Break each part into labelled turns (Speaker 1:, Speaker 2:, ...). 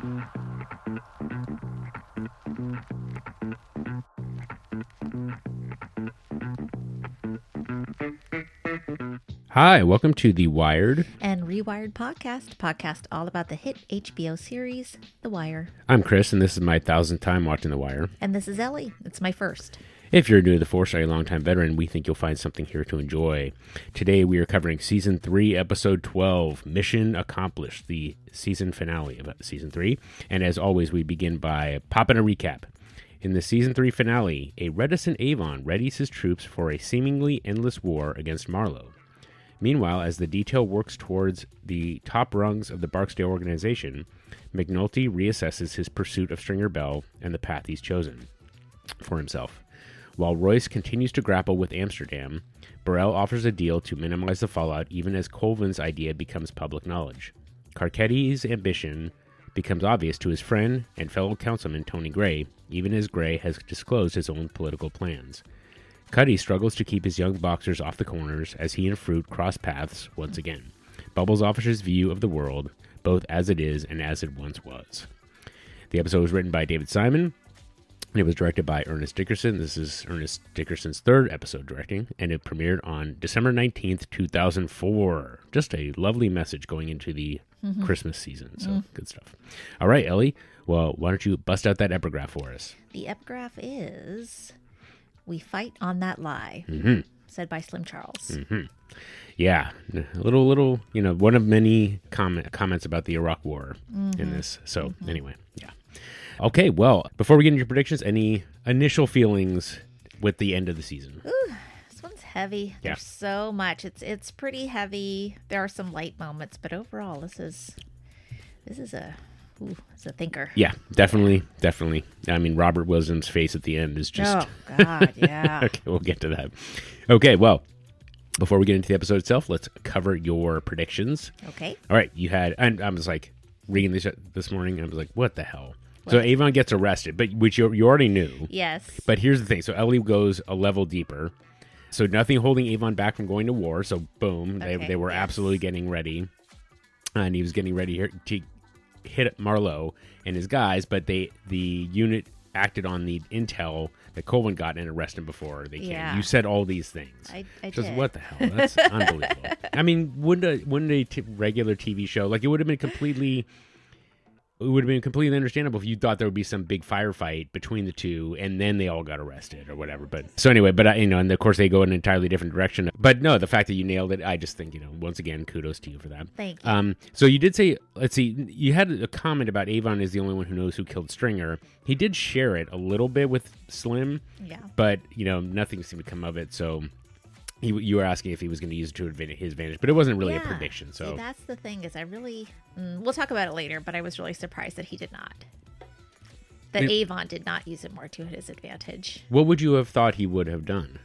Speaker 1: Hi, welcome to the Wired
Speaker 2: and Rewired podcast all about the hit HBO series, The Wire.
Speaker 1: I'm Chris, and this is my 1000th time watching The Wire.
Speaker 2: And this is Ellie. It's my first.
Speaker 1: If you're new to the force or a longtime veteran, we think you'll find something here to enjoy. Today we are covering Season 3, Episode 12, Mission Accomplished, the season finale of Season 3. And as always, we begin by popping a recap. In the Season 3 finale, a reticent Avon readies his troops for a seemingly endless war against Marlowe. Meanwhile, as the detail works towards the top rungs of the Barksdale organization, McNulty reassesses his pursuit of Stringer Bell and the path he's chosen for himself. While Royce continues to grapple with Amsterdam, Burrell offers a deal to minimize the fallout even as Colvin's idea becomes public knowledge. Carcetti's ambition becomes obvious to his friend and fellow councilman Tony Gray, even as Gray has disclosed his own political plans. Cuddy struggles to keep his young boxers off the corners as he and Fruit cross paths once again. Bubbles offers his view of the world, both as it is and as it once was. The episode was written by David Simon, and it was directed by Ernest Dickerson. This is Ernest Dickerson's third episode directing, and it premiered on December 19th, 2004. Just a lovely message going into the Christmas season, so good stuff. All right, Ellie, well, why don't you bust out that epigraph for us?
Speaker 2: The epigraph is... "We fight on that lie," said by Slim Charles.
Speaker 1: Yeah, a little, one of many comments about the Iraq War in this. So anyway, yeah. Okay, well, before we get into your predictions, any initial feelings with the end of the season?
Speaker 2: Ooh, this one's heavy.
Speaker 1: Yeah.
Speaker 2: There's so much. It's pretty heavy. There are some light moments, but overall, this is it's a thinker.
Speaker 1: Yeah, definitely. I mean, Robert Williams' face at the end is just...
Speaker 2: Oh, God, yeah.
Speaker 1: Okay, we'll get to that. Okay, well, before we get into the episode itself, let's cover your predictions.
Speaker 2: Okay.
Speaker 1: All right, you had... I was like, reading this morning, and I was like, what the hell? What? So Avon gets arrested, but which you already knew.
Speaker 2: Yes.
Speaker 1: But here's the thing. So Ellie goes a level deeper. So nothing holding Avon back from going to war. So boom,
Speaker 2: okay,
Speaker 1: they were absolutely getting ready. And he was getting ready here to hit Marlowe and his guys, but the unit acted on the intel that Colvin got and arrested him before they came.
Speaker 2: Yeah.
Speaker 1: You said all these things.
Speaker 2: I
Speaker 1: just
Speaker 2: did.
Speaker 1: What the hell? That's unbelievable. I mean, wouldn't a regular TV show, like, it would have been completely understandable if you thought there would be some big firefight between the two and then they all got arrested or whatever. But so anyway, and of course they go in an entirely different direction. But no, the fact that you nailed it, I just think, once again, kudos to you for that.
Speaker 2: Thank you.
Speaker 1: So you did say, let's see, you had a comment about Avon is the only one who knows who killed Stringer. He did share it a little bit with Slim.
Speaker 2: Yeah. But,
Speaker 1: nothing seemed to come of it. So you were asking if he was going to use it to his advantage, but it wasn't really a prediction. So
Speaker 2: see, that's the thing is I really, we'll talk about it later, but I was really surprised that he did not. That Avon did not use it more to his advantage.
Speaker 1: What would you have thought he would have done?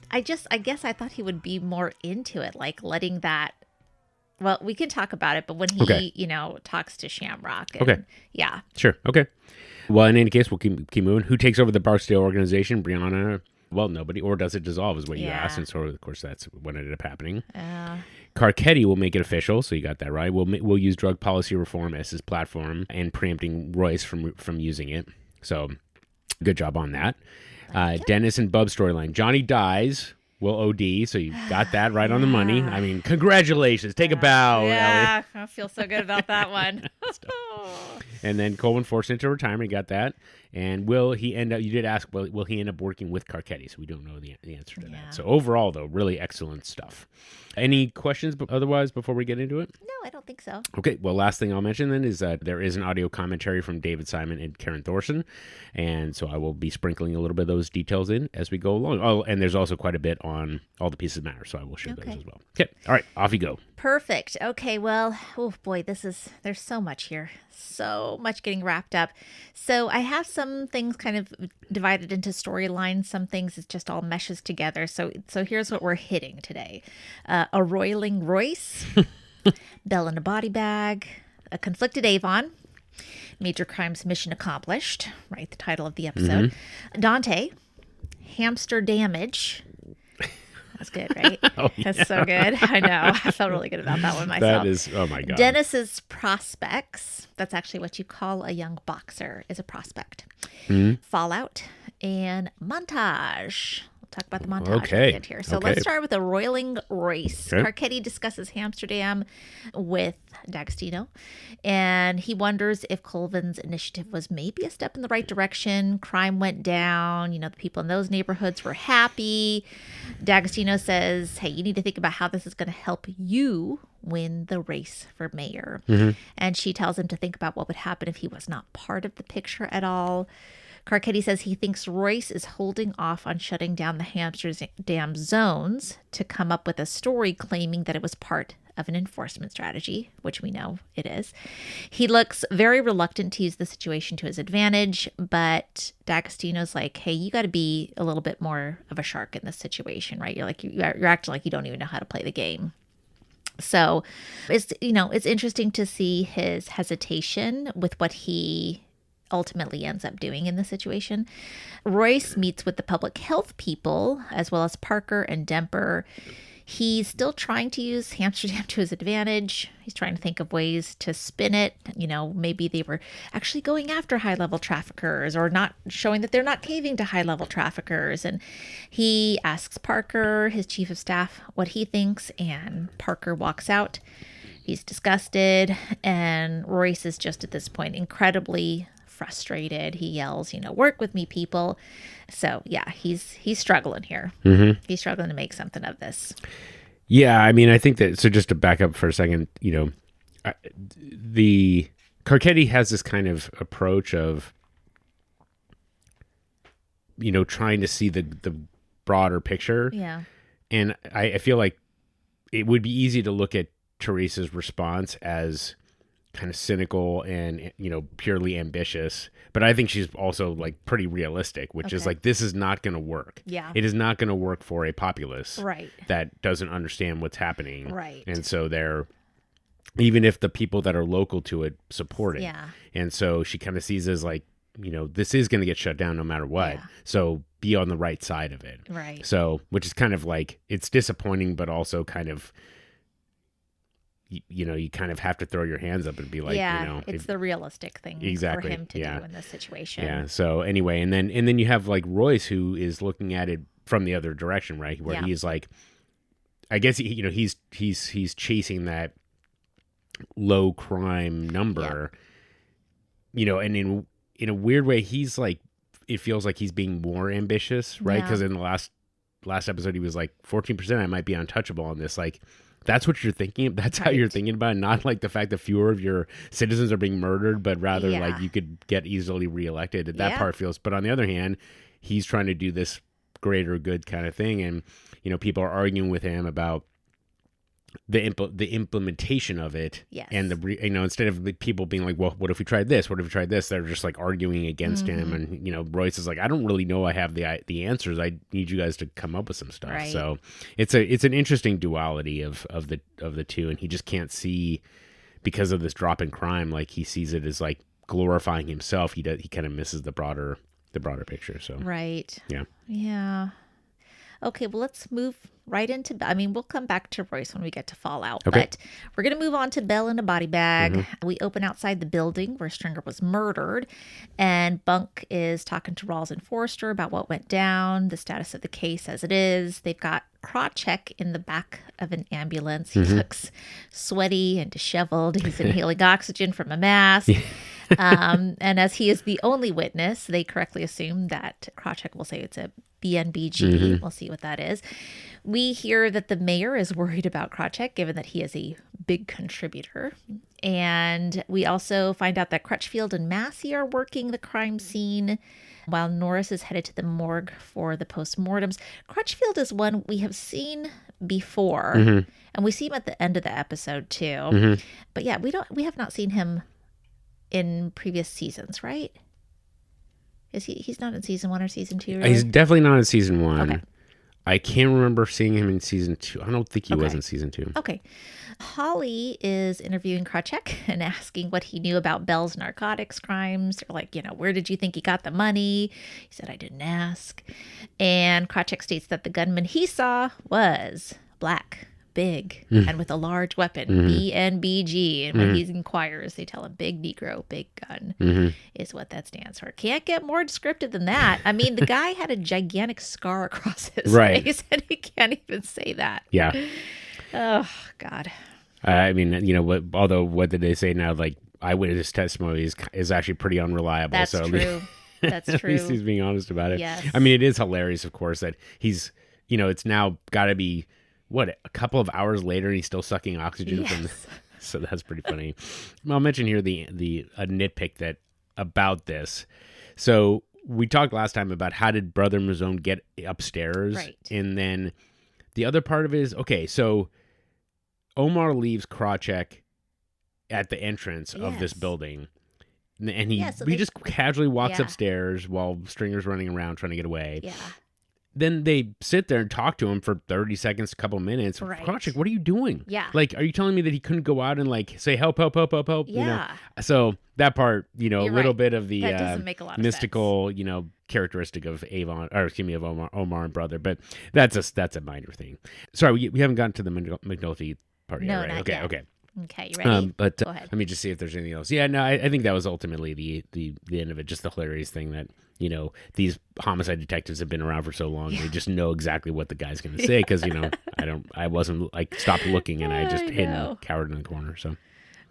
Speaker 2: I guess I thought he would be more into it, like letting that, well, we can talk about it, but when he, talks to Shamrock. And,
Speaker 1: okay.
Speaker 2: Yeah.
Speaker 1: Sure. Okay. Well, in any case, we'll keep moving. Who takes over the Barksdale organization? Brianna? Well, nobody. Or does it dissolve is what you asked. And so, of course, that's what ended up happening. Carcetti will make it official. So you got that right. We'll use drug policy reform as his platform and preempting Royce from using it. So good job on that. Dennis and Bub's storyline. Johnny dies. Will OD. So you got that right on the money. I mean, congratulations. Take a bow,
Speaker 2: Yeah,
Speaker 1: Ellie.
Speaker 2: I feel so good about that one.
Speaker 1: And then Colvin forced into retirement. You got that. And will he end up, you did ask, will he end up working with Carcetti? So we don't know the answer to that. So overall, though, really excellent stuff. Any questions otherwise before we get into it?
Speaker 2: No, I don't think so.
Speaker 1: Okay, well, last thing I'll mention then is that there is an audio commentary from David Simon and Karen Thorson. And so I will be sprinkling a little bit of those details in as we go along. Oh, and there's also quite a bit on All the Pieces Matter. So I will share those as well. Okay, all right, off you go.
Speaker 2: Perfect. Okay, well, oh boy, there's so much here. So much getting wrapped up. So I have some things kind of divided into storylines. Some things it just all meshes together. So here's what we're hitting today. A Roiling Royce, Bell in a body bag, a Conflicted Avon, Major Crimes Mission Accomplished, right, the title of the episode. Dante, Hamsterdamage, That's good, right?
Speaker 1: Oh, yeah.
Speaker 2: That's so good. I know. I felt really good about that one myself.
Speaker 1: That is, oh my God.
Speaker 2: Dennis's Propsects. That's actually what you call a young boxer, is a prospect.
Speaker 1: Mhm.
Speaker 2: Fallout and Montage. We'll talk about the montage
Speaker 1: Okay.
Speaker 2: at the end here. So let's start with a Roiling Royce.
Speaker 1: Okay.
Speaker 2: Carcetti discusses Hamsterdam with D'Agostino, and he wonders if Colvin's initiative was maybe a step in the right direction. Crime went down. You know, the people in those neighborhoods were happy. D'Agostino says, hey, you need to think about how this is going to help you win the race for mayor. And she tells him to think about what would happen if he was not part of the picture at all. Carcetti says he thinks Royce is holding off on shutting down the Hamsterdam zones to come up with a story claiming that it was part of an enforcement strategy, which we know it is. He looks very reluctant to use the situation to his advantage, but D'Agostino's like, hey, you got to be a little bit more of a shark in this situation, right? You're acting like you don't even know how to play the game. So it's interesting to see his hesitation with what he ultimately ends up doing in this situation. Royce meets with the public health people as well as Parker and Demper. He's still trying to use Amsterdam to his advantage. He's trying to think of ways to spin it. You know, maybe they were actually going after high-level traffickers or not showing that they're not caving to high-level traffickers. And he asks Parker, his chief of staff, what he thinks, and Parker walks out. He's disgusted, and Royce is just at this point incredibly frustrated. He yells, work with me, people. So yeah, he's struggling here. He's struggling to make something of this.
Speaker 1: Yeah, I mean, I think that, so just to back up for a second, the Carcetti has this kind of approach of, trying to see the broader picture.
Speaker 2: Yeah.
Speaker 1: And I feel like it would be easy to look at Teresa's response as kind of cynical and purely ambitious, but I think she's also like pretty realistic, which is like, this is not going to work.
Speaker 2: Yeah,
Speaker 1: it is not going to work for a populace
Speaker 2: right
Speaker 1: that doesn't understand what's happening,
Speaker 2: right?
Speaker 1: And so they're, even if the people that are local to it support it,
Speaker 2: yeah,
Speaker 1: and so she kind of sees it as like, this is going to get shut down no matter what, so be on the right side of it,
Speaker 2: right?
Speaker 1: So, which is kind of like, it's disappointing, but also kind of, you kind of have to throw your hands up and be like,
Speaker 2: it's the realistic thing for him to do in this situation.
Speaker 1: Yeah. So anyway, and then you have like Royce, who is looking at it from the other direction, right? Where he's like, I guess he's chasing that low crime number, and in a weird way, he's like, it feels like he's being more ambitious, right? Because in the last episode, he was like 14%. I might be untouchable on this, like. That's what you're thinking. That's how you're thinking about it. Not like the fact that fewer of your citizens are being murdered, but rather like you could get easily reelected. That part feels. But on the other hand, he's trying to do this greater good kind of thing, and people are arguing with him about the implementation of it.
Speaker 2: Yes.
Speaker 1: And instead of people being like, well, what if we tried this? What if we tried this? They're just like arguing against him, and Royce is like, I don't really know I have the answers. I need you guys to come up with some stuff.
Speaker 2: Right.
Speaker 1: So it's an interesting duality of the two, and he just can't see, because of this drop in crime, like he sees it as like glorifying himself. He kind of misses the broader picture. So
Speaker 2: right.
Speaker 1: Yeah.
Speaker 2: Okay, well, let's move right into, we'll come back to Royce when we get to Fallout,
Speaker 1: okay.
Speaker 2: But we're going to move on to Belle in a body bag. We open outside the building where Stringer was murdered, and Bunk is talking to Rawls and Forrester about what went down, the status of the case as it is. They've got Krawcheck in the back of an ambulance. He looks sweaty and disheveled. He's inhaling oxygen from a mask. And as he is the only witness, they correctly assume that Krawcheck will say it's a BNBG. We'll see what that is. We hear that the mayor is worried about Krawcheck, given that he is a big contributor. And we also find out that Crutchfield and Massey are working the crime scene, while Norris is headed to the morgue for the postmortems. Crutchfield is one we have seen before, and we see him at the end of the episode too. But yeah, we have not seen him in previous seasons, right? Is he's not in season 1 or season 2? Really?
Speaker 1: He's definitely not in season 1.
Speaker 2: Okay.
Speaker 1: I can't remember seeing him in season 2. I don't think he was
Speaker 2: Okay.
Speaker 1: in season 2.
Speaker 2: Okay. Holly is interviewing Krawcheck and asking what he knew about Bell's narcotics crimes. They're like, where did you think he got the money? He said, I didn't ask. And Krawcheck states that the gunman he saw was black, big, and with a large weapon, BNBG. And when he inquires, they tell him big Negro, big gun is what that stands for. Can't get more descriptive than that. I mean, the guy had a gigantic scar across his face, and he can't even say that.
Speaker 1: Yeah.
Speaker 2: Oh, God.
Speaker 1: I mean, what did they say now? Like, eyewitness testimony is actually pretty unreliable.
Speaker 2: That's
Speaker 1: so
Speaker 2: true. That's true.
Speaker 1: At least he's being honest about it.
Speaker 2: Yes.
Speaker 1: I mean, it is hilarious, of course, that he's, it's now got to be, a couple of hours later, and he's still sucking oxygen from. So that's pretty funny. I'll mention here a nitpick about this. So we talked last time about how did Brother Mouzone get upstairs,
Speaker 2: right?
Speaker 1: And then the other part of it is so Omar leaves Krawcheck at the entrance of this building, and he just casually walks upstairs while Stringer's running around trying to get away.
Speaker 2: Yeah.
Speaker 1: Then they sit there and talk to him for 30 seconds, a couple minutes.
Speaker 2: Right.
Speaker 1: Krawcheck, what are you doing?
Speaker 2: Yeah.
Speaker 1: Like, are you telling me that he couldn't go out and say help, help, help, help, help?
Speaker 2: Yeah.
Speaker 1: So that part, a
Speaker 2: You're
Speaker 1: little
Speaker 2: right.
Speaker 1: bit of the
Speaker 2: that doesn't make a lot of
Speaker 1: mystical, characteristic of Avon, or excuse me, of Omar and Brother. But that's a minor thing. Sorry, we haven't gotten to the McNulty part yet, right?
Speaker 2: Not yet.
Speaker 1: Okay.
Speaker 2: Okay, you ready?
Speaker 1: But
Speaker 2: Go ahead.
Speaker 1: let me just see if there's anything else. Yeah, no, I think that was ultimately the end of it. Just the hilarious thing that these homicide detectives have been around for so long. They just know exactly what the guy's going to say because I wasn't stopped looking and I just hid and cowered in the corner. So.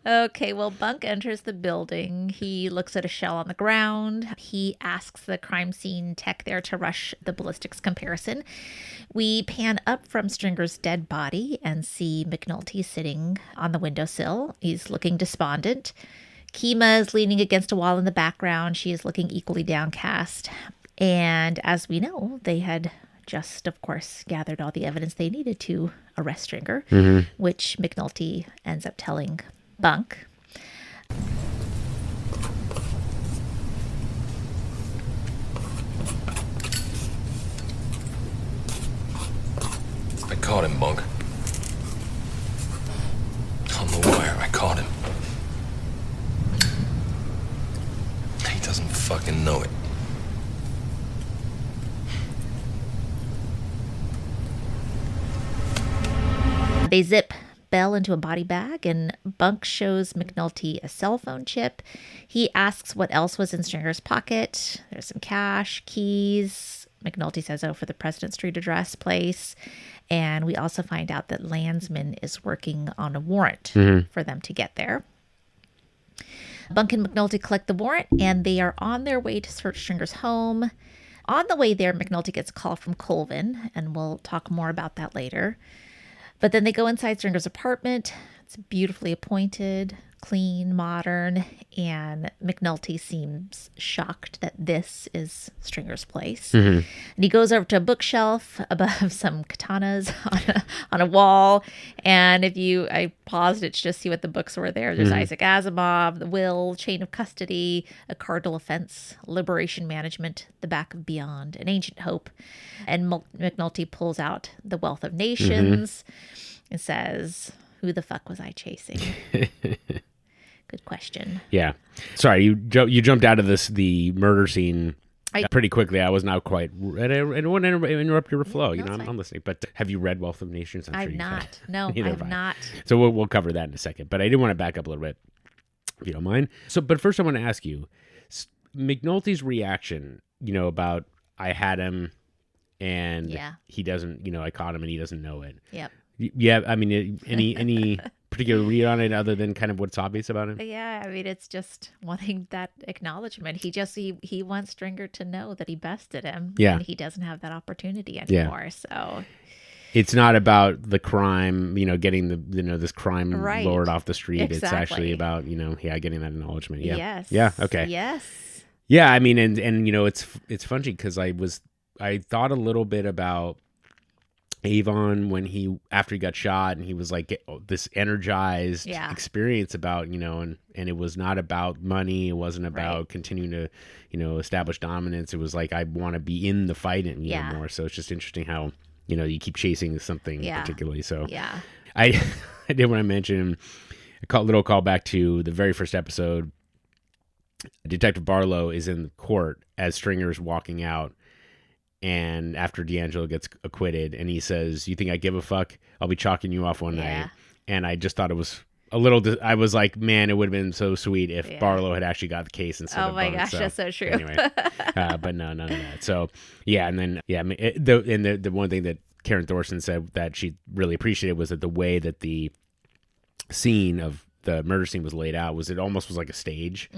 Speaker 2: Okay, well, Bunk enters the building. He looks at a shell on the ground. He asks the crime scene tech there to rush the ballistics comparison. We pan up from Stringer's dead body and see McNulty sitting on the windowsill. He's looking despondent. Kima is leaning against a wall in the background. She is looking equally downcast. And as we know, they had just, of course, gathered all the evidence they needed to arrest Stringer, which McNulty ends up telling Bunk.
Speaker 3: I caught him, Bunk. On the wire, I caught him. He doesn't fucking know it.
Speaker 2: They zip Bell into a body bag, and Bunk shows McNulty a cell phone chip. He asks what else was in Stringer's pocket. There's some cash, keys. McNulty says, for the President Street address place. And we also find out that Landsman is working on a warrant for them to get there. Bunk and McNulty collect the warrant, and they are on their way to search Stringer's home. On the way there, McNulty gets a call from Colvin, and we'll talk more about that later. But then they go inside Stringer's apartment. It's beautifully appointed, clean, modern, and McNulty seems shocked that this is Stringer's place. And he goes over to a bookshelf above some katanas on a wall. And I paused it to just see what the books were there. There's Isaac Asimov, The Will, Chain of Custody, A Cardinal Offense, Liberation Management, The Back of Beyond, An Ancient Hope. And McNulty pulls out The Wealth of Nations and says, who the fuck was I chasing? Good question.
Speaker 1: Yeah. Sorry, you jumped out of the murder scene pretty quickly. I was not quite. I don't want to interrupt your flow. I'm listening. But have you read Wealth of Nations?
Speaker 2: I've not. No, I have not.
Speaker 1: So we'll cover that in a second. But I did want to back up a little bit, if you don't mind. So, but first I want to ask you, McNulty's reaction. About I had him, and he doesn't. I caught him, and he doesn't know it.
Speaker 2: Yep.
Speaker 1: Yeah, I mean, any particular read on it other than kind of what's obvious about him?
Speaker 2: Yeah, I mean, it's just wanting that acknowledgement. He wants Stringer to know that he bested him.
Speaker 1: Yeah.
Speaker 2: And he doesn't have that opportunity anymore. So
Speaker 1: it's not about the crime, getting this crime lord off the street.
Speaker 2: Exactly.
Speaker 1: It's actually about, getting that acknowledgement. Yeah.
Speaker 2: Yes.
Speaker 1: Yeah. Okay.
Speaker 2: Yes.
Speaker 1: Yeah. I mean, and it's funny because I thought a little bit about Avon when after he got shot and he was like this energized experience about, and it was not about money. It wasn't about continuing to, establish dominance. It was like, I want to be in the fight more. So it's just interesting how, you keep chasing something
Speaker 2: Yeah.
Speaker 1: particularly. So
Speaker 2: Yeah.
Speaker 1: I did want to mention a little callback to the very first episode. Detective Barlow is in court as Stringer's walking out, and after D'Angelo gets acquitted, and he says, "You think I give a fuck? I'll be chalking you off one night." And I just thought it was a little. I was like, man, it would have been so sweet if Barlow had actually got the case instead of Bunk.
Speaker 2: Gosh, that's so true.
Speaker 1: Anyway, but no, none of that. So yeah, and then the one thing that Karen Thorson said that she really appreciated was that the way that the scene of the murder scene was laid out was it almost was like a stage,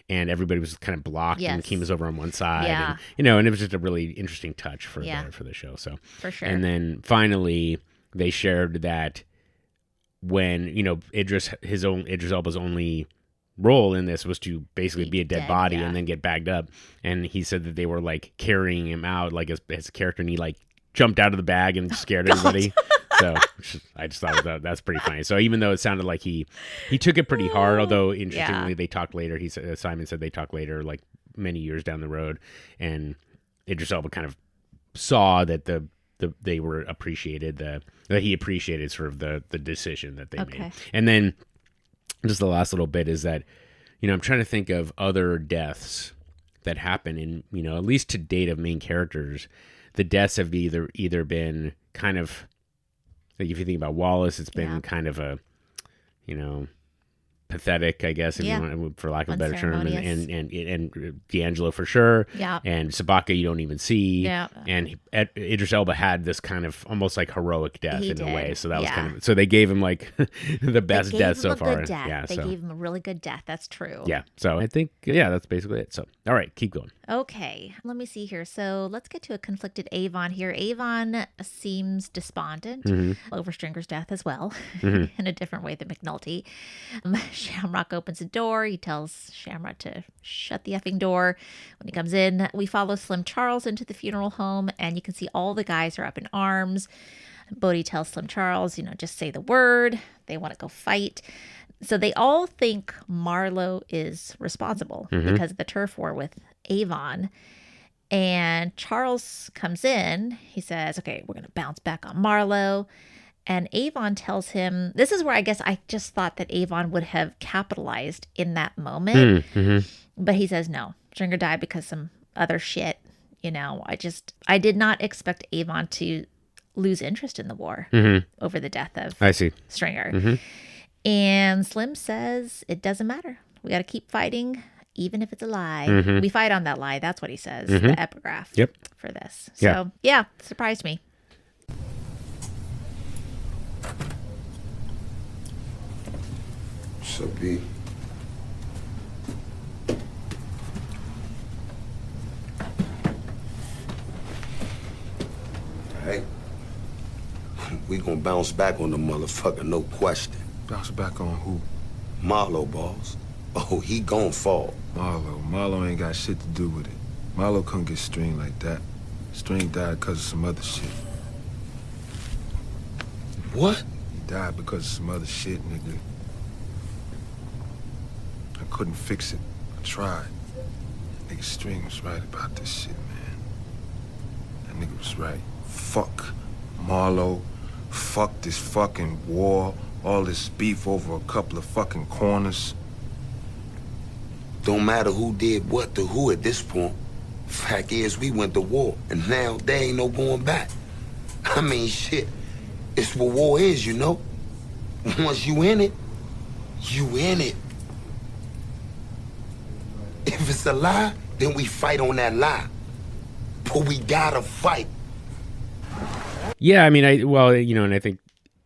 Speaker 1: and everybody was kind of blocked, and Kim was over on one side, and it was just a really interesting touch for the show. So
Speaker 2: for sure.
Speaker 1: And then finally they shared that when Idris Elba's only role in this was to basically be a dead body and then get bagged up, and he said that they were like carrying him out like as a character, and he like jumped out of the bag and scared everybody. So I just thought that's pretty funny. So even though it sounded like he took it pretty hard, although interestingly they talked later. Simon said they talked later, like many years down the road, and Idris Elba kind of saw that they were appreciated, that he appreciated sort of the decision that they made. And then just the last little bit is that I'm trying to think of other deaths that happen in at least to date of main characters. The deaths have either been kind of, like if you think about Wallace, it's been kind of a, pathetic, I guess, if you want, for lack of a better term, and D'Angelo for sure, and Sabaka you don't even see, and Idris Elba had this kind of almost like heroic death in a way, so that was kind of, so they gave him like the best death so far.
Speaker 2: They gave him a really good death. That's true.
Speaker 1: Yeah, so I think that's basically it. So all right, keep going.
Speaker 2: Okay, let me see here. So let's get to a conflicted Avon here. Avon seems despondent over Stringer's death as well, in a different way than McNulty. Shamrock opens the door. He tells Shamrock to shut the effing door. When he comes in, we follow Slim Charles into the funeral home, and you can see all the guys are up in arms. Bodhi tells Slim Charles, just say the word. They want to go fight. So they all think Marlowe is responsible because of the turf war with Avon. And Charles comes in. He says, okay, we're going to bounce back on Marlowe. And Avon tells him, this is where I guess I just thought that Avon would have capitalized in that moment. But he says, no, Stringer died because some other shit. I did not expect Avon to lose interest in the war over the death of Stringer. And Slim says, it doesn't matter. We got to keep fighting, even if it's a lie. We fight on that lie. That's what he says, the epigraph for this. So, surprised me.
Speaker 4: What's up, B? Hey, we gonna bounce back on the motherfucker, no question.
Speaker 5: Bounce back on who?
Speaker 4: Marlowe, boss. Oh, he gon' fall.
Speaker 5: Marlowe ain't got shit to do with it. Marlowe couldn't get String like that. String died because of some other shit.
Speaker 4: What?
Speaker 5: He died because of some other shit, nigga. I couldn't fix it. I tried. Nigga String was right about this shit, man. That nigga was right. Fuck Marlowe. Fuck this fucking war. All this beef over a couple of fucking corners.
Speaker 4: Don't matter who did what to who at this point. Fact is, we went to war, and now there ain't no going back. I mean, shit. It's what war is, Once you in it, you in it. If it's a lie, then we fight on that lie. But we gotta fight.
Speaker 1: Yeah, I mean, and I think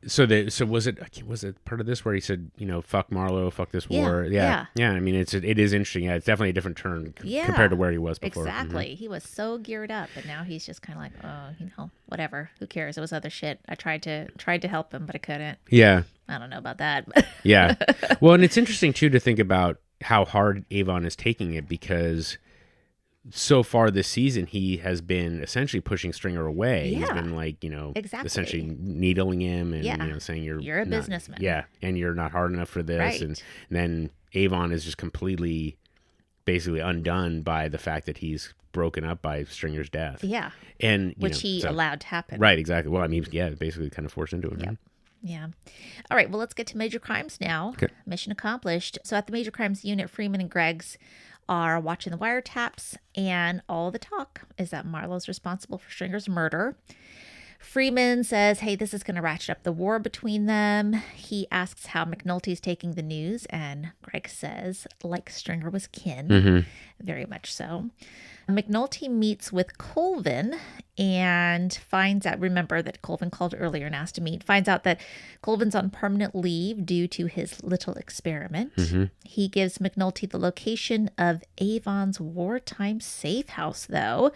Speaker 1: so was it part of this where he said, fuck Marlowe, fuck this war? Yeah. I mean, it is interesting. Yeah, it's definitely a different turn compared to where he was before.
Speaker 2: Exactly. He was so geared up, and now he's just kind of like, oh, whatever. Who cares? It was other shit. I tried to help him, but I couldn't.
Speaker 1: Yeah.
Speaker 2: I don't know about that.
Speaker 1: Yeah. Well, and it's interesting too to think about how hard Avon is taking it, because so far this season he has been essentially pushing Stringer away. He's been like, essentially needling him and saying you're
Speaker 2: a businessman.
Speaker 1: Yeah, and you're not hard enough for this.
Speaker 2: Right.
Speaker 1: And then Avon is just completely basically undone by the fact that he's broken up by Stringer's death.
Speaker 2: Yeah.
Speaker 1: And
Speaker 2: which he allowed to happen.
Speaker 1: Right, exactly. Well, I mean, yeah, basically kind of forced into it.
Speaker 2: Yeah.
Speaker 1: Right?
Speaker 2: Yeah. All right. Well, let's get to major crimes now.
Speaker 1: Okay.
Speaker 2: Mission accomplished. So at the major crimes unit, Freeman and Greggs are watching the wiretaps, and all the talk is that Marlowe's responsible for Stringer's murder. Freeman says, hey, this is going to ratchet up the war between them. He asks how McNulty's taking the news, and Greg says, like Stringer was kin. Very much so. McNulty meets with Colvin and finds out, remember that Colvin called earlier and asked to meet, finds out that Colvin's on permanent leave due to his little experiment. He gives McNulty the location of Avon's wartime safe house, though,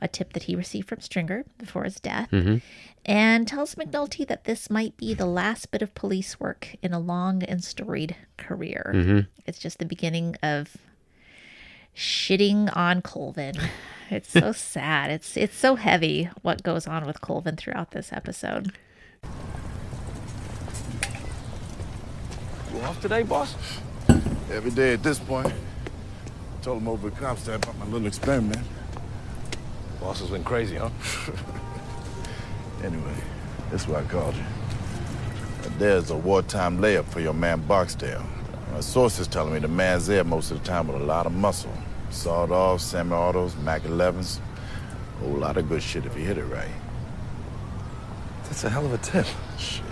Speaker 2: a tip that he received from Stringer before his death, and tells McNulty that this might be the last bit of police work in a long and storied career. It's just the beginning of shitting on Colvin. It's so sad. It's so heavy what goes on with Colvin throughout this episode.
Speaker 6: You off today, boss?
Speaker 7: Every day at this point. Told him over at Comstat about my little experiment.
Speaker 6: Boss has been crazy, huh?
Speaker 7: Anyway, that's why I called you. There's a wartime layup for your man Barksdale. My sources telling me the man's there most of the time with a lot of muscle. Sawed-offs, semi-autos, Mac 11s. A whole lot of good shit if you hit it right.
Speaker 6: That's a hell of a tip.
Speaker 7: Shit.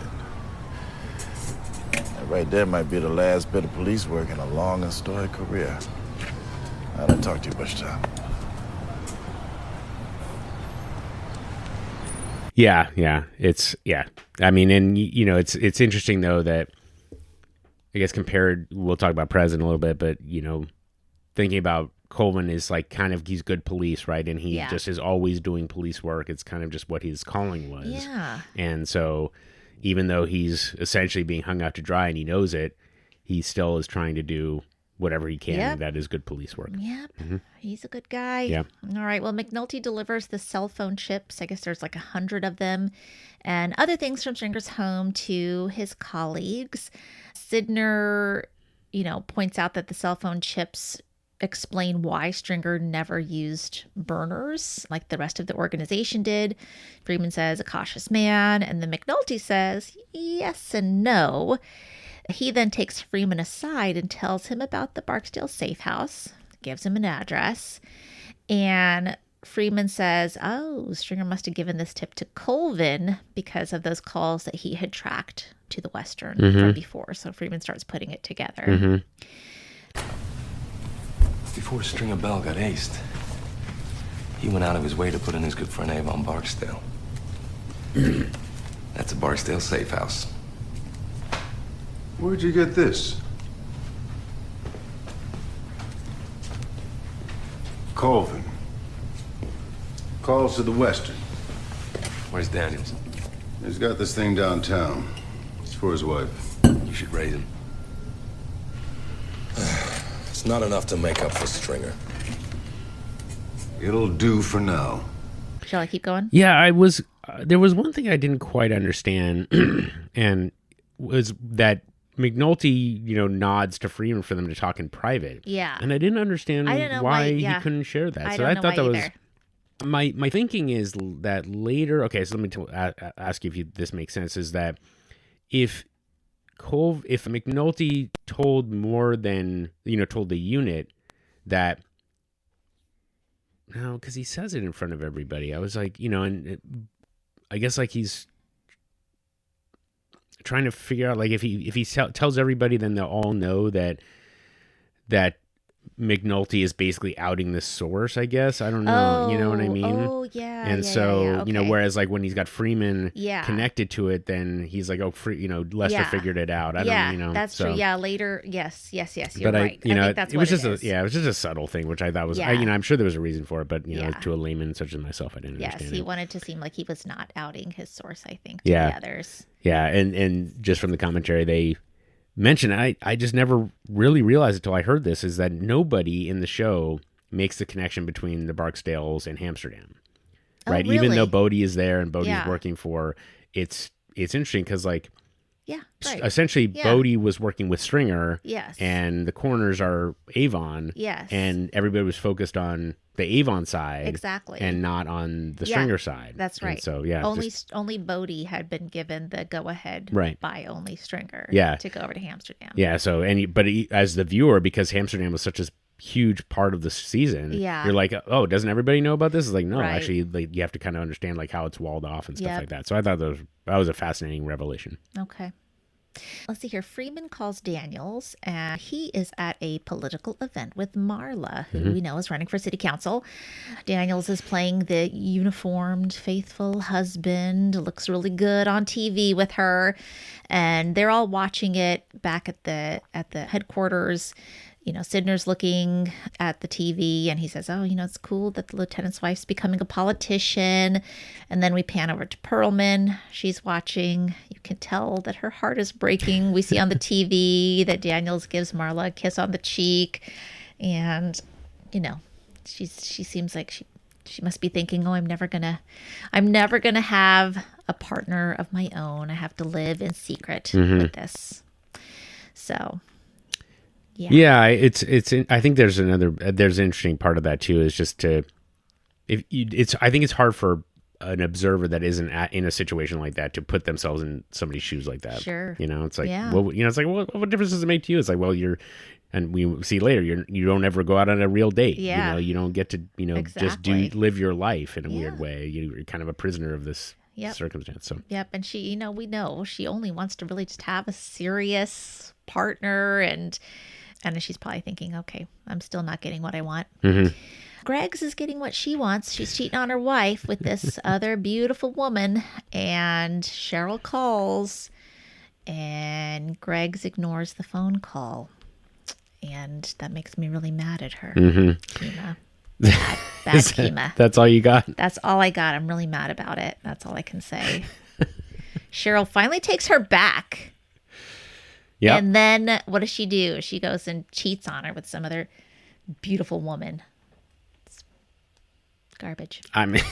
Speaker 7: That right there might be the last bit of police work in a long and storied career. I don't talk to you much time.
Speaker 1: Yeah. It's, I mean, and, you know, it's interesting, though, that I guess compared, we'll talk about President a little bit, but, you know, thinking about Colvin is like kind of, he's good police, right? And he just is always doing police work. It's kind of just what his calling was.
Speaker 2: Yeah.
Speaker 1: And so even though he's essentially being hung out to dry and he knows it, he still is trying to do whatever he can that is good police work.
Speaker 2: Yep. He's a good guy.
Speaker 1: Yeah.
Speaker 2: All right. Well, McNulty delivers the cell phone chips. I guess there's like 100 of them and other things from Stringer's home to his colleagues. Sidner, you know, points out that the cell phone chips explain why Stringer never used burners like the rest of the organization did. Freeman says, a cautious man. And then McNulty says, yes and no. He then takes Freeman aside and tells him about the Barksdale safe house, gives him an address. And Freeman says, oh, Stringer must have given this tip to Colvin because of those calls that he had tracked to the Western from before. So Freeman starts putting it together.
Speaker 3: Before Stringer Bell got aced, he went out of his way to put in his good friend Avon Barksdale. That's a Barksdale safe house.
Speaker 5: Where'd you get this? Colvin. Calls to the Western.
Speaker 3: Where's Daniels?
Speaker 5: He's got this thing downtown. It's for his wife.
Speaker 3: You should raise him. It's not enough to make up for Stringer.
Speaker 5: It'll do for now.
Speaker 2: Shall I keep going?
Speaker 1: Yeah, I was. There was one thing I didn't quite understand, and was that McNulty, you know, nods to Freeman for them to talk in private.
Speaker 2: Yeah.
Speaker 1: And I didn't understand why he couldn't share that.
Speaker 2: I
Speaker 1: So
Speaker 2: don't
Speaker 1: I
Speaker 2: know
Speaker 1: thought
Speaker 2: why
Speaker 1: that was
Speaker 2: either.
Speaker 1: my thinking is that later. Okay, so let me ask you if this makes sense. Is that if McNulty told more than, you know, told the unit that. No, because he says it in front of everybody. I was like, you know, I guess like he's trying to figure out, like, if he tells everybody, then they'll all know that McNulty is basically outing the source, I guess. I don't know. You know what I mean?
Speaker 2: Oh, yeah.
Speaker 1: And
Speaker 2: Okay.
Speaker 1: you know, whereas like when he's got Freeman
Speaker 2: Yeah.
Speaker 1: connected to it, then he's like, oh, you know, Lester figured it out. I don't, you know.
Speaker 2: That's true. Yeah, later. Yes. You're
Speaker 1: But
Speaker 2: right.
Speaker 1: you know,
Speaker 2: I think that's
Speaker 1: it
Speaker 2: what
Speaker 1: was just
Speaker 2: it is.
Speaker 1: it was just a subtle thing, which I thought was,
Speaker 2: Yeah.
Speaker 1: you know, I'm sure there was a reason for it, but you know,
Speaker 2: Yeah.
Speaker 1: to a layman such as myself, I didn't
Speaker 2: Yes,
Speaker 1: understand
Speaker 2: he
Speaker 1: it.
Speaker 2: wanted to seem like he was not outing his source, I think, to
Speaker 1: Yeah.
Speaker 2: the others.
Speaker 1: Yeah, and just from the commentary, they mentioned, I just never really realized until I heard this, is that nobody in the show makes the connection between the Barksdales and Hamsterdam, right?
Speaker 2: Oh, really?
Speaker 1: Even though Bodie is there and Bodie's
Speaker 2: Yeah.
Speaker 1: working for, it's interesting because like
Speaker 2: Yeah, right.
Speaker 1: Essentially,
Speaker 2: Yeah.
Speaker 1: Bodhi was working with Stringer.
Speaker 2: Yes.
Speaker 1: And the corners are Avon.
Speaker 2: Yes.
Speaker 1: And everybody was focused on the Avon side.
Speaker 2: Exactly.
Speaker 1: And not on the Stringer side.
Speaker 2: That's right.
Speaker 1: And so, yeah.
Speaker 2: Only Bodhi had been given the go-ahead by only Stringer to go over to Hamsterdam.
Speaker 1: Yeah, so, as the viewer, because Hamsterdam was such a huge part of the season, you're like, oh, doesn't everybody know about this? It's like, no, actually, like, you have to kind of understand like how it's walled off and stuff like that. So I thought that was a fascinating revelation.
Speaker 2: Okay. Let's see here. Freeman calls Daniels, and he is at a political event with Marla, who we know is running for city council. Daniels is playing the uniformed, faithful husband, looks really good on TV with her, and they're all watching it back at the headquarters. You know, Sidner's looking at the TV and he says, oh, you know, it's cool that the lieutenant's wife's becoming a politician. And then we pan over to Perlman. She's watching. You can tell that her heart is breaking. We see on the TV that Daniels gives Marla a kiss on the cheek. And, you know, she seems like she must be thinking, oh, I'm never gonna have a partner of my own. I have to live in secret with this. So... Yeah,
Speaker 1: it's. I think there's an interesting part of that too. Is just I think it's hard for an observer that isn't in a situation like that to put themselves in somebody's shoes like that.
Speaker 2: Sure,
Speaker 1: you know, it's like, well, you know, it's like, what difference does it make to you? It's like, well, and we see later, you don't ever go out on a real date.
Speaker 2: Yeah,
Speaker 1: you know, you don't get to, you know, just live your life in a weird way. You're kind of a prisoner of this circumstance. So
Speaker 2: and she, you know, we know she only wants to really just have a serious partner and she's probably thinking, okay, I'm still not getting what I want. Greg's is getting what she wants. She's cheating on her wife with this other beautiful woman. And Cheryl calls and Greg's ignores the phone call. And that makes me really mad at her. Kima. Bad Kima.
Speaker 1: That's all you got?
Speaker 2: That's all I got. I'm really mad about it. That's all I can say. Cheryl finally takes her back. Yep. And then what does she do? She goes and cheats on her with some other beautiful woman. It's garbage.
Speaker 1: It's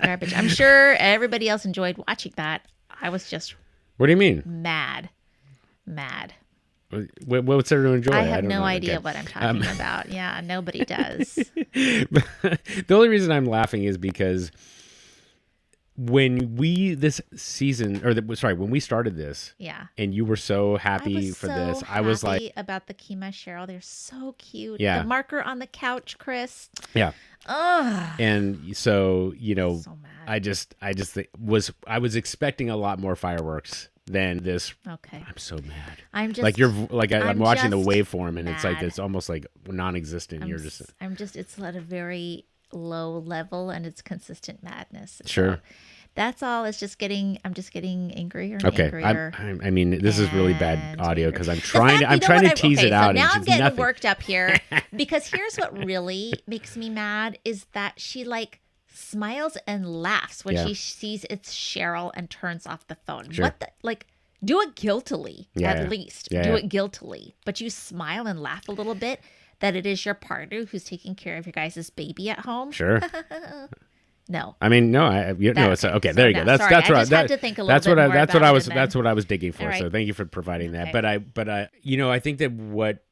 Speaker 2: garbage. I'm sure everybody else enjoyed watching that. I was just...
Speaker 1: What do you mean?
Speaker 2: Mad.
Speaker 1: What's there to enjoy?
Speaker 2: I have no idea what I'm talking about. Yeah, nobody does.
Speaker 1: The only reason I'm laughing is because... when we started this, and you were so happy for this, I was like,
Speaker 2: about the Kima Cheryl, they're so cute.
Speaker 1: Yeah,
Speaker 2: the marker on the couch, Chris.
Speaker 1: Yeah.
Speaker 2: Ugh.
Speaker 1: And so, you know,
Speaker 2: so mad.
Speaker 1: I was expecting a lot more fireworks than this.
Speaker 2: Okay.
Speaker 1: I'm so mad.
Speaker 2: I'm just
Speaker 1: like I'm watching the waveform, and mad. It's like it's almost like non-existent.
Speaker 2: It's at a very low level, and it's consistent madness.
Speaker 1: Sure.
Speaker 2: So that's all. I'm just getting angrier and
Speaker 1: angrier. I mean, this is really bad audio because I'm trying to tease it out.
Speaker 2: So now I'm getting worked up here because here's what really makes me mad is that she like smiles and laughs when she sees it's Cheryl and turns off the phone.
Speaker 1: Sure.
Speaker 2: What the, like, do it guiltily at least. Do it guiltily, but you smile and laugh a little bit that it is your partner who's taking care of your guys' baby at home.
Speaker 1: Sure.
Speaker 2: No.
Speaker 1: I mean, no. It's okay. There you go. That's what I was digging for. Right. So thank you for providing that. But I think that what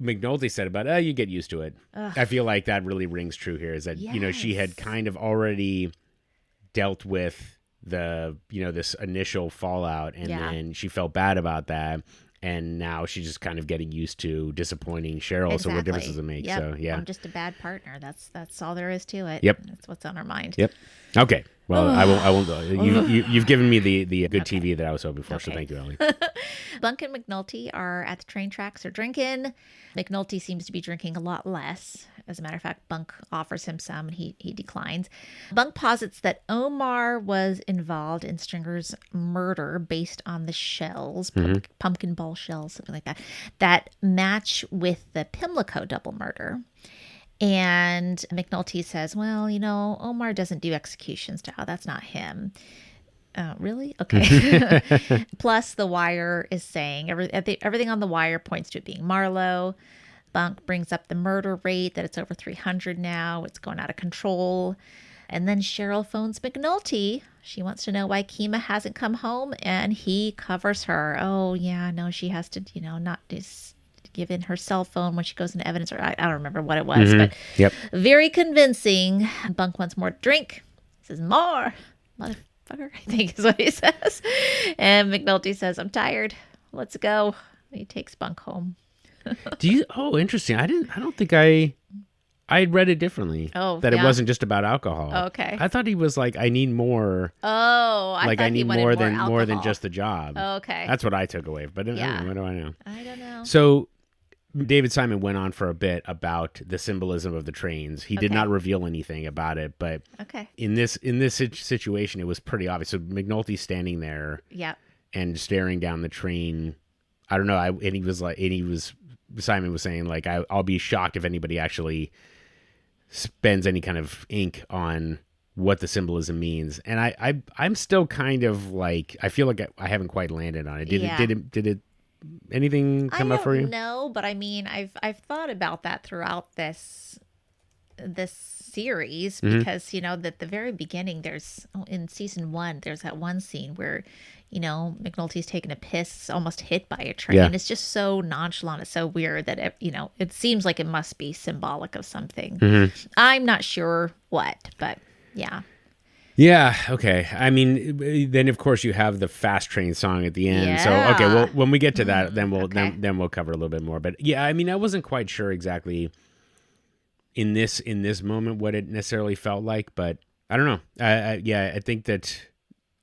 Speaker 1: McNulty said about you get used to it. Ugh. I feel like that really rings true here. Is that she had kind of already dealt with this initial fallout, and then she felt bad about that. And now she's just kind of getting used to disappointing Cheryl. Exactly. So what difference does it make?
Speaker 2: Yep.
Speaker 1: So yeah,
Speaker 2: I'm just a bad partner. That's all there is to it.
Speaker 1: Yep,
Speaker 2: that's what's on our mind.
Speaker 1: Yep. Okay. Well, I won't. You've given me the good TV that I was hoping for. Okay. So thank you, Ellie.
Speaker 2: Bunk and McNulty are at the train tracks. They're drinking. McNulty seems to be drinking a lot less. As a matter of fact, Bunk offers him some, and he declines. Bunk posits that Omar was involved in Stringer's murder based on the shells, pumpkin ball shells, something like that match with the Pimlico double murder. And McNulty says, well, Omar doesn't do executions style. That's not him. Really? Okay. Plus, The Wire is saying everything on The Wire points to it being Marlowe. Bunk brings up the murder rate, that it's over 300 now. It's going out of control. And then Cheryl phones McNulty. She wants to know why Kima hasn't come home, and he covers her. Oh, yeah, no, she has to, not just give in her cell phone when she goes into evidence, or I don't remember what it was, but very convincing. Bunk wants more drink. He says, more, motherfucker, I think is what he says. And McNulty says, I'm tired. Let's go. He takes Bunk home.
Speaker 1: Interesting. I don't think I read it differently.
Speaker 2: Oh,
Speaker 1: that it wasn't just about alcohol.
Speaker 2: Okay.
Speaker 1: I thought he was like, I need more.
Speaker 2: Oh,
Speaker 1: I need more than just the job.
Speaker 2: Okay.
Speaker 1: That's what I took away. But what do I know?
Speaker 2: I don't know.
Speaker 1: So David Simon went on for a bit about the symbolism of the trains. He did not reveal anything about it, but in this situation, it was pretty obvious. So McNulty's standing there, and staring down the train. I don't know. Simon was saying like, I'll be shocked if anybody actually spends any kind of ink on what the symbolism means. And I'm still kind of like, I feel like I haven't quite landed on it. Did it anything come up for you?
Speaker 2: No, but I mean, I've thought about that throughout this series, because at the very beginning, in season 1, there's that one scene where McNulty's taking a piss, almost hit by a train. It's just so nonchalant. It's so weird that it seems like it must be symbolic of something. I'm not sure what, but yeah.
Speaker 1: Yeah. Okay. I mean, then of course you have the fast train song at the end. Yeah. So okay. Well, when we get to that, then we'll cover a little bit more. But yeah, I mean, I wasn't quite sure exactly in this moment what it necessarily felt like, but I don't know. I think that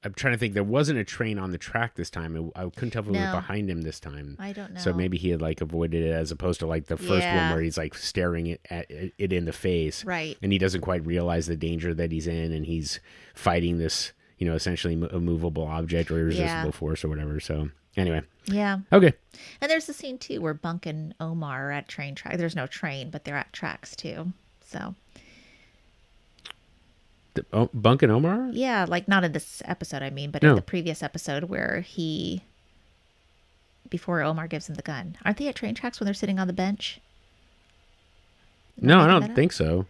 Speaker 1: I'm trying to think. There wasn't a train on the track this time. I couldn't tell if it was behind him this time.
Speaker 2: I don't know.
Speaker 1: So maybe he had like avoided it, as opposed to like the first one where he's like staring at it in the face,
Speaker 2: right?
Speaker 1: And he doesn't quite realize the danger that he's in, and he's fighting this, essentially a movable object or irresistible force or whatever. So anyway, okay.
Speaker 2: And there's a scene too where Bunk and Omar are at train track. There's no train, but they're at tracks too. So.
Speaker 1: Bunk and Omar?
Speaker 2: Yeah, like not in this episode, I mean, but in the previous episode where before Omar gives him the gun. Aren't they at train tracks when they're sitting on the bench?
Speaker 1: No, I don't think so.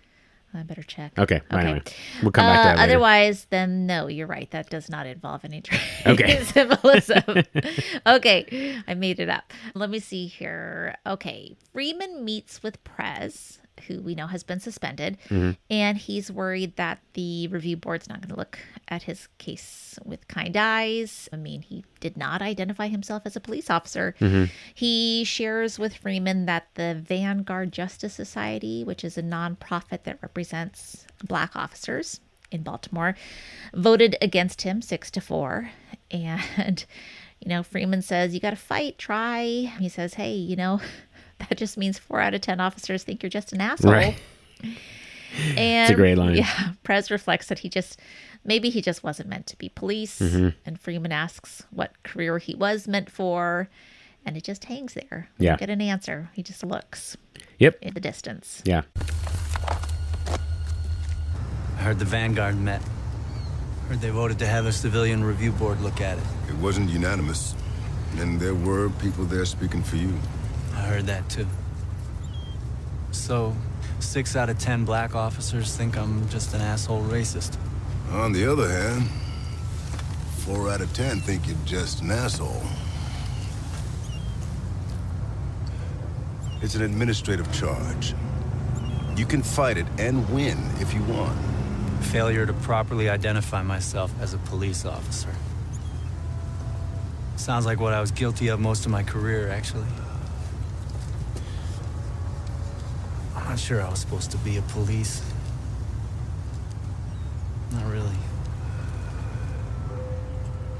Speaker 2: I better check.
Speaker 1: Okay. Anyway, we'll come back to that later.
Speaker 2: Otherwise, then no, you're right. That does not involve any train symbolism. Okay, I made it up. Let me see here. Okay, Freeman meets with Prez, who we know has been suspended, and he's worried that the review board's not going to look at his case with kind eyes. I mean, he did not identify himself as a police officer. He shares with Freeman that the Vanguard Justice Society, which is a nonprofit that represents Black officers in Baltimore, voted against him 6-4. And, Freeman says, you got to fight, try. He says, hey, that just means 4 out of 10 officers think you're just an asshole.
Speaker 1: Right.
Speaker 2: And
Speaker 1: it's a great line.
Speaker 2: Yeah, Prez reflects that maybe he just wasn't meant to be police. And Freeman asks what career he was meant for, and it just hangs there.
Speaker 1: Yeah.
Speaker 2: Don't get an answer. He just looks.
Speaker 1: Yep.
Speaker 2: In the distance.
Speaker 1: Yeah.
Speaker 8: I heard the Vanguard met. Heard they voted to have a civilian review board look at it.
Speaker 5: It wasn't unanimous, and there were people there speaking for you.
Speaker 8: I heard that too. So, 6 out of 10 black officers think I'm just an asshole racist.
Speaker 5: On the other hand, 4 out of 10 think you're just an asshole. It's an administrative charge. You can fight it and win if you want.
Speaker 8: Failure to properly identify myself as a police officer. Sounds like what I was guilty of most of my career, actually. I'm not sure I was supposed to be a police. Not really.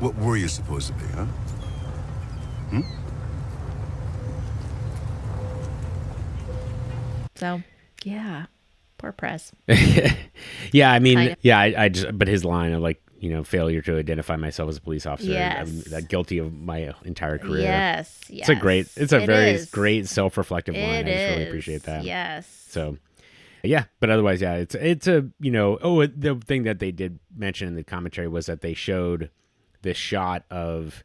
Speaker 5: What were you supposed to be, huh?
Speaker 2: So, yeah. Poor Prez.
Speaker 1: Yeah, I mean, I just, but his line of like, failure to identify myself as a police officer.
Speaker 2: Yes.
Speaker 1: I'm that guilty of my entire career.
Speaker 2: Yes.
Speaker 1: It's a very great self-reflective line. I just really appreciate that.
Speaker 2: Yes.
Speaker 1: So, yeah, but otherwise, yeah, it's a, the thing that they did mention in the commentary was that they showed this shot of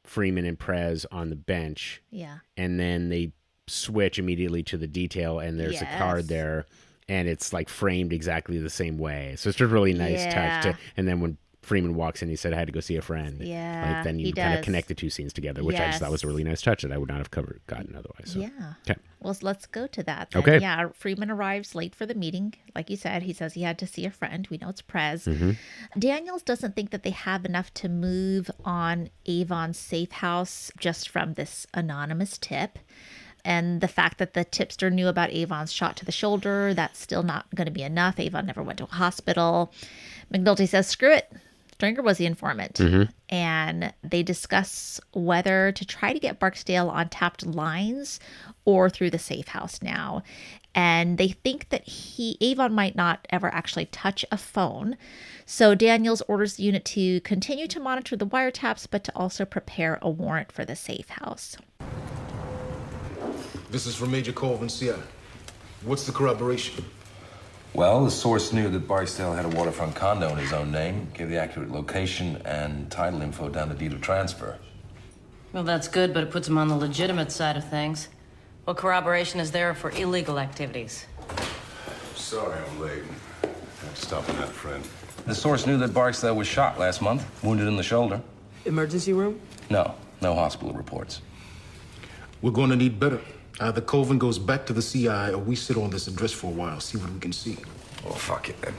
Speaker 1: Freeman and Prez on the bench.
Speaker 2: Yeah.
Speaker 1: And then they switch immediately to the detail, and there's a card there, and it's like framed exactly the same way. So it's just a really nice touch. And then when Freeman walks in, he said, I had to go see a friend.
Speaker 2: Yeah,
Speaker 1: like then you kind of connect the two scenes together, which I just thought was a really nice touch that I would not have gotten otherwise. So.
Speaker 2: Yeah.
Speaker 1: Okay.
Speaker 2: Well, let's go to that then.
Speaker 1: Okay.
Speaker 2: Yeah, Freeman arrives late for the meeting. Like you said, he says he had to see a friend. We know it's Prez. Daniels doesn't think that they have enough to move on Avon's safe house just from this anonymous tip. And the fact that the tipster knew about Avon's shot to the shoulder, that's still not going to be enough. Avon never went to a hospital. McNulty says, screw it. Stringer was the informant. And they discuss whether to try to get Barksdale on tapped lines or through the safe house now. And they think that Avon might not ever actually touch a phone. So Daniels orders the unit to continue to monitor the wiretaps, but to also prepare a warrant for the safe house.
Speaker 5: This is from Major Colvin, CI. What's the corroboration?
Speaker 3: Well, the source knew that Barksdale had a waterfront condo in his own name, gave the accurate location and title info down to deed of transfer.
Speaker 9: Well, that's good, but it puts him on the legitimate side of things. What corroboration is there for illegal activities?
Speaker 6: Sorry I'm late. I had to stop in that friend.
Speaker 3: The source knew that Barksdale was shot last month, wounded in the shoulder.
Speaker 10: Emergency room?
Speaker 3: No hospital reports.
Speaker 5: We're going to need better. Either Colvin goes back to the CI or we sit on this address for a while, see what we can see.
Speaker 3: Oh, fuck it then.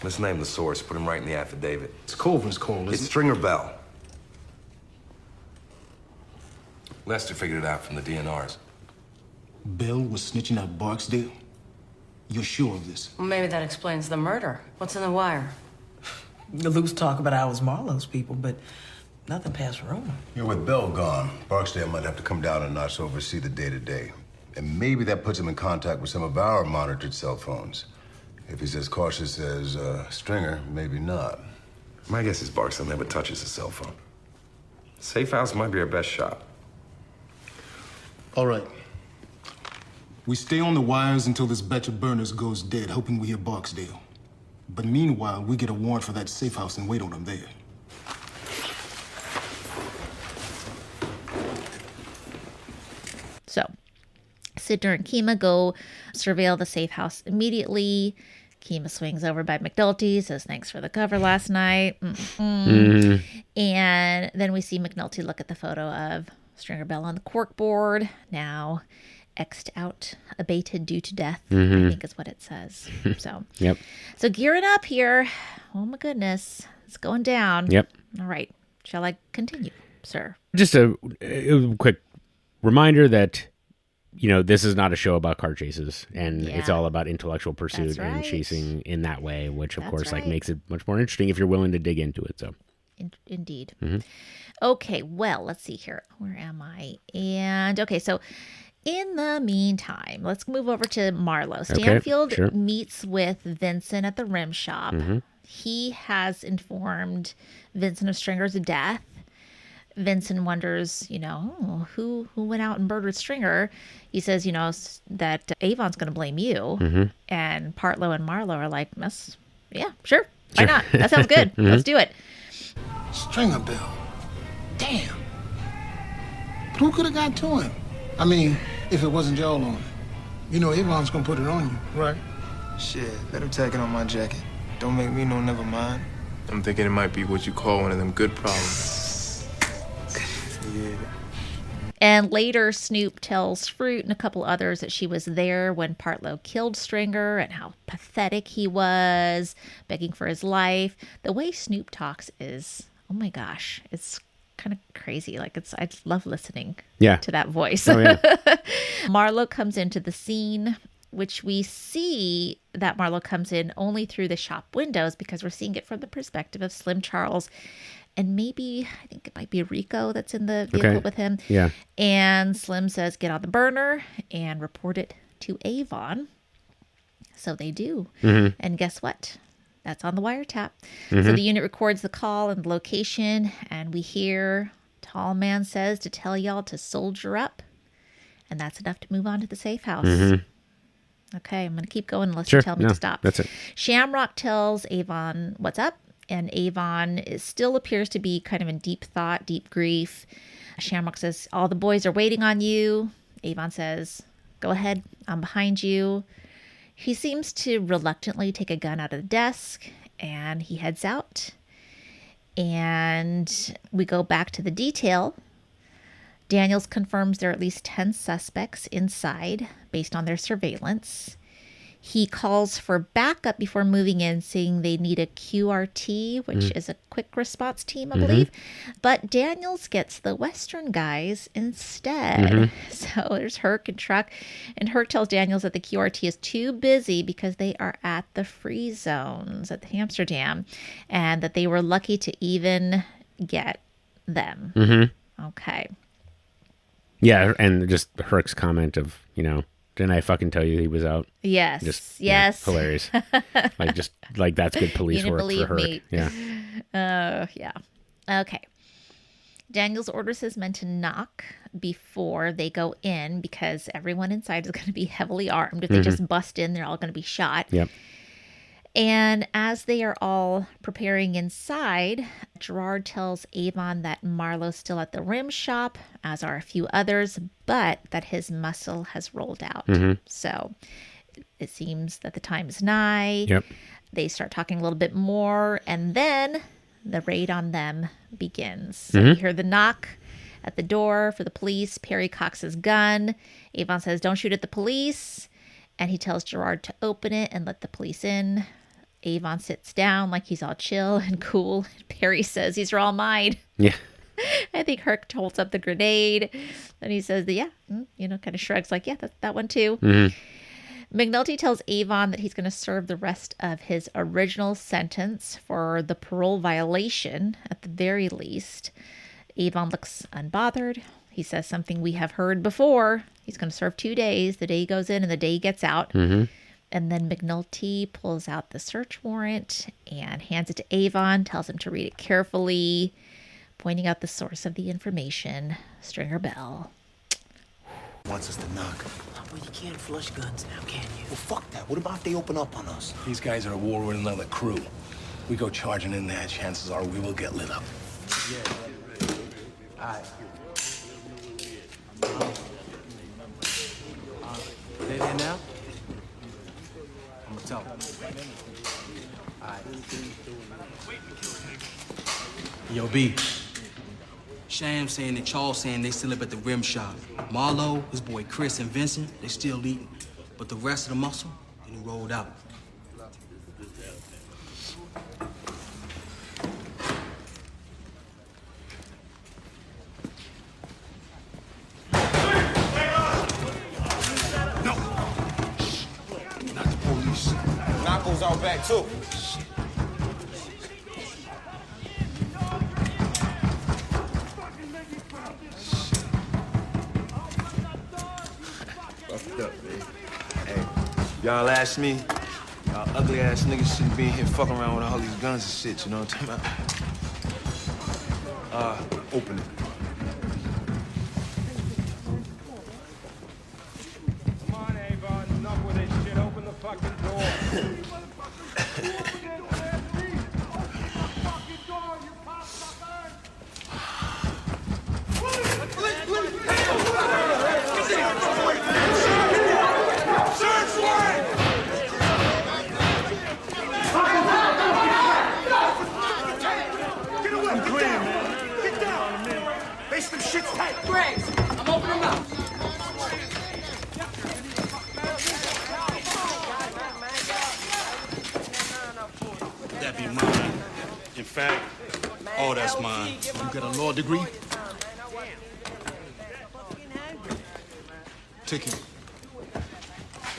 Speaker 3: Let's name the source, put him right in the affidavit.
Speaker 5: It's Colvin's call, isn't
Speaker 3: It's
Speaker 5: it?
Speaker 3: Stringer Bell. Lester figured it out from the DNRs.
Speaker 5: Bell was snitching out Barksdale? You're sure of this?
Speaker 9: Well, maybe that explains the murder. What's in the wire?
Speaker 10: The loose talk about how it was Marlowe's people, but nothing past rumor.
Speaker 6: With Bell gone, Barksdale might have to come down a notch to oversee the day-to-day. And maybe that puts him in contact with some of our monitored cell phones. If he's as cautious as Stringer, maybe not.
Speaker 3: My guess is Barksdale never touches a cell phone. Safe house might be our best shot.
Speaker 5: All right. We stay on the wires until this batch of burners goes dead, hoping we hear Barksdale. But meanwhile, we get a warrant for that safe house and wait on him there.
Speaker 2: So, Sidner and Kima go surveil the safe house immediately. Kima swings over by McNulty, says thanks for the cover last night. And then we see McNulty look at the photo of Stringer Bell on the corkboard. Now X'd out, abated due to death, I think is what it says. So, So gearing up here. Oh my goodness. It's going down. All right. Shall I continue, sir?
Speaker 1: Just a quick reminder that, this is not a show about car chases, and it's all about intellectual pursuit and chasing in that way, which of course makes it much more interesting if you're willing to dig into it. So,
Speaker 2: indeed. Okay, well, let's see here. Where am I? And okay, so in the meantime, let's move over to Marlowe. Stanfield meets with Vincent at the rim shop. He has informed Vincent of Stringer's death. Vincent wonders, who went out and murdered Stringer. He says, that Avon's going to blame you. And Partlow and Marlowe are like, yeah, sure. Why not? That sounds good. Let's do it.
Speaker 11: Stringer Bell. Damn. But who could have got to him? I mean, if it wasn't Joel on it. Avon's going to put it on you, right?
Speaker 12: Shit, better tack it on my jacket. Don't make me no never mind. I'm thinking it might be what you call one of them good problems. Yeah.
Speaker 2: And later, Snoop tells Fruit and a couple others that she was there when Partlow killed Stringer and how pathetic he was, begging for his life. The way Snoop talks is, oh my gosh, it's kind of crazy. I love listening to that voice. Marlowe comes into the scene, which we see that Marlowe comes in only through the shop windows because we're seeing it from the perspective of Slim Charles. And maybe, I think it might be Rico that's in the vehicle with him. Yeah. And Slim says, get on the burner and report it to Avon. So they do. And guess what? That's on the wiretap. So the unit records the call and the location. And we hear Tall Man says to tell y'all to soldier up. And that's enough to move on to the safe house. Okay, I'm going to keep going unless you tell me to stop.
Speaker 1: That's it.
Speaker 2: Shamrock tells Avon what's up. And Avon still appears to be kind of in deep thought, deep grief. Shamrock says, all the boys are waiting on you. Avon says, go ahead, I'm behind you. He seems to reluctantly take a gun out of the desk, and he heads out. And we go back to the detail. Daniels confirms there are at least 10 suspects inside based on their surveillance. He calls for backup before moving in, saying they need a QRT, which is a quick response team, I believe. But Daniels gets the Western guys instead. So there's Herc and Truck. And Herc tells Daniels that the QRT is too busy because they are at the free zones at the Hamsterdam, and that they were lucky to even get them. Okay.
Speaker 1: Yeah, and just Herc's comment of, didn't I fucking tell you he was out?
Speaker 2: Yes.
Speaker 1: Just,
Speaker 2: yes.
Speaker 1: Hilarious. like that's good police
Speaker 2: you didn't
Speaker 1: work
Speaker 2: believe
Speaker 1: for Herc.
Speaker 2: me.
Speaker 1: Yeah.
Speaker 2: Yeah. Okay. Daniels orders his men to knock before they go in because everyone inside is going to be heavily armed. If they just bust in, they're all going to be shot.
Speaker 1: Yep.
Speaker 2: And as they are all preparing inside, Gerard tells Avon that Marlowe's still at the rim shop, as are a few others, but that his muscle has rolled out. So it seems that the time is nigh.
Speaker 1: Yep.
Speaker 2: They start talking a little bit more, and then the raid on them begins. So you hear the knock at the door for the police. Perry cocks his gun. Avon says, "Don't shoot at the police." And he tells Gerard to open it and let the police in. Avon sits down like he's all chill and cool. Perry says, "These are all mine."
Speaker 1: Yeah.
Speaker 2: I think Herc holds up the grenade. And he says, kind of shrugs like, yeah, that's that one too. McNulty tells Avon that he's going to serve the rest of his original sentence for the parole violation at the very least. Avon looks unbothered. He says something we have heard before. He's going to serve 2 days, the day he goes in and the day he gets out. And then McNulty pulls out the search warrant and hands it to Avon, tells him to read it carefully, pointing out the source of the information, Stringer Bell.
Speaker 13: Wants us to knock.
Speaker 10: Well, you can't flush guns now, can you?
Speaker 13: Well, fuck that. What about if they open up on us?
Speaker 14: These guys are at war with another crew. We go charging in there, chances are we will get lit up.
Speaker 13: All right. They there now? I'm gonna tell them. All right. Yo, B. Sham saying that Charles saying they still up at the rim shop. Marlo, his boy Chris, and Vincent, they still eating. But the rest of the muscle, they rolled out.
Speaker 15: Knuckles out back too.
Speaker 5: Fucked up, man. Hey, y'all ask me, y'all ugly ass niggas shouldn't be in here fucking around with all these guns and shit, you know what I'm talking about? Open it.
Speaker 15: Come on, Avon, enough with this shit. Open the fucking door.
Speaker 13: That be mine. In fact, all that's mine. You got a law degree? Take it.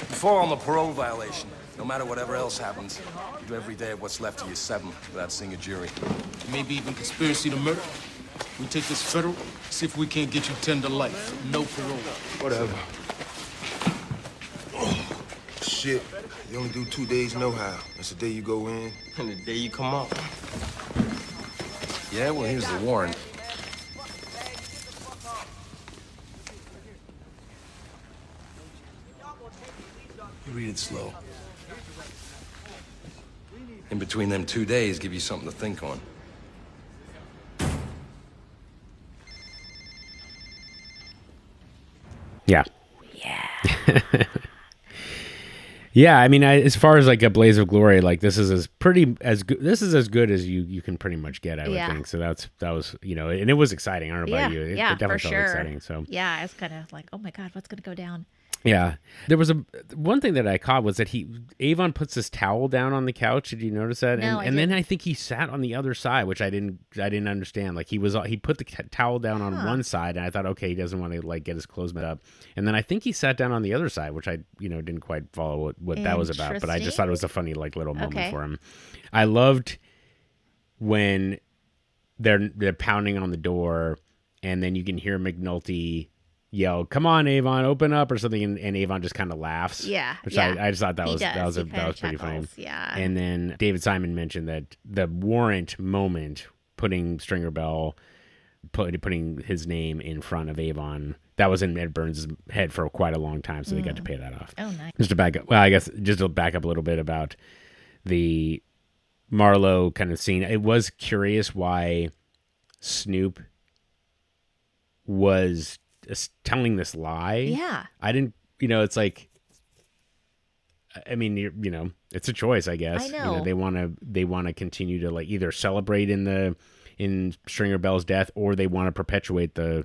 Speaker 3: Before on the parole violation, no matter whatever else happens, you do every day what's left of your 7 without seeing a jury.
Speaker 13: Maybe even conspiracy to murder. We take this federal, see if we can't get you 10 to life. No parole.
Speaker 5: Whatever. Shit. You only do 2 days no-how. That's the day you go in.
Speaker 15: And the day you come out.
Speaker 3: Yeah, well, here's the warrant. You read it slow. In between them 2 days, give you something to think on.
Speaker 1: Yeah.
Speaker 2: Yeah.
Speaker 1: Yeah, I mean, as far as like a blaze of glory, like this is as good. This is as good as you can pretty much get, I would think. So that was and it was exciting. I don't know about you. It definitely felt exciting. So
Speaker 2: yeah, I was kind of like, oh my god, what's going to go down?
Speaker 1: Yeah, there was one thing that I caught was that Avon puts this towel down on the couch. Did you notice that?
Speaker 2: No,
Speaker 1: and then I think he sat on the other side, which I didn't understand. Like he put the towel down on one side, and I thought, okay, he doesn't want to like get his clothes messed up. And then I think he sat down on the other side, which I didn't quite follow what that was about. But I just thought it was a funny like little moment for him. I loved when they're pounding on the door, and then you can hear McNulty yell, "Come on, Avon, open up," or something, and Avon just kind of laughs.
Speaker 2: Yeah,
Speaker 1: which I just thought that was pretty funny.
Speaker 2: Yeah.
Speaker 1: And then David Simon mentioned that the warrant moment, putting Stringer Bell, putting his name in front of Avon, that was in Ed Burns' head for quite a long time, so they got to pay that off.
Speaker 2: Oh, nice.
Speaker 1: Just to back up, well, I guess just to back up a little bit about the Marlowe kind of scene. It was curious why Snoop was telling this lie.
Speaker 2: Yeah.
Speaker 1: I didn't, it's like, I mean, it's a choice, I guess.
Speaker 2: I know.
Speaker 1: They want to continue to like either celebrate in Stringer Bell's death, or they want to perpetuate the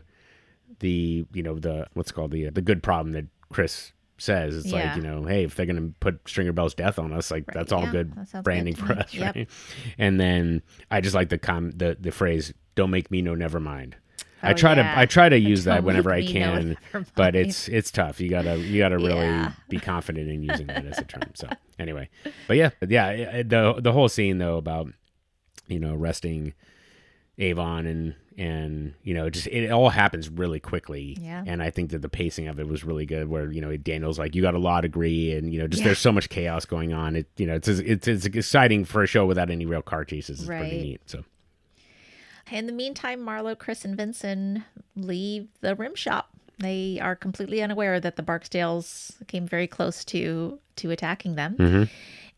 Speaker 1: what's called the good problem that Chris says. It's like, hey, if they're going to put Stringer Bell's death on us, like that's all good branding for us.
Speaker 2: Yep.
Speaker 1: Right. And then I just like the phrase, "Don't make me no never mind." I try to use that whenever I can, but it's tough. You gotta really be confident in using that as a term. So anyway, but the whole scene though about arresting Avon and it all happens really quickly.
Speaker 2: Yeah.
Speaker 1: And I think that the pacing of it was really good. Where Daniel's like, you got a law degree, and there's so much chaos going on. It's exciting for a show without any real car chases. It's pretty neat. So.
Speaker 2: In the meantime, Marlowe, Chris, and Vincent leave the rim shop. They are completely unaware that the Barksdales came very close to attacking them.
Speaker 1: Mm-hmm.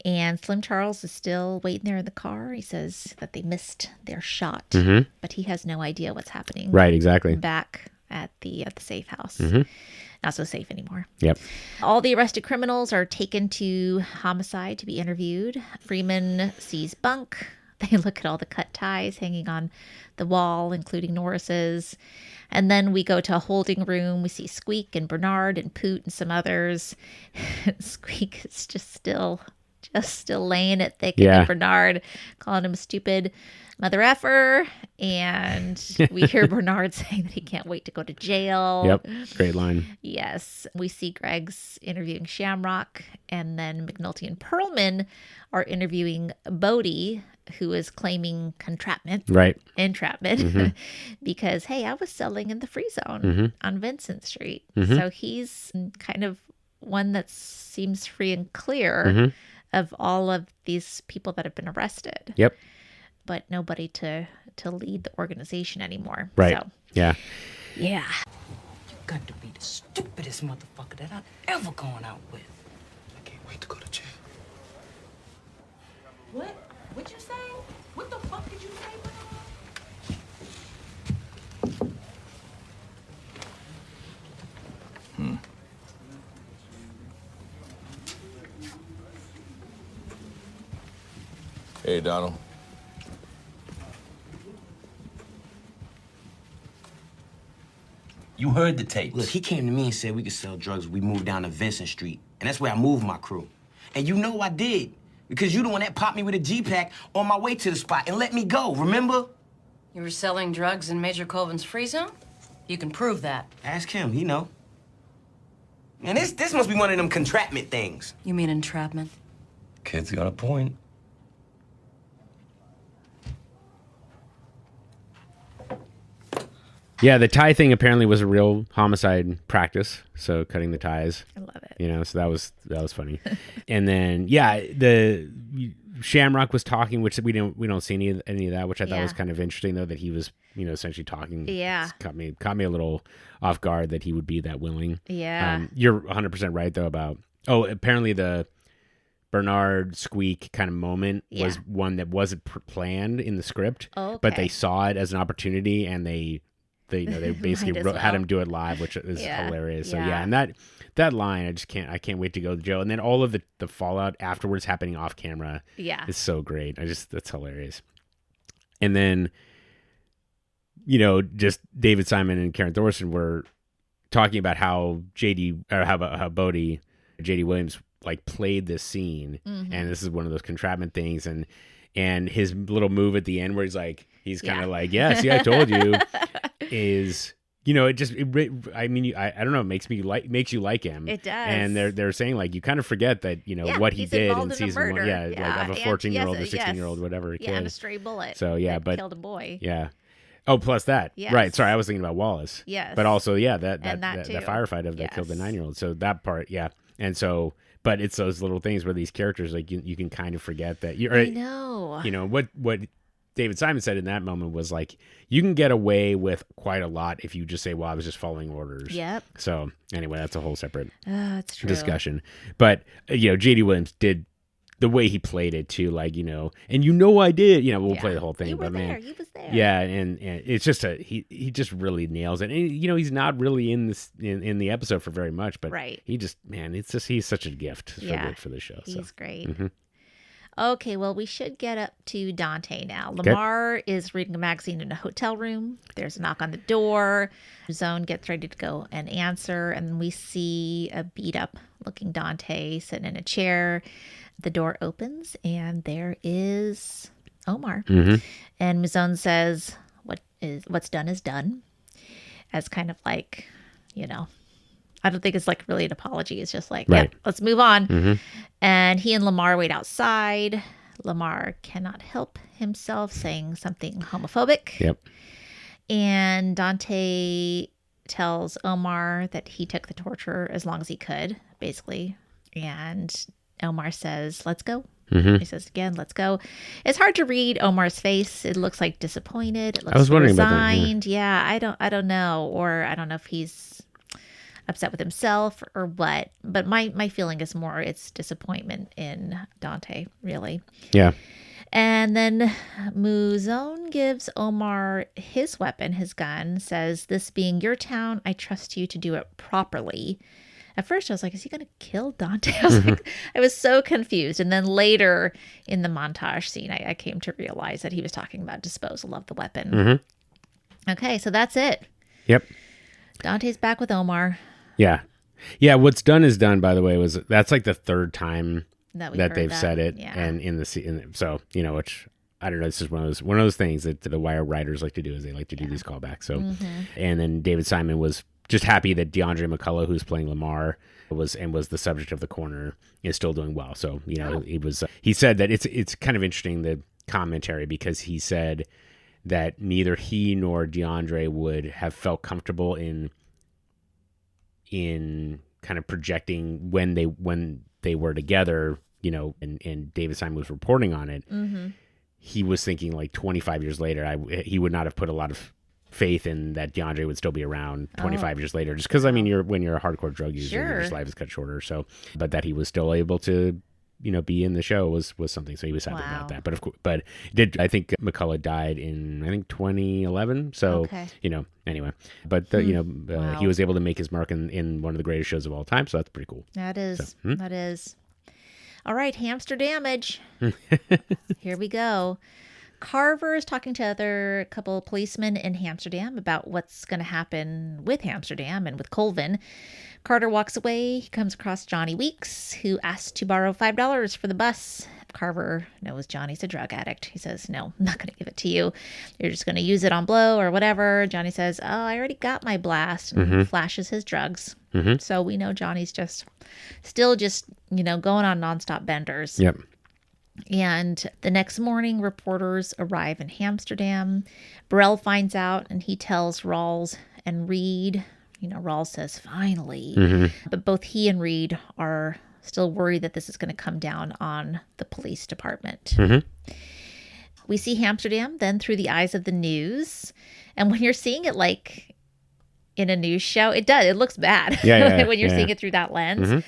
Speaker 2: And Slim Charles is still waiting there in the car. He says that they missed their shot, but he has no idea what's happening.
Speaker 1: Right, exactly.
Speaker 2: Back at the safe house.
Speaker 1: Mm-hmm.
Speaker 2: Not so safe anymore.
Speaker 1: Yep.
Speaker 2: All the arrested criminals are taken to homicide to be interviewed. Freeman sees bunk. They look at all the cut ties hanging on the wall, including Norris's. And then we go to a holding room. We see Squeak and Bernard and Poot and some others. Squeak is just still laying it thick at Bernard, calling him a stupid mother effer. And we hear Bernard saying that he can't wait to go to jail.
Speaker 1: Yep. Great line.
Speaker 2: Yes. We see Greg's interviewing Shamrock, and then McNulty and Perlman are interviewing Bodie, who is claiming entrapment. Because, hey, I was selling in the free zone on Vincent Street. So he's kind of one that seems free and clear of all of these people that have been arrested.
Speaker 1: Yep.
Speaker 2: But nobody to lead the organization anymore.
Speaker 1: Right.
Speaker 2: So,
Speaker 1: yeah.
Speaker 10: You got to be the stupidest motherfucker that I've ever gone out with.
Speaker 5: I can't wait to go to jail.
Speaker 10: What? What you say? What the fuck did you say, Bernard?
Speaker 7: Hey, Donald.
Speaker 16: You heard the tapes. Look, he came to me and said we could sell drugs if we moved down to Vincent Street. And that's where I moved my crew. And you know I did. Because you the one that popped me with a G-Pack on my way to the spot and let me go, remember?
Speaker 9: You were selling drugs in Major Colvin's free zone? You can prove that.
Speaker 16: Ask him, he know. And this must be one of them contraptment things.
Speaker 9: You mean entrapment?
Speaker 3: Kid's got a point.
Speaker 1: Yeah, the tie thing apparently was a real homicide practice. So cutting the ties.
Speaker 2: I love it.
Speaker 1: So that was funny. And then the Shamrock was talking, which we don't see any of that, which I thought was kind of interesting though, that he was essentially talking.
Speaker 2: Yeah.
Speaker 1: Caught me a little off guard that he would be that willing.
Speaker 2: Yeah.
Speaker 1: You're 100% right though about apparently the Bernard Squeak kind of moment was one that wasn't planned in the script, but they saw it as an opportunity and they basically had him do it live, which is hilarious. So and that line, I can't wait to go to jail. And then all of the fallout afterwards happening off camera.
Speaker 2: Yeah.
Speaker 1: It's so great. That's hilarious. And then, just David Simon and Karen Thorson were talking about how how Bodie, JD Williams, like played this scene.
Speaker 2: Mm-hmm.
Speaker 1: And this is one of those entrapment things. And his little move at the end where he's kind of like, yeah, see, I told you, is, I don't know, it makes you like him.
Speaker 2: It does.
Speaker 1: And they're saying, like, you kind of forget that, what he did in season 1. Yeah, like of a 14-year-old or 16-year-old, whatever kid.
Speaker 2: Yeah, and a stray bullet.
Speaker 1: So, yeah, but
Speaker 2: killed a boy.
Speaker 1: Yeah. Oh, plus that.
Speaker 2: Yes.
Speaker 1: Right. Sorry, I was thinking about Wallace.
Speaker 2: Yes.
Speaker 1: But also, yeah, that
Speaker 2: too.
Speaker 1: firefighter that killed the 9-year-old. So that part, yeah. And so, but it's those little things where these characters, like, you can kind of forget that.
Speaker 2: I know.
Speaker 1: What David Simon said in that moment was like, you can get away with quite a lot if you just say, well, I was just following orders.
Speaker 2: Yep.
Speaker 1: So anyway, that's a whole separate
Speaker 2: that's true.
Speaker 1: discussion. But, J.D. Williams did the way he played it too, like, and I did, we'll play the whole thing.
Speaker 2: You were
Speaker 1: but man,
Speaker 2: there. You was there.
Speaker 1: Yeah. And it's just he just really nails it. And, he's not really in this, in the episode for very much, but
Speaker 2: right.
Speaker 1: He just, man, he's such a gift for the show.
Speaker 2: He's great.
Speaker 1: Mm-hmm.
Speaker 2: Okay, well, we should get up to Dante now. Lamar is reading a magazine in a hotel room. There's a knock on the door. Mouzone gets ready to go and answer, and we see a beat-up-looking Dante sitting in a chair. The door opens, and there is Omar.
Speaker 1: Mm-hmm.
Speaker 2: And Mouzone says, what's done is done, as kind of like, I don't think it's like really an apology. It's just like,
Speaker 1: right.
Speaker 2: Yeah, let's move on.
Speaker 1: Mm-hmm.
Speaker 2: And he and Lamar wait outside. Lamar cannot help himself saying something homophobic.
Speaker 1: Yep.
Speaker 2: And Dante tells Omar that he took the torture as long as he could, basically. And Omar says, let's go.
Speaker 1: Mm-hmm.
Speaker 2: He says again, let's go. It's hard to read Omar's face. It looks like disappointed. It looks
Speaker 1: I was wondering
Speaker 2: resigned.
Speaker 1: about that.
Speaker 2: Yeah, I don't know. Or I don't know if he's upset with himself or what. But my feeling is more it's disappointment in Dante, really.
Speaker 1: Yeah.
Speaker 2: And then Mouzone gives Omar his weapon, his gun, says, this being your town, I trust you to do it properly. At first I was like, is he going to kill Dante? I was so confused. And then later in the montage scene, I came to realize that he was talking about disposal of the weapon.
Speaker 1: Mm-hmm.
Speaker 2: Okay, so that's it.
Speaker 1: Yep.
Speaker 2: Dante's back with Omar.
Speaker 1: Yeah. Yeah, what's done is done, by the way, that's like the third time that they've said it.
Speaker 2: Yeah.
Speaker 1: And so, which I don't know, this is one of those things that the Wire writers like to do, is they like to do these callbacks. So, and then David Simon was just happy that DeAndre McCullough, who's playing Lamar, was the subject of the corner, is still doing well. So, he said that it's kind of interesting, the commentary, because he said that neither he nor DeAndre would have felt comfortable in kind of projecting when they were together, and David Simon was reporting on it.
Speaker 2: Mm-hmm.
Speaker 1: He was thinking like 25 years later, he would not have put a lot of faith in that DeAndre would still be around 25 years later, just because, when you're a hardcore drug user,
Speaker 2: sure,
Speaker 1: your life is cut shorter. So, but that he was still able to, be in the show was something. So he was happy about that. But of course, I think McCullough died in 2011. So, anyway, but he was able to make his mark in one of the greatest shows of all time. So that's pretty cool.
Speaker 2: That is, that is. All right. Hamsterdamage. Here we go. Carver is talking to a couple of policemen in Hamsterdam about what's going to happen with Hamsterdam and with Colvin. Carter walks away. He comes across Johnny Weeks, who asks to borrow $5 for the bus. Carver knows Johnny's a drug addict. He says, no, I'm not going to give it to you. You're just going to use it on blow or whatever. Johnny says, oh, I already got my blast, and flashes his drugs.
Speaker 1: Mm-hmm.
Speaker 2: So we know Johnny's still going on nonstop benders.
Speaker 1: Yep.
Speaker 2: And the next morning, reporters arrive in Hamsterdam. Burrell finds out, and he tells Rawls and Reed. Rawls says, finally.
Speaker 1: Mm-hmm.
Speaker 2: But both he and Reed are still worried that this is going to come down on the police department.
Speaker 1: Mm-hmm.
Speaker 2: We see Hamsterdam then through the eyes of the news. And when you're seeing it like in a news show, it looks bad when you're seeing it through that lens.
Speaker 1: Mm-hmm.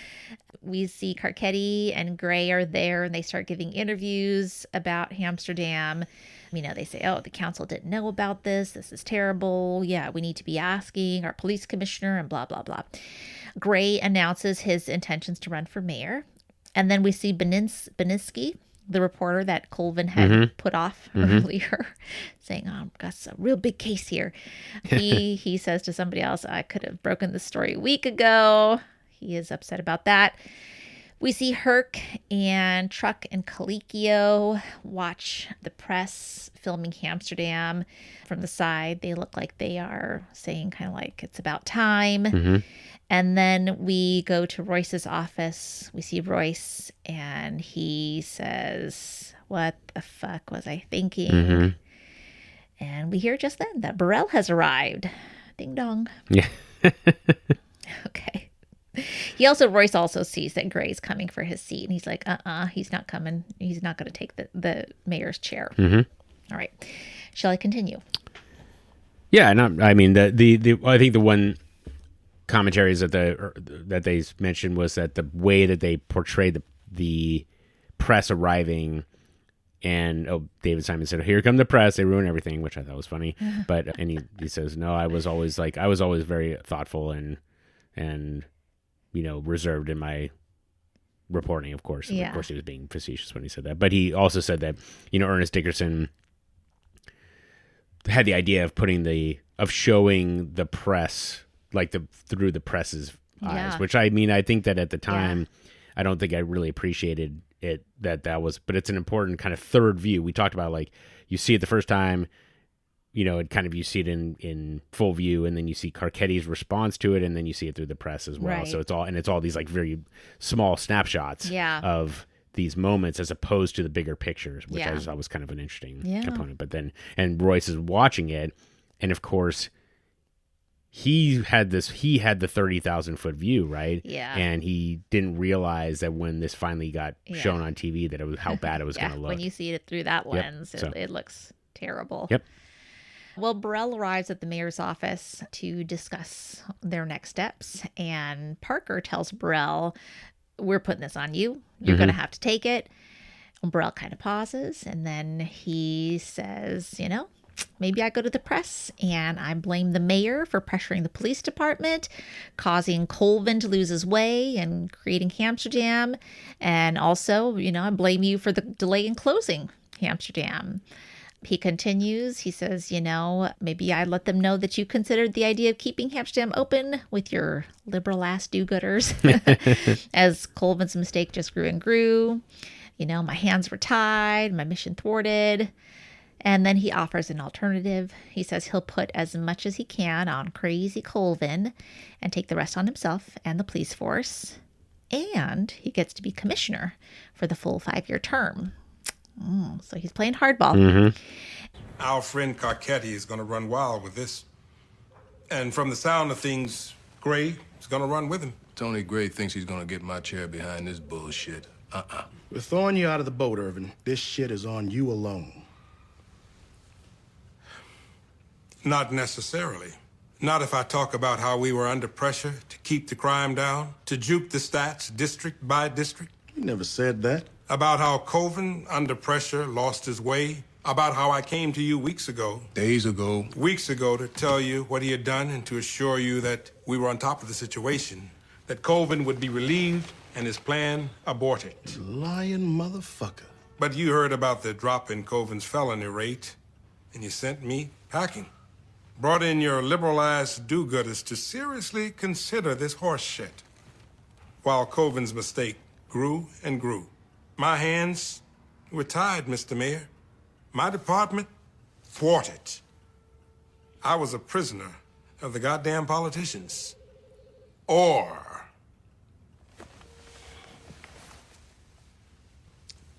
Speaker 2: We see Carcetti and Gray are there, and they start giving interviews about Hamsterdam. They say, oh, the council didn't know about this. This is terrible. Yeah, we need to be asking our police commissioner and blah, blah, blah. Gray announces his intentions to run for mayor. And then we see Beninsky, the reporter that Colvin had put off earlier, saying, "Oh, I've got a real big case here." He says to somebody else, "I could have broken this story a week ago." He is upset about that. We see Herc and Truck and Colicchio watch the press filming Hamsterdam from the side. They look like they are saying kind of like it's about time. And then we go to Royce's office. We see Royce and he says, "What the fuck was I thinking?" And we hear just then that Burrell has arrived. Ding dong.
Speaker 1: Yeah.
Speaker 2: Okay. Royce also sees that Gray's coming for his seat, and he's like, he's not coming. He's not going to take the mayor's chair. All right. Shall I continue?
Speaker 1: Yeah, I mean, I think the one commentaries that they mentioned was that the way that they portrayed the press arriving, and David Simon said, "Here come the press, they ruin everything," which I thought was funny. But he says, "No, I was always very thoughtful and reserved in my reporting." Of course,
Speaker 2: yeah.
Speaker 1: Of course, he was being facetious when he said that. But he also said that Ernest Dickerson had the idea of showing the press through the press's eyes, which I think that at the time, I don't think I really appreciated it that was, but it's an important kind of third view. We talked about you see it the first time, it kind of, you see it in full view, and then you see Carcetti's response to it, and then you see it through the press as well. Right. So it's all these very small snapshots of these moments as opposed to the bigger pictures, which I thought was kind of an interesting component. But then, and Royce is watching it, and of course he had the 30,000 foot view, right?
Speaker 2: Yeah.
Speaker 1: And he didn't realize that when this finally got shown on TV that it was how bad it was going to look.
Speaker 2: When you see it through that lens, it looks terrible.
Speaker 1: Yep.
Speaker 2: Well, Burrell arrives at the mayor's office to discuss their next steps, and Parker tells Burrell, "We're putting this on you. You're going to have to take it." And Burrell kind of pauses, and then he says, "Maybe I go to the press and I blame the mayor for pressuring the police department, causing Colvin to lose his way and creating Hamsterdam. And also, I blame you for the delay in closing Hamsterdam." He continues, he says, "Maybe I let them know that you considered the idea of keeping Hamsterdam open with your liberal ass do-gooders as Colvin's mistake just grew and grew. My hands were tied, my mission thwarted." And then he offers an alternative. He says he'll put as much as he can on crazy Colvin and take the rest on himself and the police force. And he gets to be commissioner for the full 5-year term. So he's playing hardball.
Speaker 5: Our friend Carcetti is going to run wild with this. And from the sound of things, Gray is going to run with him.
Speaker 14: Tony Gray thinks he's going to get my chair behind this bullshit.
Speaker 17: We're throwing you out of the boat, Irvin. This shit is on you alone.
Speaker 5: Not necessarily. Not if I talk about how we were under pressure to keep the crime down, to juke the stats district by district.
Speaker 17: You never said that.
Speaker 5: About how Colvin, under pressure, lost his way. About how I came to you weeks ago.
Speaker 14: Days ago.
Speaker 5: Weeks ago to tell you what he had done and to assure you that we were on top of the situation. That Colvin would be relieved and his plan aborted.
Speaker 17: You lying motherfucker.
Speaker 5: But you heard about the drop in Colvin's felony rate, and you sent me packing. Brought in your liberal-ass do-gooders to seriously consider this horse shit. While Colvin's mistake grew and grew. My hands were tied, Mr. Mayor. My department thwarted. I was a prisoner of the goddamn politicians. Or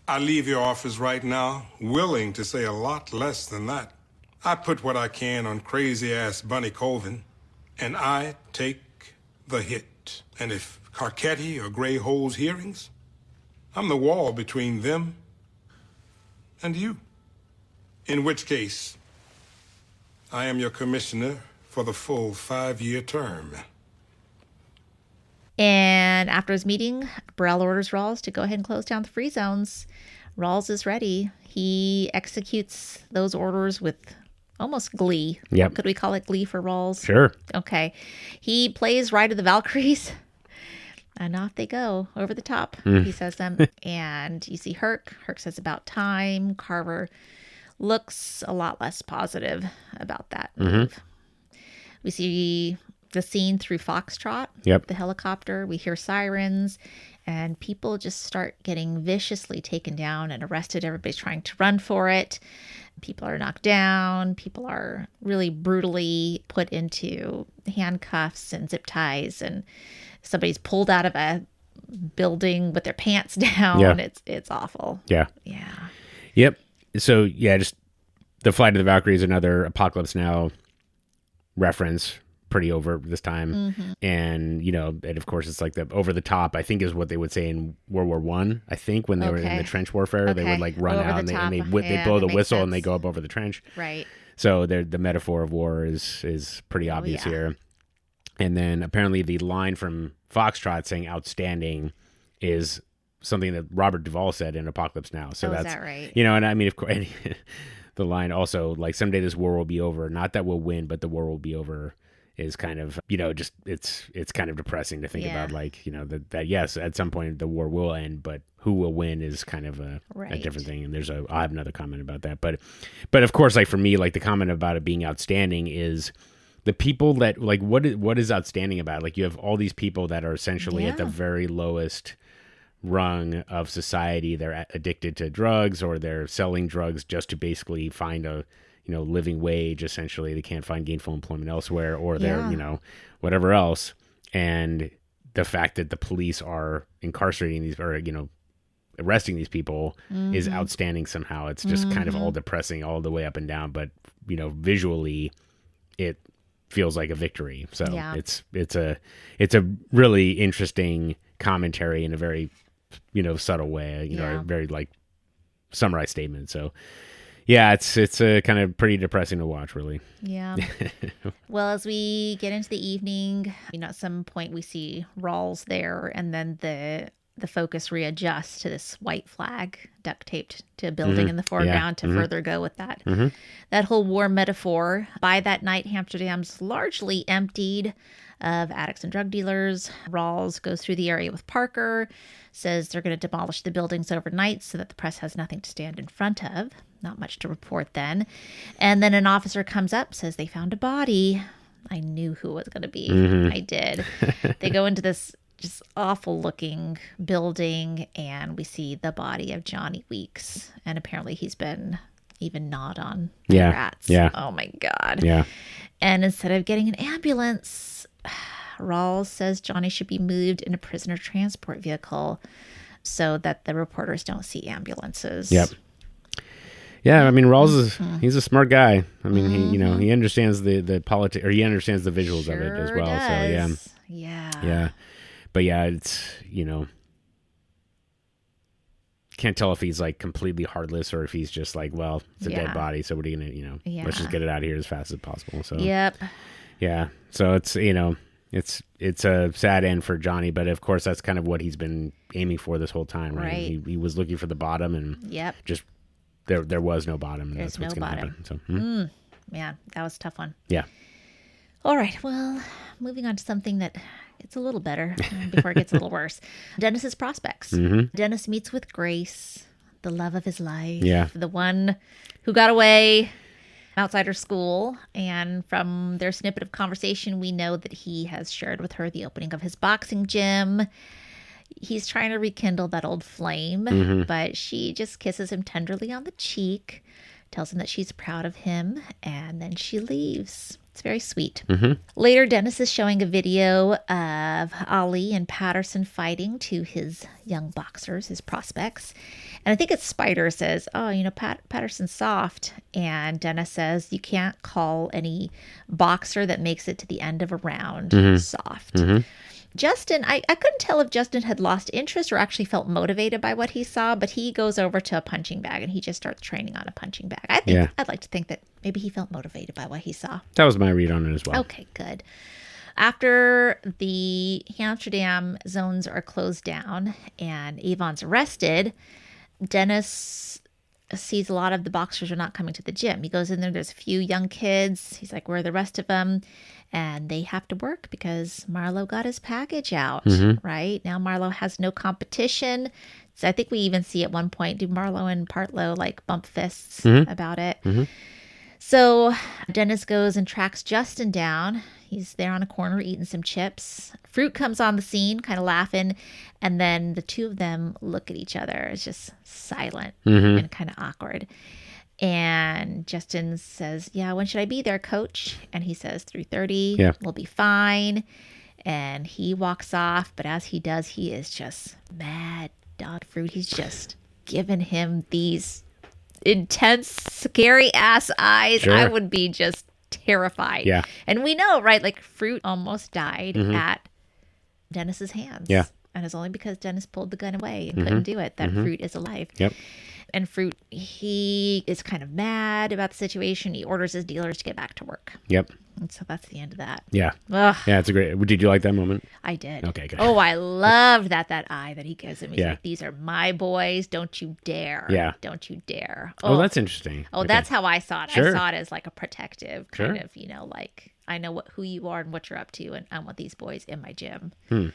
Speaker 5: I leave your office right now, willing to say a lot less than that. I put what I can on crazy-ass Bunny Colvin, and I take the hit. And if Carcetti or Gray holds hearings, I'm the wall between them and you. In which case, I am your commissioner for the full 5-year term.
Speaker 2: And after his meeting, Burrell orders Rawls to go ahead and close down the free zones. Rawls is ready. He executes those orders with almost glee.
Speaker 1: Yep.
Speaker 2: Could we call it glee for Rawls?
Speaker 1: Sure.
Speaker 2: Okay. He plays Ride of the Valkyries And off they go, over the top, he says them. And you see Herc. Herc says about time. Carver looks a lot less positive about that move. We see the scene through Foxtrot, the helicopter. We hear sirens, and people just start getting viciously taken down and arrested. Everybody's trying to run for it. People are knocked down. People are really brutally put into handcuffs and zip ties, and somebody's pulled out of a building with their pants down.
Speaker 1: Yeah.
Speaker 2: It's awful.
Speaker 1: Yeah.
Speaker 2: Yeah.
Speaker 1: Yep. So, yeah, just the Flight of the Valkyrie is another Apocalypse Now reference, pretty over this time. And, you know, and of course it's like the over the top, I think is what they would say in World War One. I think when they were in the trench warfare, they would like run
Speaker 2: over
Speaker 1: out and they blow the whistle and they go up over the trench.
Speaker 2: Right.
Speaker 1: So the metaphor of war is pretty obvious here. And then apparently the line from Foxtrot saying outstanding is something that Robert Duvall said in Apocalypse Now. So that's,
Speaker 2: is that right?
Speaker 1: You know, and I mean, of course, the line also, like, someday this war will be over. Not that we'll win, but the war will be over, is kind of, you know, just it's kind of depressing to think about, like, you know, that yes, at some point the war will end, but who will win is kind of a different thing. And I'll have another comment about that. But of course, like, for me, like, the comment about it being outstanding is the people that, like, what is outstanding about it? Like, you have all these people that are essentially at the very lowest rung of society. They're addicted to drugs, or they're selling drugs just to basically find a, you know, living wage. Essentially, they can't find gainful employment elsewhere, or they're, you know, whatever else. And the fact that the police are incarcerating these, or, you know, arresting these people is outstanding somehow. It's just kind of all depressing all the way up and down, but, you know, visually it feels like a victory. So it's a really interesting commentary in a very, you know, subtle way, you know, a very, like, summarized statement. So yeah, it's a kind of pretty depressing to watch, really.
Speaker 2: Yeah. Well, as we get into the evening, you know, at some point we see Rawls there, and then the focus readjusts to this white flag duct taped to a building in the foreground to further go with that that whole war metaphor. By that night, Hamsterdam's largely emptied of addicts and drug dealers. Rawls goes through the area with Parker, says they're going to demolish the buildings overnight so that the press has nothing to stand in front of. Not much to report then. And then an officer comes up, says they found a body. I knew who it was going to be. I did. They go into this just awful looking building, and we see the body of Johnny Weeks. And apparently he's been even gnawed on by rats.
Speaker 1: Yeah.
Speaker 2: Oh my God.
Speaker 1: Yeah.
Speaker 2: And instead of getting an ambulance, Rawls says Johnny should be moved in a prisoner transport vehicle so that the reporters don't see ambulances.
Speaker 1: Yep. Yeah, I mean, Rawls he's a smart guy. I mean, he, you know, he understands the politics, or he understands the visuals of it as well.
Speaker 2: Does.
Speaker 1: So yeah. But yeah, it's, you know, can't tell if he's like completely heartless or if he's just like, well, it's a dead body, so what are you gonna, you know, let's just get it out of here as fast as possible. So yeah, so it's, you know, it's a sad end for Johnny, but of course that's kind of what he's been aiming for this whole time, right? He was looking for the bottom, and just there was no bottom. And that's what's gonna happen. So
Speaker 2: man, that was a tough one.
Speaker 1: Yeah.
Speaker 2: All right, well, moving on to something that gets a little better before it gets a little worse. Dennis's prospects. Dennis meets with Grace, the love of his life.
Speaker 1: Yeah.
Speaker 2: The one who got away outside her school. And from their snippet of conversation, we know that he has shared with her the opening of his boxing gym. He's trying to rekindle that old flame, but she just kisses him tenderly on the cheek, tells him that she's proud of him, and then she leaves. It's very sweet. Later, Dennis is showing a video of Ali and Patterson fighting to his young boxers, his prospects. And I think it's Spider says, oh, you know, Patterson's soft. And Dennis says, you can't call any boxer that makes it to the end of a round soft. Justin, I couldn't tell if Justin had lost interest or actually felt motivated by what he saw, but he goes over to a punching bag and he just starts training on a punching bag. I think I'd like to think that maybe he felt motivated by what he saw.
Speaker 1: That was my read on it as well.
Speaker 2: Okay, good. After the Hamsterdam zones are closed down and Avon's arrested, Dennis sees a lot of the boxers are not coming to the gym. He goes in there, there's a few young kids. He's like, where are the rest of them? And they have to work because Marlo got his package out,
Speaker 1: Mhm.
Speaker 2: right? Now Marlo has no competition. So I think we even see at one point, do Marlo and Partlow like bump fists
Speaker 1: Mhm.
Speaker 2: about it?
Speaker 1: Mhm.
Speaker 2: So Dennis goes and tracks Justin down. He's there on a corner eating some chips. Fruit comes on the scene, kind of laughing. And then the two of them look at each other. It's just silent
Speaker 1: Mhm.
Speaker 2: and kind of awkward. And Justin says, yeah, when should I be there, coach? And he says, 3:30.
Speaker 1: Yeah.
Speaker 2: We'll be fine. And he walks off. But as he does, he is just mad dog Fruit. He's just giving him these intense, scary ass eyes.
Speaker 1: Sure.
Speaker 2: I would be just terrified.
Speaker 1: Yeah.
Speaker 2: And we know, right? Like Fruit almost died
Speaker 1: Mhm.
Speaker 2: at Dennis's hands.
Speaker 1: Yeah.
Speaker 2: And it's only because Dennis pulled the gun away and
Speaker 1: Mhm.
Speaker 2: couldn't do it that
Speaker 1: Mhm.
Speaker 2: Fruit is alive.
Speaker 1: Yep.
Speaker 2: And Fruit, he is kind of mad about the situation. He orders his dealers to get back to work.
Speaker 1: Yep.
Speaker 2: And so that's the end of that.
Speaker 1: Yeah.
Speaker 2: Ugh.
Speaker 1: Yeah, it's a great. Did you like that moment?
Speaker 2: I did.
Speaker 1: Okay, good.
Speaker 2: Oh, I loved that eye that he gives him. He's
Speaker 1: Yeah.
Speaker 2: like, these are my boys. Don't you dare.
Speaker 1: Yeah.
Speaker 2: Don't you dare.
Speaker 1: Oh, that's interesting.
Speaker 2: Oh,
Speaker 1: Okay.
Speaker 2: that's how I saw it.
Speaker 1: Sure.
Speaker 2: I saw it as like a protective kind
Speaker 1: Sure.
Speaker 2: of, like I know who you are and what you're up to, and I want these boys in my gym.
Speaker 1: Hmm.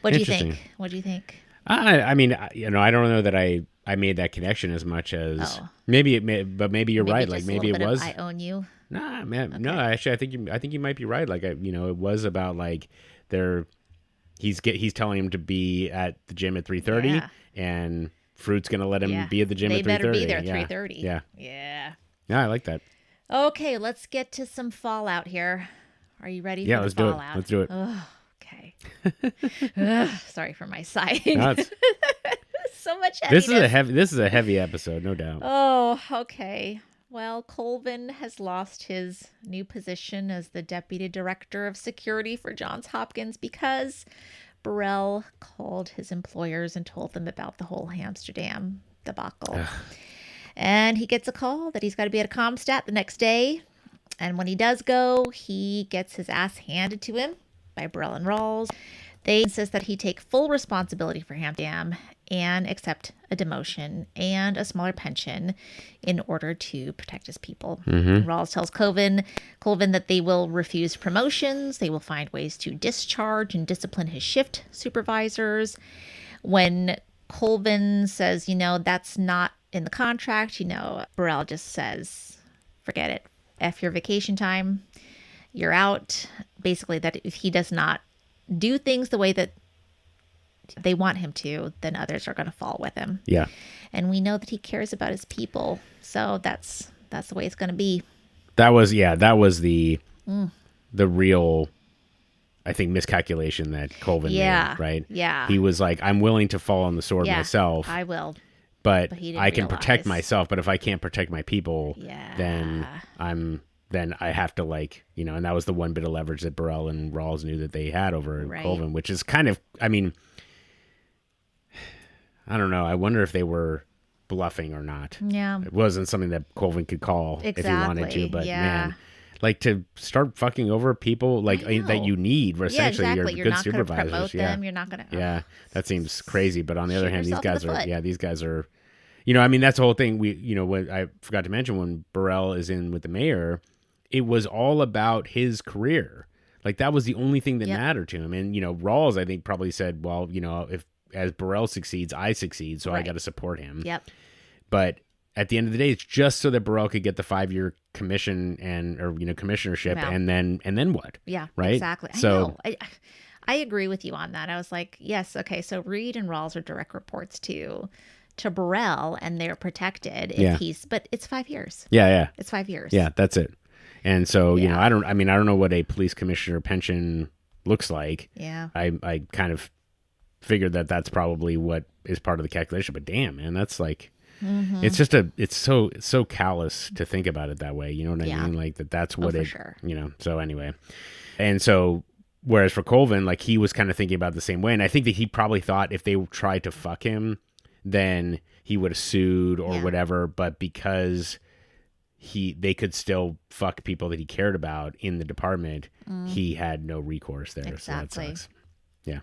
Speaker 2: What do you
Speaker 1: Interesting.
Speaker 2: think? What do you think?
Speaker 1: I mean, I don't know that I made that connection as much as maybe it may, but maybe you're right. Like
Speaker 2: just a
Speaker 1: maybe it
Speaker 2: little bit
Speaker 1: was.
Speaker 2: of I own you.
Speaker 1: Nah, man, no. Actually, I think you might be right. Like, it was about like he's telling him to be at the gym at 3:30,
Speaker 2: Yeah.
Speaker 1: and Fruit's gonna let him
Speaker 2: Yeah.
Speaker 1: be at the gym
Speaker 2: They
Speaker 1: at 3:30.
Speaker 2: better be there at
Speaker 1: Yeah.
Speaker 2: 3:30.
Speaker 1: Yeah.
Speaker 2: Yeah.
Speaker 1: Yeah, I like that.
Speaker 2: Okay, let's get to some fallout here. Are you ready
Speaker 1: Yeah,
Speaker 2: for
Speaker 1: let's
Speaker 2: the
Speaker 1: do it.
Speaker 2: fallout?
Speaker 1: Let's do it.
Speaker 2: Ugh, okay. Ugh, sorry for my sighing.
Speaker 1: No, it's-
Speaker 2: So much heaviness.
Speaker 1: This is a heavy episode, no doubt.
Speaker 2: Oh, okay. Well, Colvin has lost his new position as the Deputy Director of Security for Johns Hopkins because Burrell called his employers and told them about the whole Hamsterdam debacle.
Speaker 1: Ugh.
Speaker 2: And he gets a call that he's got to be at a Comstat the next day. And when he does go, he gets his ass handed to him by Burrell and Rawls. They insist that he take full responsibility for Hamsterdam and accept a demotion and a smaller pension in order to protect his people.
Speaker 1: Mhm.
Speaker 2: Rawls tells Colvin that they will refuse promotions. They will find ways to discharge and discipline his shift supervisors. When Colvin says, that's not in the contract, Burrell just says, forget it. F your vacation time. You're out. Basically, that if he does not do things the way that they want him to, then others are going to fall with him.
Speaker 1: Yeah.
Speaker 2: And we know that he cares about his people. So that's the way it's going to be.
Speaker 1: That was the
Speaker 2: Mm.
Speaker 1: the real, I think, miscalculation that Colvin made, right?
Speaker 2: Yeah.
Speaker 1: He was like, I'm willing to fall on the sword
Speaker 2: Yeah,
Speaker 1: myself.
Speaker 2: I will.
Speaker 1: But
Speaker 2: he didn't
Speaker 1: I can protect
Speaker 2: realize.
Speaker 1: myself. But if I can't protect my people,
Speaker 2: Yeah.
Speaker 1: then I have to and that was the one bit of leverage that Burrell and Rawls knew that they had over
Speaker 2: Right.
Speaker 1: Colvin, which is kind of, I mean, I don't know. I wonder if they were bluffing or not.
Speaker 2: Yeah.
Speaker 1: It wasn't something that Colvin could call if he wanted
Speaker 2: Exactly,
Speaker 1: to, but
Speaker 2: yeah.
Speaker 1: man, like to start fucking over people like that you need,
Speaker 2: Yeah,
Speaker 1: essentially
Speaker 2: exactly.
Speaker 1: your
Speaker 2: You're
Speaker 1: good
Speaker 2: not going to
Speaker 1: supervisors.
Speaker 2: promote
Speaker 1: yeah.
Speaker 2: them. You're not going to.
Speaker 1: Yeah, that seems crazy. But on the other
Speaker 2: Shoot
Speaker 1: hand, these
Speaker 2: yourself in
Speaker 1: guys
Speaker 2: the
Speaker 1: are,
Speaker 2: foot.
Speaker 1: these guys are, I mean, that's the whole thing. When I forgot to mention when Burrell is in with the mayor, it was all about his career. Like that was the only thing that
Speaker 2: Yep.
Speaker 1: mattered to him. And, Rawls, I think probably said, well, if as Burrell succeeds, I succeed. So I
Speaker 2: Right.
Speaker 1: got to support him.
Speaker 2: Yep.
Speaker 1: But at the end of the day, it's just so that Burrell could get the 5-year commission or commissionership,
Speaker 2: Yeah.
Speaker 1: and then what?
Speaker 2: Yeah,
Speaker 1: right.
Speaker 2: exactly.
Speaker 1: So
Speaker 2: I agree with you on that. I was like, yes, okay. So Reed and Rawls are direct reports to Burrell, and they're protected if
Speaker 1: Yeah.
Speaker 2: but it's 5 years.
Speaker 1: yeah,
Speaker 2: It's 5 years.
Speaker 1: yeah, that's it. And so I don't know what a police commissioner pension looks like.
Speaker 2: Yeah.
Speaker 1: I kind of figured that that's probably what is part of the calculation. But damn, man, that's like.
Speaker 2: Mhm.
Speaker 1: It's just it's so callous to think about it that way. You know what I mean? Like that's what
Speaker 2: for
Speaker 1: it,
Speaker 2: sure.
Speaker 1: So anyway, and so whereas for Colvin, like he was kind of thinking about it the same way. And I think that he probably thought if they tried to fuck him, then he would have sued or whatever. But because they could still fuck people that he cared about in the department, he had no recourse there.
Speaker 2: Exactly.
Speaker 1: So that sucks. Yeah.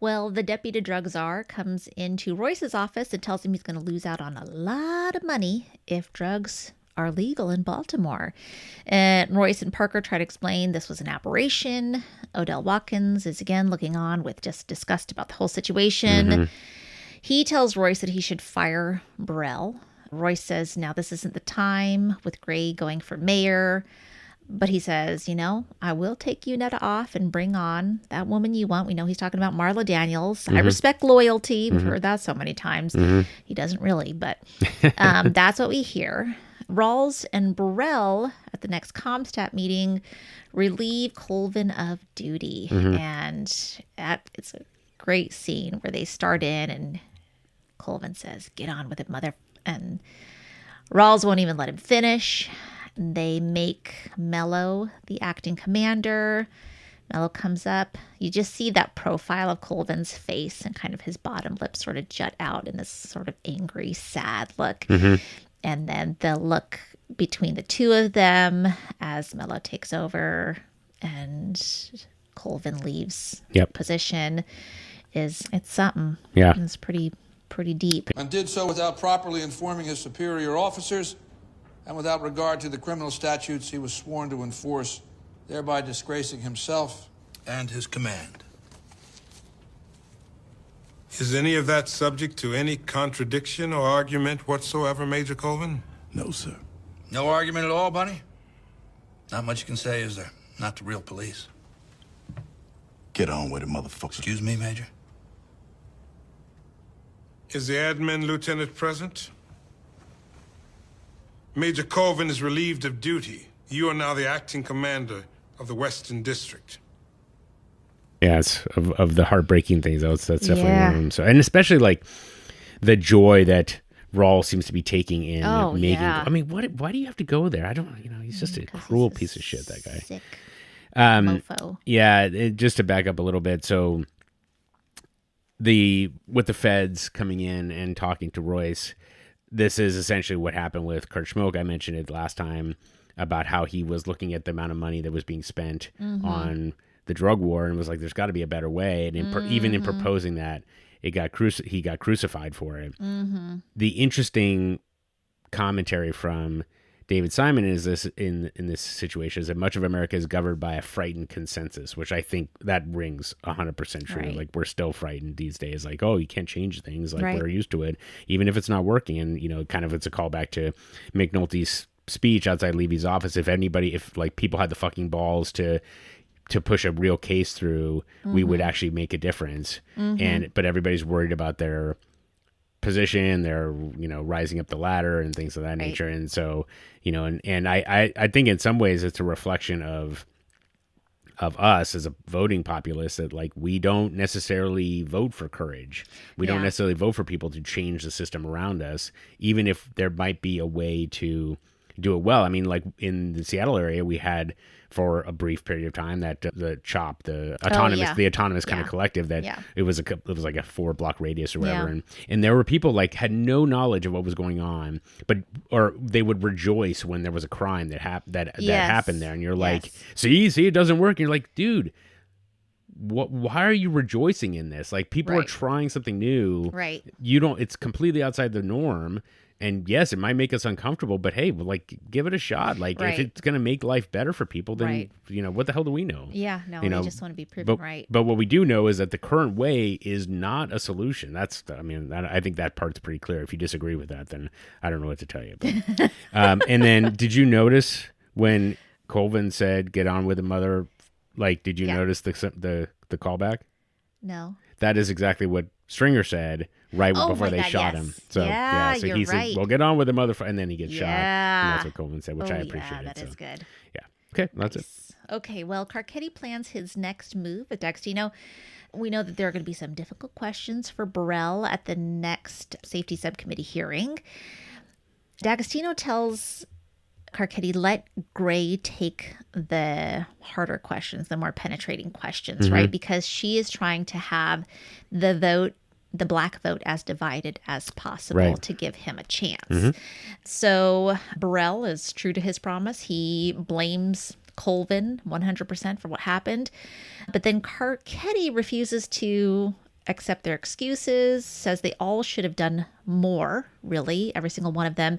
Speaker 2: Well, the deputy drug czar comes into Royce's office and tells him he's going to lose out on a lot of money if drugs are legal in Baltimore. And Royce and Parker try to explain this was an aberration. Odell Watkins is again looking on with just disgust about the whole situation. He tells Royce that he should fire Burrell. Royce says, now this isn't the time with Gray going for mayor. But he says, I will take Unetta off and bring on that woman you want. We know he's talking about Marla Daniels. I respect loyalty. We've heard that so many times. He doesn't really, but that's what we hear. Rawls and Burrell at the next Comstat meeting relieve Colvin of duty. And it's a great scene where they start in and Colvin says, get on with it, mother. And Rawls won't even let him finish. They make Mello the acting commander. Mello comes up. You just see that profile of Colvin's face and kind of his bottom lip sort of jut out in this sort of angry, sad look. And then the look between the two of them as Mello takes over and Colvin leaves position it's something. Yeah. It's pretty deep.
Speaker 18: And did so without properly informing his superior officers and without regard to the criminal statutes he was sworn to enforce, thereby disgracing himself and his command.
Speaker 5: Is any of that subject to any contradiction or argument whatsoever, Major Colvin?
Speaker 18: No, sir. No argument at all, Bunny? Not much you can say, is there? Not the real police.
Speaker 7: Get on with it, motherfucker.
Speaker 18: Excuse me, Major?
Speaker 5: Is the admin lieutenant present? Major Colvin is relieved of duty. You are now the acting commander of the Western District.
Speaker 1: Yeah, it's of the heartbreaking things. That's definitely one of them. So, and especially like the joy that Rawls seems to be taking in making. Yeah. I mean, why do you have to go there? I don't. He's just a cruel piece of shit. That guy.
Speaker 2: Sick
Speaker 1: mofo. Yeah, just to back up a little bit. So, with the feds coming in and talking to Royce, this is essentially what happened with Kurt Schmoke. I mentioned it last time about how he was looking at the amount of money that was being spent on the drug war and was like, there's got to be a better way. And even in proposing that, he got crucified for it. The interesting commentary from David Simon is this in this situation is that much of America is governed by a frightened consensus, which I think that rings 100% true. Right. Like, we're still frightened these days. Like, oh, you can't change things. Like, we're used to it, even if it's not working. And, kind of it's a callback to McNulty's speech outside Levy's office. If like people had the fucking balls to push a real case through, we would actually make a difference. But everybody's worried about their position, they're rising up the ladder and things of that nature. And so and I think in some ways it's a reflection of us as a voting populace that like we don't necessarily vote for courage. We don't necessarily vote for people to change the system around us, even if there might be a way to do it well. I mean, like in the Seattle area, we had for a brief period of time that the CHOP, the autonomous kind of collective that it was like a 4-block radius or whatever, and there were people like had no knowledge of what was going on, or they would rejoice when there was a crime that happened there, and you're like, see, it doesn't work. And you're like, dude, why are you rejoicing in this? Like, people are trying something new.
Speaker 2: Right.
Speaker 1: It's completely outside the norm. And yes, it might make us uncomfortable, but hey, like, give it a shot. Like, if it's going to make life better for people, then, what the hell do we know?
Speaker 2: Yeah, no, we just want to be proven right.
Speaker 1: But what we do know is that the current way is not a solution. I think that part's pretty clear. If you disagree with that, then I don't know what to tell you. But, and then, did you notice when Colvin said, get on with it, mother? Like, did you notice the callback?
Speaker 2: No.
Speaker 1: That is exactly what Stringer said before they shot him. So so he said, "Well, get on with the motherfucker," and then he gets shot. And that's what Colvin said, which I appreciate.
Speaker 2: That is good.
Speaker 1: Yeah. Okay, that's it.
Speaker 2: Okay, well, Carcetti plans his next move with D'Agostino. We know that there are going to be some difficult questions for Burrell at the next safety subcommittee hearing. D'Agostino tells Carcetti, let Gray take the harder questions, the more penetrating questions, right? Because she is trying to have the black vote as divided as possible to give him a chance. So Burrell is true to his promise. He blames Colvin 100% for what happened. But then Carcetti refuses to accept their excuses, says they all should have done more, really, every single one of them.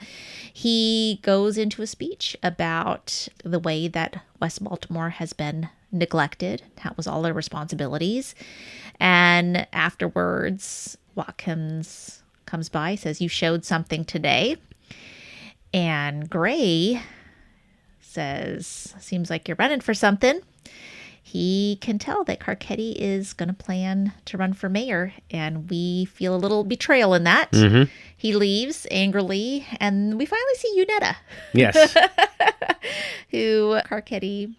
Speaker 2: He goes into a speech about the way that West Baltimore has been neglected, how it was all their responsibilities. And afterwards, Watkins comes by, says, "You showed something today." And Gray says, "Seems like you're running for something." He can tell that Carcetti is going to plan to run for mayor, and we feel a little betrayal in that.
Speaker 1: Mm-hmm.
Speaker 2: He leaves angrily, and we finally see Unetta.
Speaker 1: Yes.
Speaker 2: Who Carcetti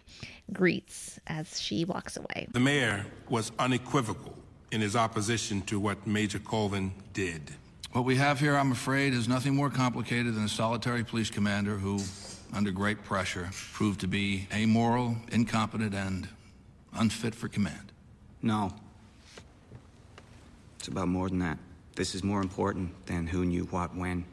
Speaker 2: greets as she walks away.
Speaker 19: The mayor was unequivocal in his opposition to what Major Colvin did.
Speaker 18: What we have here, I'm afraid, is nothing more complicated than a solitary police commander who, under great pressure, proved to be amoral, incompetent, and unfit for command.
Speaker 20: No. It's about more than that. This is more important than who knew what when,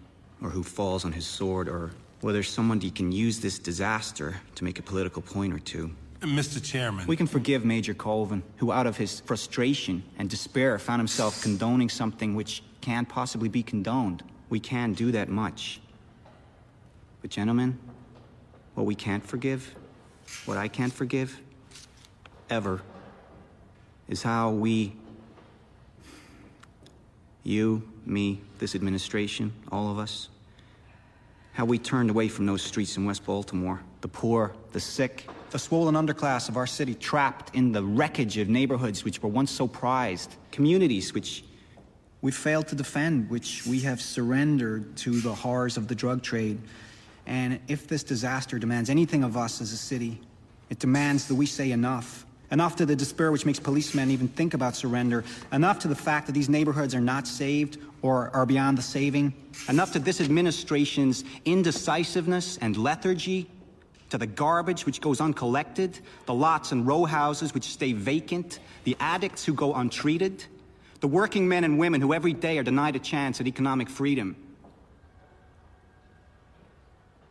Speaker 20: or who falls on his sword, or whether somebody can use this disaster to make a political point or two.
Speaker 19: Mr. Chairman.
Speaker 20: We can forgive Major Colvin, who out of his frustration and despair found himself condoning something which can't possibly be condoned. We can do that much. But gentlemen, what we can't forgive, what I can't forgive, ever, is how we, you, me, this administration, all of us, how we turned away from those streets in West Baltimore. The poor, the sick, the swollen underclass of our city trapped in the wreckage of neighborhoods which were once so prized. Communities which we failed to defend, which we have surrendered to the horrors of the drug trade. And if this disaster demands anything of us as a city, it demands that we say enough. Enough to the despair which makes policemen even think about surrender. Enough to the fact that these neighborhoods are not saved or are beyond the saving. Enough to this administration's indecisiveness and lethargy. To the garbage which goes uncollected. The lots and row houses which stay vacant. The addicts who go untreated. The working men and women who every day are denied a chance at economic freedom.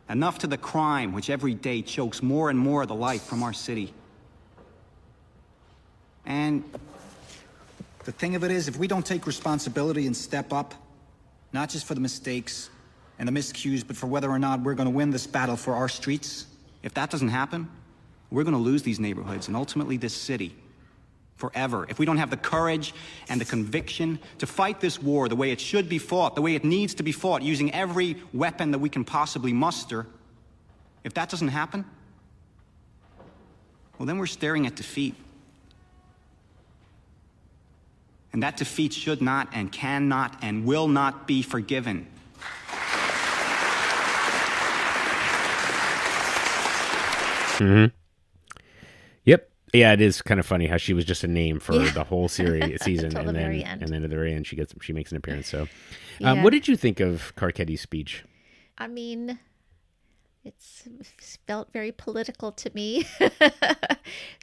Speaker 20: Enough to the crime which every day chokes more and more of the life from our city. And the thing of it is, if we don't take responsibility and step up, not just for the mistakes and the miscues, but for whether or not we're going to win this battle for our streets, if that doesn't happen, we're going to lose these neighborhoods and ultimately this city forever. If we don't have the courage and the conviction to fight this war the way it should be fought, the way it needs to be fought, using every weapon that we can possibly muster, if that doesn't happen, well, then we're staring at defeat. And that defeat should not and cannot and will not be forgiven.
Speaker 1: Mm-hmm. Yep. Yeah, it is kind of funny how she was just a name for the whole series season, and then at the very end she makes an appearance. So, what did you think of Carcetti's speech?
Speaker 2: I mean, it's felt very political to me.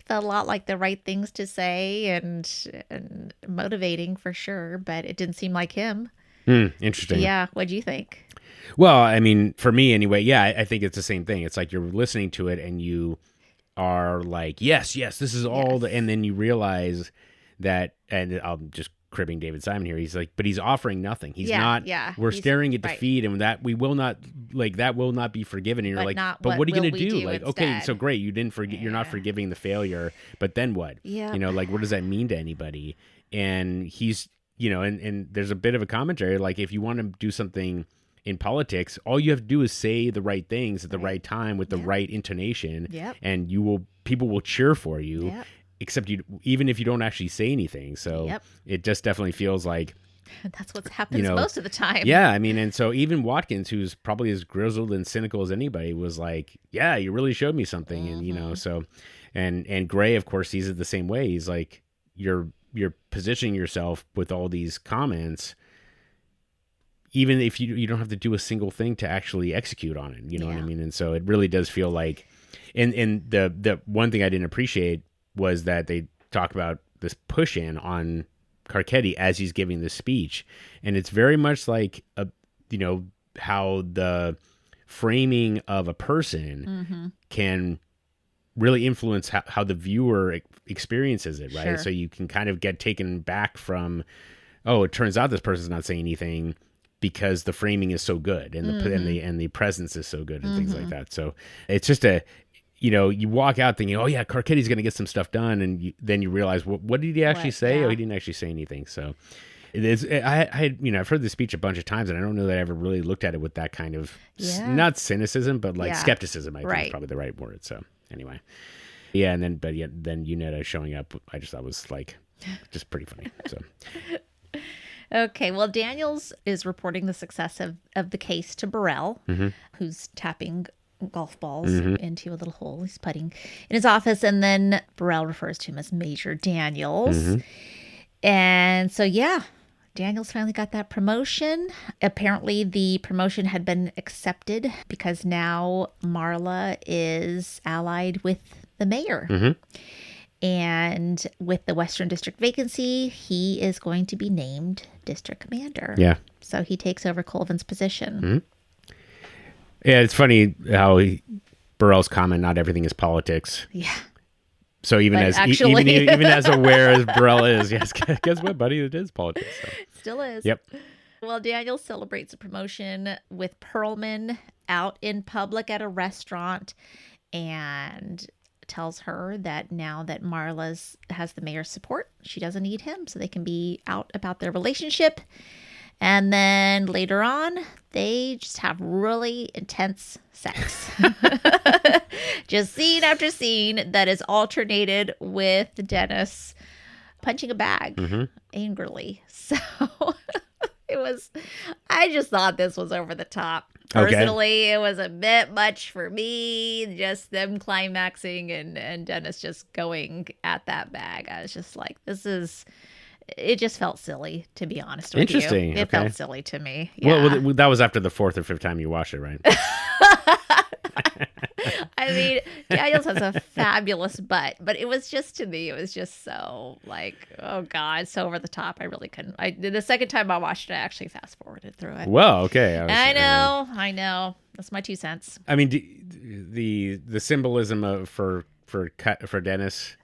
Speaker 2: Felt a lot like the right things to say and motivating for sure, but it didn't seem like him.
Speaker 1: Interesting.
Speaker 2: Yeah, what'd you think?
Speaker 1: Well, I mean, for me anyway, yeah, I think it's the same thing. It's like you're listening to it and you are like, yes, this is all and then you realize that, and I'm just cribbing David Simon here. He's like, but he's offering nothing. He's not. Yeah, we're staring at defeat, and that we will not that will not be forgiven. And you're like, but what are you going to do? Like, instead? Okay, so great, you didn't forget. You're not forgiving the failure, but then what?
Speaker 2: Yeah,
Speaker 1: like, what does that mean to anybody? And he's, and there's a bit of a commentary, like, if you want to do something in politics, all you have to do is say the right things at the right time with the right intonation, and people will cheer for you. Yep. Except even if you don't actually say anything. So it just definitely feels like
Speaker 2: that's what happens most of the time.
Speaker 1: Yeah, I mean, and so even Watkins, who's probably as grizzled and cynical as anybody, was like, yeah, you really showed me something. And so and Gray, of course, sees it the same way. He's like, you're positioning yourself with all these comments, even if you don't have to do a single thing to actually execute on it. You know what I mean? And so it really does feel like, and the one thing I didn't appreciate was that they talk about this push in on Carcetti as he's giving this speech. And it's very much like, how the framing of a person can really influence how the viewer experiences it, right?
Speaker 2: Sure.
Speaker 1: So you can kind of get taken back from, oh, it turns out this person's not saying anything because the framing is so good and the presence is so good and things like that. So it's just you walk out thinking, oh yeah, Carcetti's going to get some stuff done, and then you realize, what did he actually say?
Speaker 2: Yeah.
Speaker 1: Oh, he didn't actually say anything. So I've heard the speech a bunch of times, and I don't know that I ever really looked at it with that kind of not cynicism, but like skepticism. I think is probably the right word. So anyway, yeah, and then Unetta showing up, I just thought was like just pretty funny. So.
Speaker 2: Okay, well, Daniels is reporting the success of the case to Burrell, who's tapping golf balls into a little hole. He's putting in his office, and then Burrell refers to him as Major Daniels. And so, yeah, Daniels finally got that promotion. Apparently, the promotion had been accepted because now Marla is allied with the mayor. And with the Western District vacancy, he is going to be named district commander.
Speaker 1: Yeah.
Speaker 2: So he takes over Colvin's position.
Speaker 1: Yeah, it's funny how Burrell's comment, not everything is politics.
Speaker 2: Yeah.
Speaker 1: So even even as aware as Burrell is, yes, guess what, buddy? It is politics. So.
Speaker 2: Still is.
Speaker 1: Yep.
Speaker 2: Well, Daniel celebrates a promotion with Perlman out in public at a restaurant and tells her that now that Marla has the mayor's support, she doesn't need him, so they can be out about their relationship. And then later on, they just have really intense sex. Just scene after scene that is alternated with Dennis punching a bag angrily. So I just thought this was over the top. Personally, It was a bit much for me, just them climaxing and Dennis just going at that bag. I was just like, it just felt silly, to be honest with you.
Speaker 1: Interesting.
Speaker 2: It felt silly to me. Yeah.
Speaker 1: Well, that was after the fourth or fifth time you watched it, right?
Speaker 2: I mean, Daniels has a fabulous butt, but it was just, to me, it was just so like, oh God, so over the top. I really couldn't. The second time I watched it, I actually fast forwarded through it.
Speaker 1: Well, okay.
Speaker 2: I know. That's my 2 cents.
Speaker 1: I mean, the symbolism for Dennis.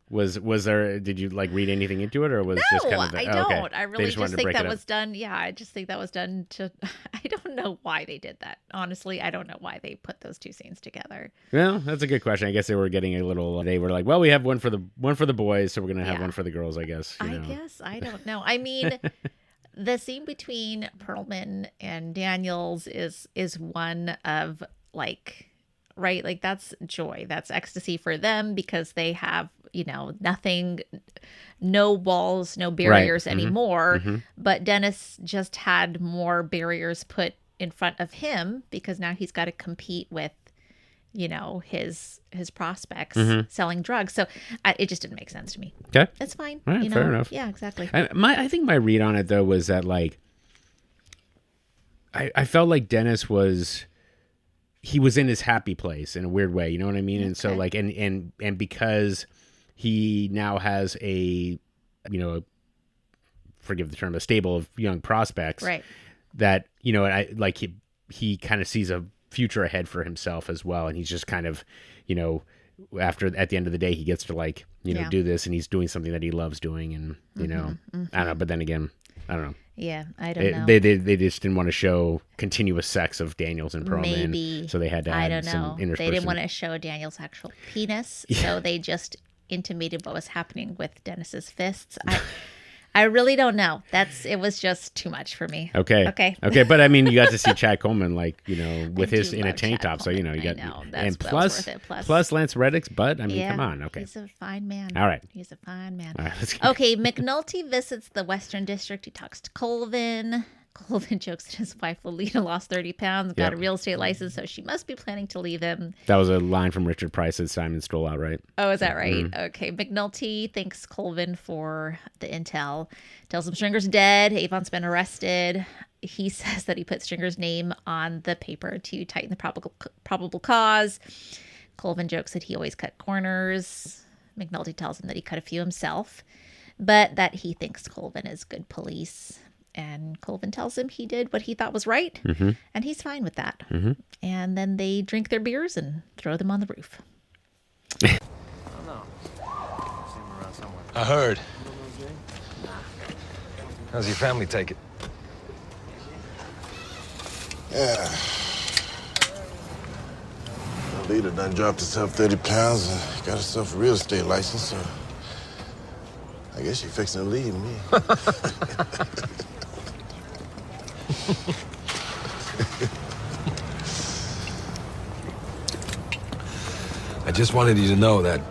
Speaker 1: Was there? Did you like read anything into it, or was just kind of?
Speaker 2: I don't.
Speaker 1: Okay.
Speaker 2: I really just think that was done. Yeah, I just think that was done to. I don't know why they did that. Honestly, I don't know why they put those 2 scenes together.
Speaker 1: Well, that's a good question. I guess they were getting a little. They were like, well, we have one for the boys, so we're gonna have one for the girls. I guess.
Speaker 2: I guess I don't know. I mean, the scene between Perlman and Daniels is one of like. Right? Like that's joy. That's ecstasy for them because they have, nothing, no walls, no barriers anymore. But Dennis just had more barriers put in front of him because now he's got to compete with, his prospects selling drugs. So it just didn't make sense to me.
Speaker 1: Okay.
Speaker 2: It's fine.
Speaker 1: All right, fair enough.
Speaker 2: Yeah, exactly.
Speaker 1: I think my read on it though was that like, I felt like Dennis he was in his happy place in a weird way, you know what I mean? Okay. And so like, and because he now has forgive the term, a stable of young prospects,
Speaker 2: right?
Speaker 1: That, he kind of sees a future ahead for himself as well. And he's just kind of, at the end of the day, he gets to do this, and he's doing something that he loves doing. And, I don't know, but then again, I don't know.
Speaker 2: Yeah, I don't know.
Speaker 1: They just didn't want to show continuous sex of Daniels and Perlman. Maybe. So they had to add some interspersed.
Speaker 2: They didn't want to show Daniels' actual penis, so they just intimated what was happening with Dennis's fists. I really don't know. It was just too much for me.
Speaker 1: Okay. But I mean, you got to see Chad Coleman, with his in a tank top. So, you got, and plus Lance Reddick's butt. I mean, come on. Okay.
Speaker 2: He's a fine man.
Speaker 1: All right.
Speaker 2: He's a fine man.
Speaker 1: All right,
Speaker 2: okay. McNulty visits the Western District. He talks to Colvin. Colvin jokes that his wife Lolita lost 30 pounds, got a real estate license, so she must be planning to leave him.
Speaker 1: That was a line from Richard Price that Simon stole out, right?
Speaker 2: Oh, is that right? Okay. McNulty thanks Colvin for the intel, tells him Stringer's dead, Avon's been arrested. He says that he put Stringer's name on the paper to tighten the probable cause. Colvin jokes that he always cut corners. McNulty tells him that he cut a few himself, but that he thinks Colvin is good police. And Colvin tells him he did what he thought was right, and he's fine with that. And then they drink their beers and throw them on the roof.
Speaker 3: I heard. How's your family take it?
Speaker 5: Yeah. The leader done dropped herself 30 pounds and got herself a real estate license, so I guess she fixing to leave me.
Speaker 3: I just wanted you to know that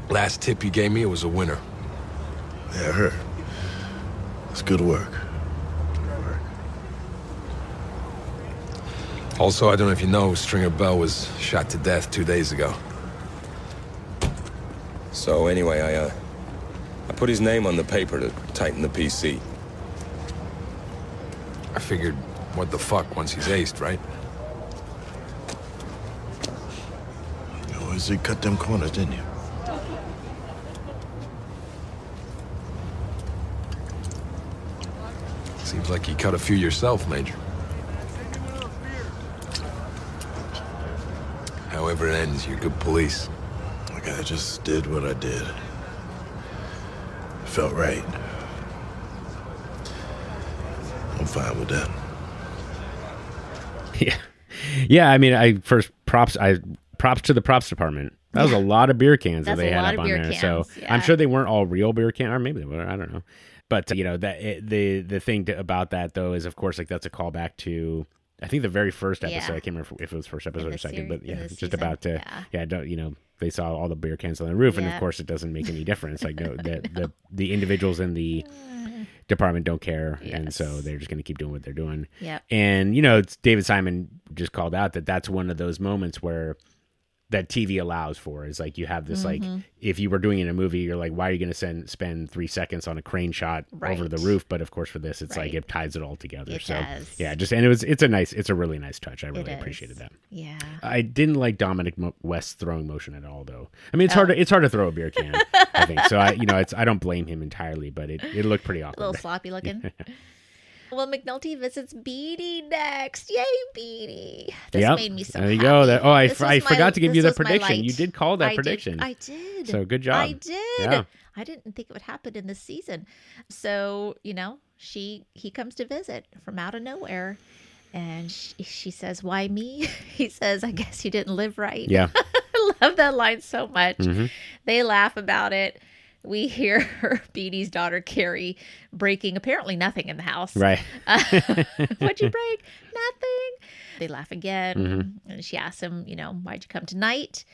Speaker 3: last tip you gave me was a winner.
Speaker 5: Yeah, I heard. It's good work.
Speaker 3: Also, I don't know if you know, Stringer Bell was shot to death 2 days ago. So anyway, I put his name on the paper to tighten the PC. I figured, what the fuck, once he's aced, right?
Speaker 5: You always cut them corners, didn't you?
Speaker 3: Seems like you cut a few yourself, Major. However it ends, you're good police.
Speaker 5: Like I just did what I did. Felt right. I'm fine with that.
Speaker 1: Yeah. I mean, props to the props department. That was a lot of beer cans that they had up on there. So I'm sure they weren't all real beer cans, or maybe they were. I don't know. But the thing about that though is, of course, like that's a callback to, I think, the very first episode. I can't remember if it was first episode or second, but just about to they saw all the beer cans on the roof, and of course it doesn't make any difference. Like the individuals in the department don't care, and so they're just going to keep doing what they're doing.
Speaker 2: Yeah.
Speaker 1: And it's David Simon just called out that's one of those moments where that TV allows for, is like you have this like, if you were doing it in a movie, you're like, why are you going to spend 3 seconds on a crane shot over the roof? But of course for this, it's like it ties it all together.
Speaker 2: It does.
Speaker 1: Yeah, it's a really nice touch. I really appreciated that.
Speaker 2: Yeah.
Speaker 1: I didn't like Dominic West's throwing motion at all, though. I mean, it's hard to throw a beer can. I think so. I don't blame him entirely, but it looked pretty awkward.
Speaker 2: A little sloppy looking. Well, McNulty visits Beatty next. Yay, Beatty. This made me so
Speaker 1: happy. There you
Speaker 2: happy.
Speaker 1: go. I forgot to give you the prediction. You did call that prediction.
Speaker 2: I did.
Speaker 1: So good job.
Speaker 2: I did.
Speaker 1: Yeah.
Speaker 2: I didn't think it would happen in this season. So, he comes to visit from out of nowhere. And she says, why me? He says, I guess you didn't live right.
Speaker 1: Yeah.
Speaker 2: I love that line so much.
Speaker 1: Mm-hmm.
Speaker 2: They laugh about it. We hear Beatty's daughter, Carrie, breaking apparently nothing in the house.
Speaker 1: Right.
Speaker 2: What'd you break? Nothing. They laugh again. And she asks him, why'd you come tonight?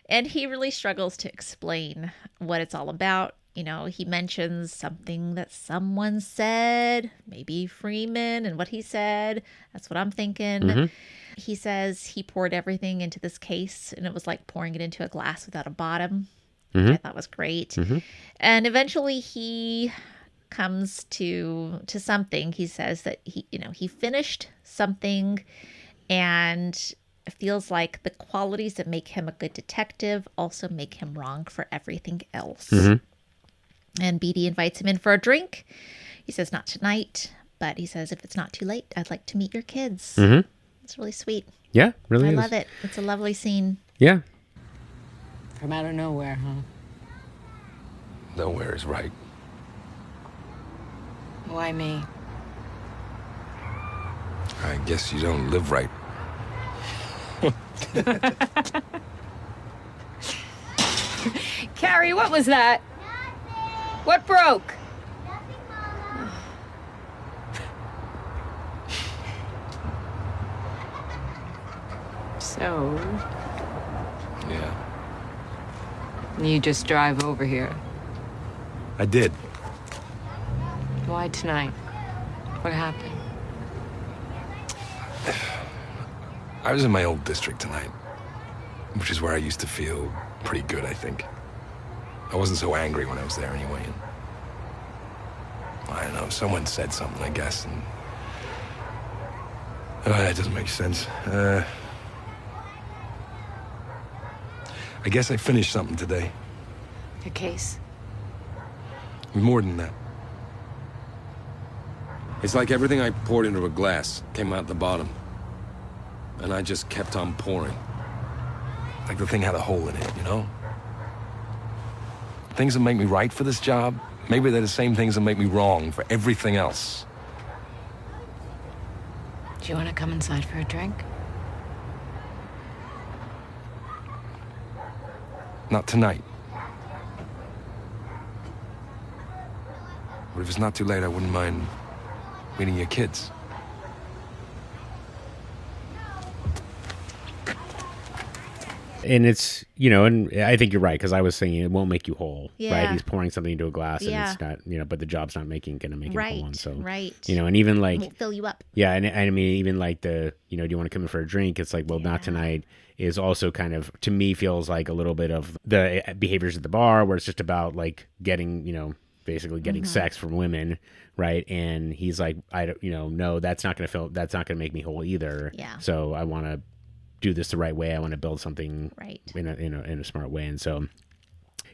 Speaker 2: And he really struggles to explain what it's all about. He mentions something that someone said, maybe Freeman, and what he said. That's what I'm thinking. He says he poured everything into this case, and it was like pouring it into a glass without a bottom. Which I thought was great. And eventually he comes to something. He says that he finished something and feels like the qualities that make him a good detective also make him wrong for everything else. And Beatty invites him in for a drink. He says not tonight, but he says if it's not too late, I'd like to meet your kids. It's really sweet.
Speaker 1: Yeah, really
Speaker 2: I
Speaker 1: is.
Speaker 2: love it. It's a lovely scene.
Speaker 1: Yeah.
Speaker 10: From out of nowhere, huh?
Speaker 3: Nowhere is right.
Speaker 10: Why me?
Speaker 3: I guess you don't live right.
Speaker 10: Carrie, what was that? What broke? So,
Speaker 3: Yeah.
Speaker 10: you just drive over here.
Speaker 3: I did.
Speaker 10: Why tonight? What happened?
Speaker 3: I was in my old district tonight, which is where I used to feel pretty good, I think. I wasn't so angry when I was there anyway. And I don't know, someone said something, I guess, and that doesn't make sense. I guess I finished something today.
Speaker 10: A case?
Speaker 3: More than that. It's like everything I poured into a glass came out the bottom. And I just kept on pouring. Like the thing had a hole in it, things that make me right for this job, maybe they're the same things that make me wrong for everything else.
Speaker 21: Do you want to come inside for a drink?
Speaker 3: Not tonight. But if it's not too late, I wouldn't mind meeting your kids.
Speaker 1: And it's, and I think you're right, because I was saying it won't make you whole,
Speaker 2: Yeah.
Speaker 1: right? He's pouring something into a glass, and
Speaker 2: Yeah.
Speaker 1: it's not, but the job's not going to make
Speaker 2: Right,
Speaker 1: him whole. And so,
Speaker 2: right.
Speaker 1: and even like,
Speaker 2: Won't fill you up.
Speaker 1: yeah, and I mean, even like do you want to come in for a drink? It's like, well, not tonight is also kind of, to me, feels like a little bit of the behaviors at the bar, where it's just about like getting, basically getting sex from women, right? And he's like, I don't, no, that's not going to make me whole either.
Speaker 2: Yeah.
Speaker 1: So I want to do this the right way. I want to build something
Speaker 2: right
Speaker 1: in a smart way. And so,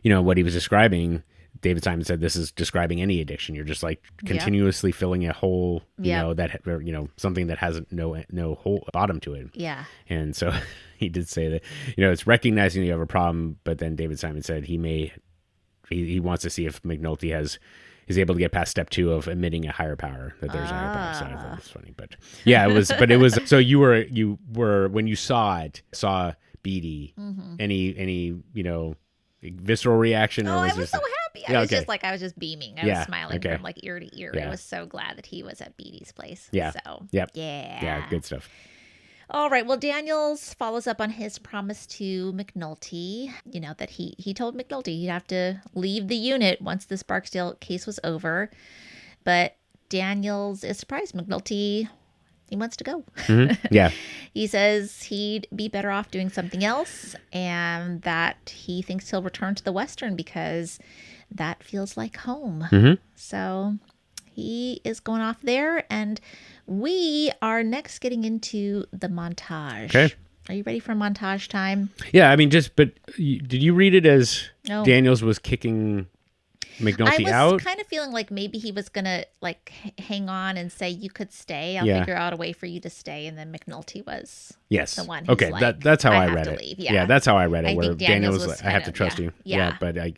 Speaker 1: what he was describing, David Simon said, this is describing any addiction. You're just like continuously filling a hole, that something that has no whole bottom to it.
Speaker 2: Yeah.
Speaker 1: And so he did say that, it's recognizing you have a problem, but then David Simon said he wants to see if McNulty is able to get past step 2 of admitting a higher power, that there's a higher power. So I thought it was funny, but yeah, it was, so you were, when you saw Beatty, any, visceral reaction?
Speaker 2: Oh,
Speaker 1: or was
Speaker 2: I was so happy. I was just beaming. I was smiling from like ear to ear. I was so glad that he was at Beatty's place.
Speaker 1: Yeah.
Speaker 2: So,
Speaker 1: yep.
Speaker 2: Yeah.
Speaker 1: Good stuff.
Speaker 2: All right. Well, Daniels follows up on his promise to McNulty, that he told McNulty he'd have to leave the unit once this Barksdale case was over. But Daniels is surprised. McNulty, he wants to go.
Speaker 1: Mm-hmm. Yeah.
Speaker 2: He says he'd be better off doing something else, and that he thinks he'll return to the Western because that feels like home.
Speaker 1: Mm-hmm.
Speaker 2: So he is going off there, and we are next getting into the montage.
Speaker 1: Okay.
Speaker 2: Are you ready for montage time?
Speaker 1: Yeah, I mean, did you read it as
Speaker 2: No.
Speaker 1: Daniels was kicking McNulty
Speaker 2: I was
Speaker 1: out?
Speaker 2: kind of feeling like maybe he was gonna like hang on and say you could stay. I'll
Speaker 1: Yeah.
Speaker 2: figure out a way for you to stay, and then McNulty was
Speaker 1: Yes.
Speaker 2: the one. Who's
Speaker 1: Okay,
Speaker 2: like,
Speaker 1: that's how I
Speaker 2: have
Speaker 1: read
Speaker 2: to
Speaker 1: it.
Speaker 2: leave.
Speaker 1: Yeah, that's how I read it.
Speaker 2: I
Speaker 1: where
Speaker 2: think
Speaker 1: Daniels
Speaker 2: was
Speaker 1: was like, I have to trust you.
Speaker 2: Yeah.
Speaker 1: But I,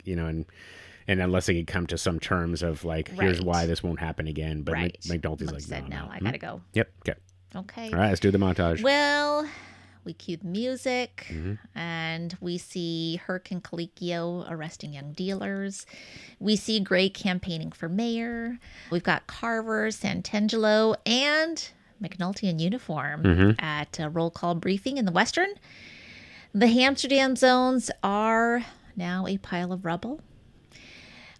Speaker 1: and unless they could come to some terms of like, here's
Speaker 2: Right.
Speaker 1: why this won't happen again. But
Speaker 2: Right.
Speaker 1: McNulty's
Speaker 2: Must
Speaker 1: like,
Speaker 2: said, no,
Speaker 1: no.
Speaker 2: I gotta go.
Speaker 1: Yep. Okay.
Speaker 2: Okay.
Speaker 1: All right, let's do the montage.
Speaker 2: Well, we cue the music,
Speaker 1: Mhm.
Speaker 2: and we see Herc and Colicchio arresting young dealers. We see Gray campaigning for mayor. We've got Carver, Santangelo, and McNulty in uniform
Speaker 1: Mhm.
Speaker 2: at a roll call briefing in the Western. The Hamsterdam zones are now a pile of rubble.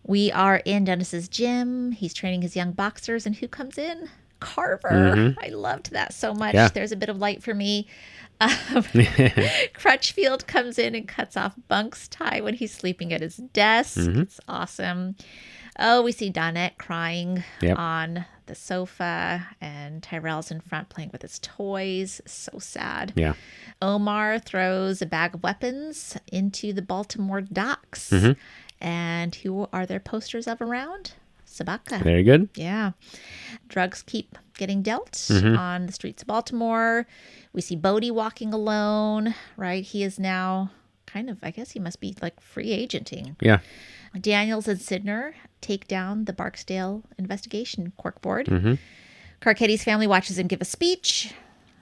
Speaker 2: We are in Dennis's gym. He's training his young boxers, and who comes in? Carver.
Speaker 1: Mhm.
Speaker 2: I loved that so much.
Speaker 1: Yeah.
Speaker 2: There's a bit of light for me. Crutchfield comes in and cuts off Bunk's tie when he's sleeping at his desk.
Speaker 1: Mhm.
Speaker 2: It's awesome. Oh, we see Donette crying
Speaker 1: Yep.
Speaker 2: on the sofa, and Tyrell's in front playing with his toys. So sad.
Speaker 1: Yeah.
Speaker 2: Omar throws a bag of weapons into the Baltimore docks.
Speaker 1: Mhm.
Speaker 2: And who are there posters of around? Sabaka.
Speaker 1: Very good.
Speaker 2: Yeah. Drugs keep getting dealt
Speaker 1: Mhm.
Speaker 2: on the streets of Baltimore. We see Bodie walking alone, right? He is now kind of, I guess he must be like free agenting.
Speaker 1: Yeah.
Speaker 2: Daniels and Sidner take down the Barksdale investigation corkboard.
Speaker 1: Mhm.
Speaker 2: Carcetti's family watches him give a speech.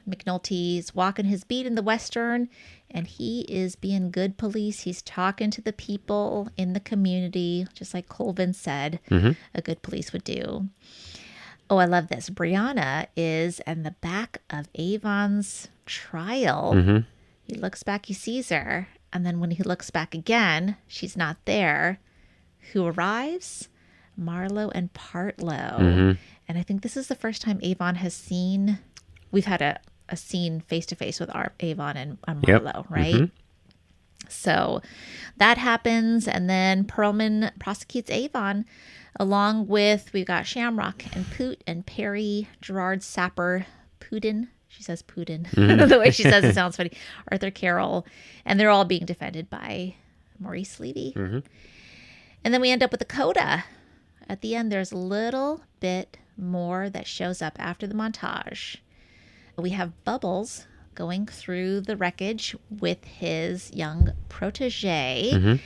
Speaker 2: McNulty's walking his beat in the Western, and he is being good police. He's talking to the people in the community, just like Colvin said
Speaker 1: Mhm.
Speaker 2: a good police would do. Oh, I love this. Brianna is in the back of Avon's trial.
Speaker 1: Mhm.
Speaker 2: He looks back, he sees her, and then when he looks back again, she's not there. Who arrives? Marlowe and Partlow.
Speaker 1: Mhm.
Speaker 2: And I think this is the first time Avon has seen, we've had a scene face-to-face with our Avon and
Speaker 1: Yep.
Speaker 2: Marlowe, right?
Speaker 1: Mhm.
Speaker 2: So that happens, and then Perlman prosecutes Avon, along with, we've got Shamrock and Poot and Perry, Gerard Sapper, Putin. She says Putin.
Speaker 1: Mhm.
Speaker 2: The way she says it sounds funny. Arthur Carroll. And they're all being defended by Maurice Levy.
Speaker 1: Mhm.
Speaker 2: And then we end up with a coda. At the end, there's a little bit more that shows up after the montage. We have Bubbles going through the wreckage with his young protege.
Speaker 1: Mhm.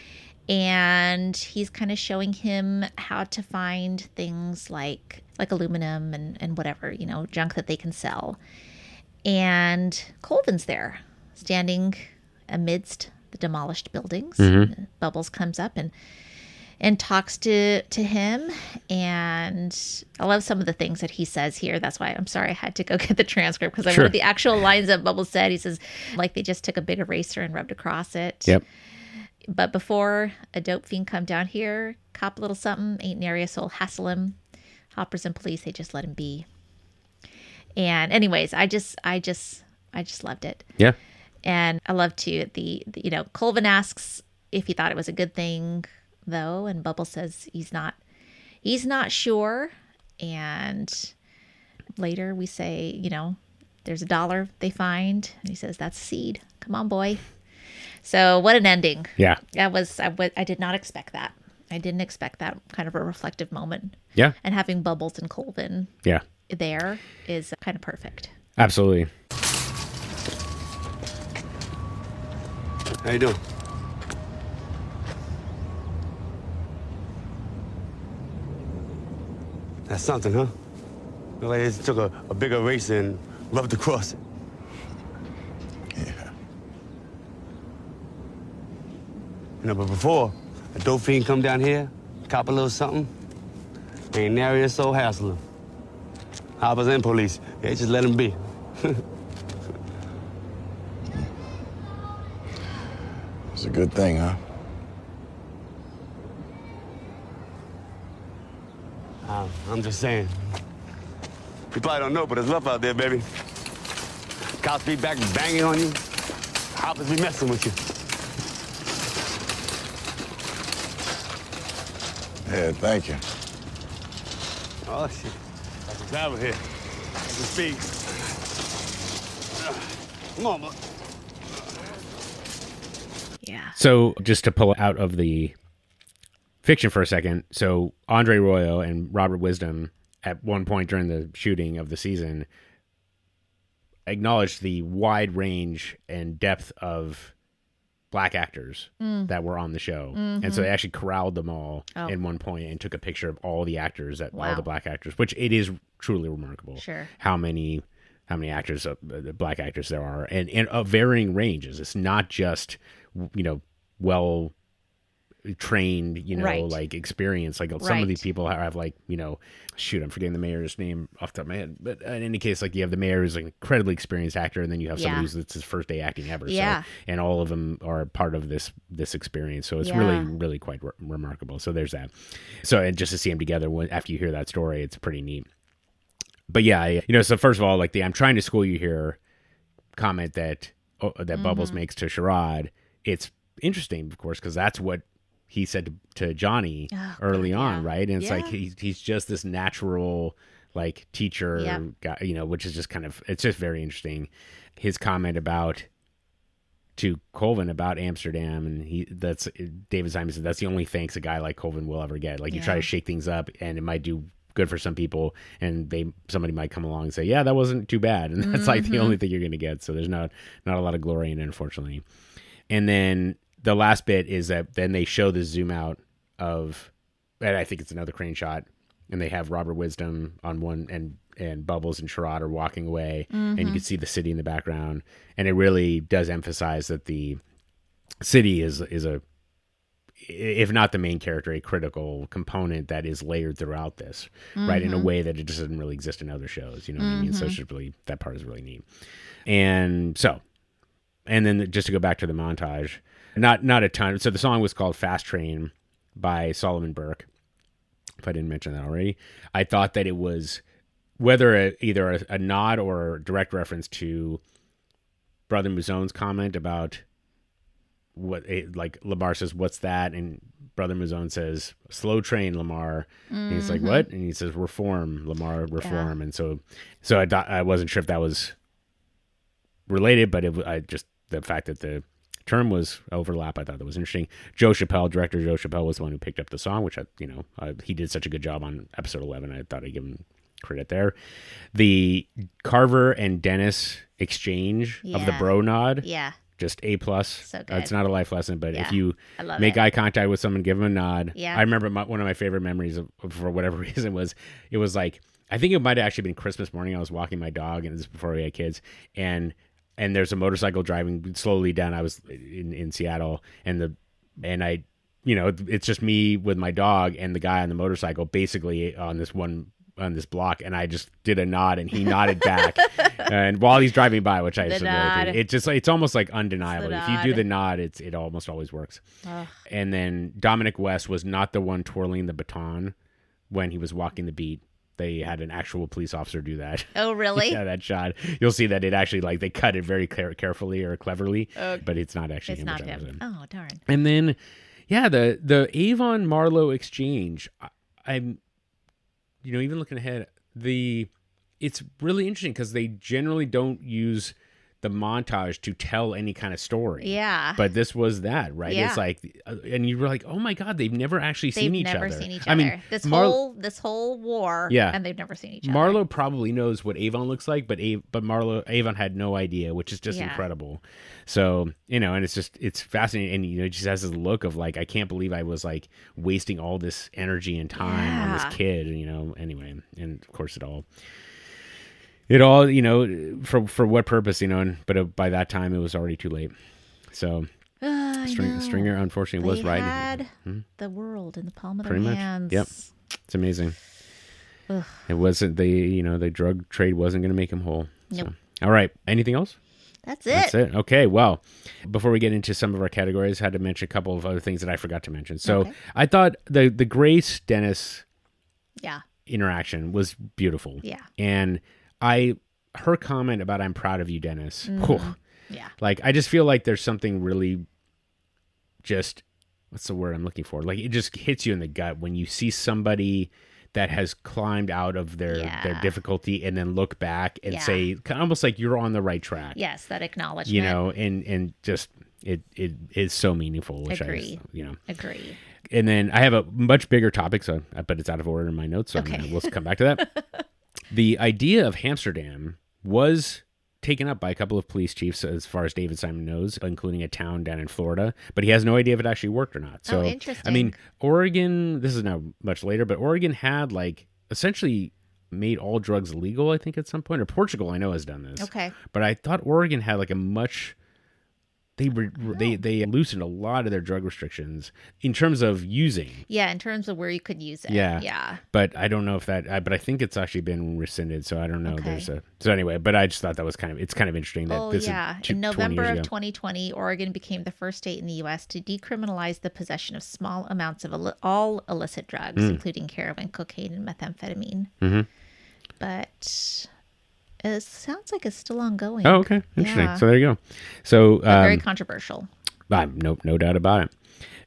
Speaker 2: And he's kind of showing him how to find things like aluminum and whatever, junk that they can sell. And Colvin's there, standing amidst the demolished buildings.
Speaker 1: Mm-hmm.
Speaker 2: Bubbles comes up and talks to him. And I love some of the things that he says here. That's why I'm sorry I had to go get the transcript, because I wanted the actual lines that Bubbles said. He says, like, they just took a big eraser and rubbed across it.
Speaker 1: Yep.
Speaker 2: But before a dope fiend come down here, cop a little something, ain't nary a soul hassle him. Hoppers and police, they just let him be. And anyways, I just loved it.
Speaker 1: Yeah.
Speaker 2: And I love too Colvin asks if he thought it was a good thing though, and Bubble says he's not sure. And later we say, there's $1 they find, and he says, that's a seed. Come on, boy. So what an ending.
Speaker 1: Yeah.
Speaker 2: I did not expect that. I didn't expect that kind of a reflective moment.
Speaker 1: Yeah.
Speaker 2: And having Bubbles and Colvin there is kind of perfect.
Speaker 1: Absolutely.
Speaker 4: How you doing? That's something, huh? Look like they just took a big eraser and rubbed across it.
Speaker 6: Yeah.
Speaker 4: But before, a dope fiend come down here, cop a little something, ain't nary a soul hassle him. Hoppers and police, they just let him be.
Speaker 6: It's a good thing, huh?
Speaker 4: I'm just saying. You probably don't know, but it's rough out there, baby. Cops be back banging on you. Hoppers be messing with you.
Speaker 6: Yeah, thank you.
Speaker 4: Oh, shit. That's what's out here. As we speak. Come on, bud.
Speaker 2: Yeah.
Speaker 1: So just to pull out of the fiction for a second. So Andre Royo and Robert Wisdom at one point during the shooting of the season acknowledged the wide range and depth of black actors that were on the show.
Speaker 2: Mm-hmm.
Speaker 1: And so they actually corralled them all in one point and took a picture of all the actors, all the black actors, which it is truly remarkable.
Speaker 2: Sure.
Speaker 1: How many actors, black actors there are, and of varying ranges. It's not just, well trained, like experience. Like some of these people have I'm forgetting the mayor's name off the top of my head. But in any case, like you have the mayor who's an incredibly experienced actor, and then you have somebody it's his first day acting ever.
Speaker 2: Yeah.
Speaker 1: So, and all of them are part of this experience. So it's really, really quite remarkable. So there's that. So, and just to see them together after you hear that story, it's pretty neat. But yeah, so first of all, like I'm trying to school you here comment that Bubbles makes to Sherrod, it's interesting, of course, because that's what he said to Johnny early on, right? And it's like he's just this natural like teacher guy, which is just it's just very interesting. His comment to Colvin about Amsterdam, and that's David Simon said that's the only thanks a guy like Colvin will ever get. Like you try to shake things up, and it might do good for some people, and somebody might come along and say, yeah, that wasn't too bad, and that's like the only thing you're going to get. So there's not a lot of glory in it, unfortunately. And then the last bit is that then they show the zoom out of, and I think it's another crane shot, and they have Robert Wisdom on one, and Bubbles and Sherrod are walking away, and you can see the city in the background, and it really does emphasize that the city is a, if not the main character, a critical component that is layered throughout this, right, in a way that it just doesn't really exist in other shows, you know what I mean? So it's just really, that part is really neat. And then just to go back to the montage, not a ton. So the song was called Fast Train by Solomon Burke, if I didn't mention that already. I thought that it was either a nod or a direct reference to Brother Mouzone's comment about like Lamar says, what's that? And Brother Mouzone says, slow train, Lamar. And he's like, what? And he says, reform, Lamar, reform. Yeah. And so I wasn't sure if that was related, but just the fact that the term was overlap, I thought that was interesting. Director Joe Chappelle was the one who picked up the song, which he did such a good job on episode 11. I thought I'd give him credit there. The Carver and Dennis exchange of the bro nod.
Speaker 2: Yeah.
Speaker 1: just A+.
Speaker 2: So good.
Speaker 1: It's not a life lesson, but
Speaker 2: Yeah,
Speaker 1: if you
Speaker 2: I love
Speaker 1: make
Speaker 2: it.
Speaker 1: eye contact with someone, give them a nod.
Speaker 2: Yeah.
Speaker 1: I remember one of my favorite memories for whatever reason was, it was like, I think it might have actually been Christmas morning. I was walking my dog, and this is before we had kids, and there's a motorcycle driving slowly down. I was in Seattle, and I, it's just me with my dog and the guy on the motorcycle, basically on this block, and I just did a nod, and he nodded back, and while he's driving by, which I
Speaker 2: The
Speaker 1: just really
Speaker 2: nod.
Speaker 1: it's almost like undeniable.
Speaker 2: The
Speaker 1: If you do
Speaker 2: nod.
Speaker 1: the nod, it almost always works.
Speaker 2: Ugh.
Speaker 1: And then Dominic West was not the one twirling the baton when he was walking the beat. They had an actual police officer do that.
Speaker 2: Oh, really?
Speaker 1: Yeah, that shot. You'll see that it actually, like, they cut it very carefully or cleverly,
Speaker 2: Okay.
Speaker 1: but it's not actually
Speaker 2: It's
Speaker 1: him.
Speaker 2: not
Speaker 1: which I was
Speaker 2: him.
Speaker 1: in.
Speaker 2: Oh, darn.
Speaker 1: And then, yeah, the Avon Marlowe exchange. I'm, even looking ahead, it's really interesting because they generally don't use the montage to tell any kind of story.
Speaker 2: Yeah.
Speaker 1: But this was that, right?
Speaker 2: Yeah.
Speaker 1: It's like, and you were like, oh my God, they've never actually seen each other.
Speaker 2: They've never seen each other.
Speaker 1: I mean,
Speaker 2: this whole war.
Speaker 1: Yeah.
Speaker 2: And they've never seen each other.
Speaker 1: Marlowe probably knows what Avon looks like, but Avon had no idea, which is just incredible. So, and it's fascinating. And, it just has this look of like, I can't believe I was like wasting all this energy and time on this kid, anyway. And of course it all, for what purpose, but by that time it was already too late. So Stringer, unfortunately, was right.
Speaker 2: They had the world in the palm of
Speaker 1: Pretty
Speaker 2: their
Speaker 1: much.
Speaker 2: hands.
Speaker 1: Yep. It's amazing.
Speaker 2: Ugh.
Speaker 1: It wasn't, the drug trade wasn't going to make him whole.
Speaker 2: Nope.
Speaker 1: So. All right. Anything else?
Speaker 2: That's it.
Speaker 1: That's it. Okay. Well, before we get into some of our categories, I had to mention a couple of other things that I forgot to mention. So I thought the Grace Dennis interaction was beautiful.
Speaker 2: Yeah.
Speaker 1: And her comment about "I'm proud of you, Dennis."
Speaker 2: Mhm. Yeah.
Speaker 1: Like, I just feel like there's something really just, what's the word I'm looking for? Like, it just hits you in the gut when you see somebody that has climbed out of their difficulty and then look back and say, almost like you're on the right track.
Speaker 2: Yes, that acknowledgement.
Speaker 1: And just it is so meaningful. Which
Speaker 2: Agree.
Speaker 1: Agree. And then I have a much bigger topic, but it's out of order in my notes, so we'll come back to that. The idea of Hamsterdam was taken up by a couple of police chiefs, as far as David Simon knows, including a town down in Florida, but he has no idea if it actually worked or not. So,
Speaker 2: interesting.
Speaker 1: I mean, Oregon, this is now much later, but Oregon had essentially made all drugs legal, I think, at some point, or Portugal, I know, has done this.
Speaker 2: Okay.
Speaker 1: But I thought Oregon had a much... They loosened a lot of their drug restrictions in terms of using.
Speaker 2: Yeah, in terms of where you could use it.
Speaker 1: Yeah.
Speaker 2: Yeah.
Speaker 1: But I don't know if but I think it's actually been rescinded, so I don't know.
Speaker 2: Okay.
Speaker 1: So anyway, but I just thought that was it's kind of interesting that this is
Speaker 2: in November
Speaker 1: 20 years
Speaker 2: of
Speaker 1: ago.
Speaker 2: 2020, Oregon became the first state in the U.S. to decriminalize the possession of small amounts of all illicit drugs, including heroin, cocaine, and methamphetamine.
Speaker 1: Mm-hmm.
Speaker 2: But it sounds like it's still ongoing.
Speaker 1: Oh, okay. Interesting.
Speaker 2: Yeah.
Speaker 1: So there you go. So
Speaker 2: Very controversial.
Speaker 1: No doubt about it.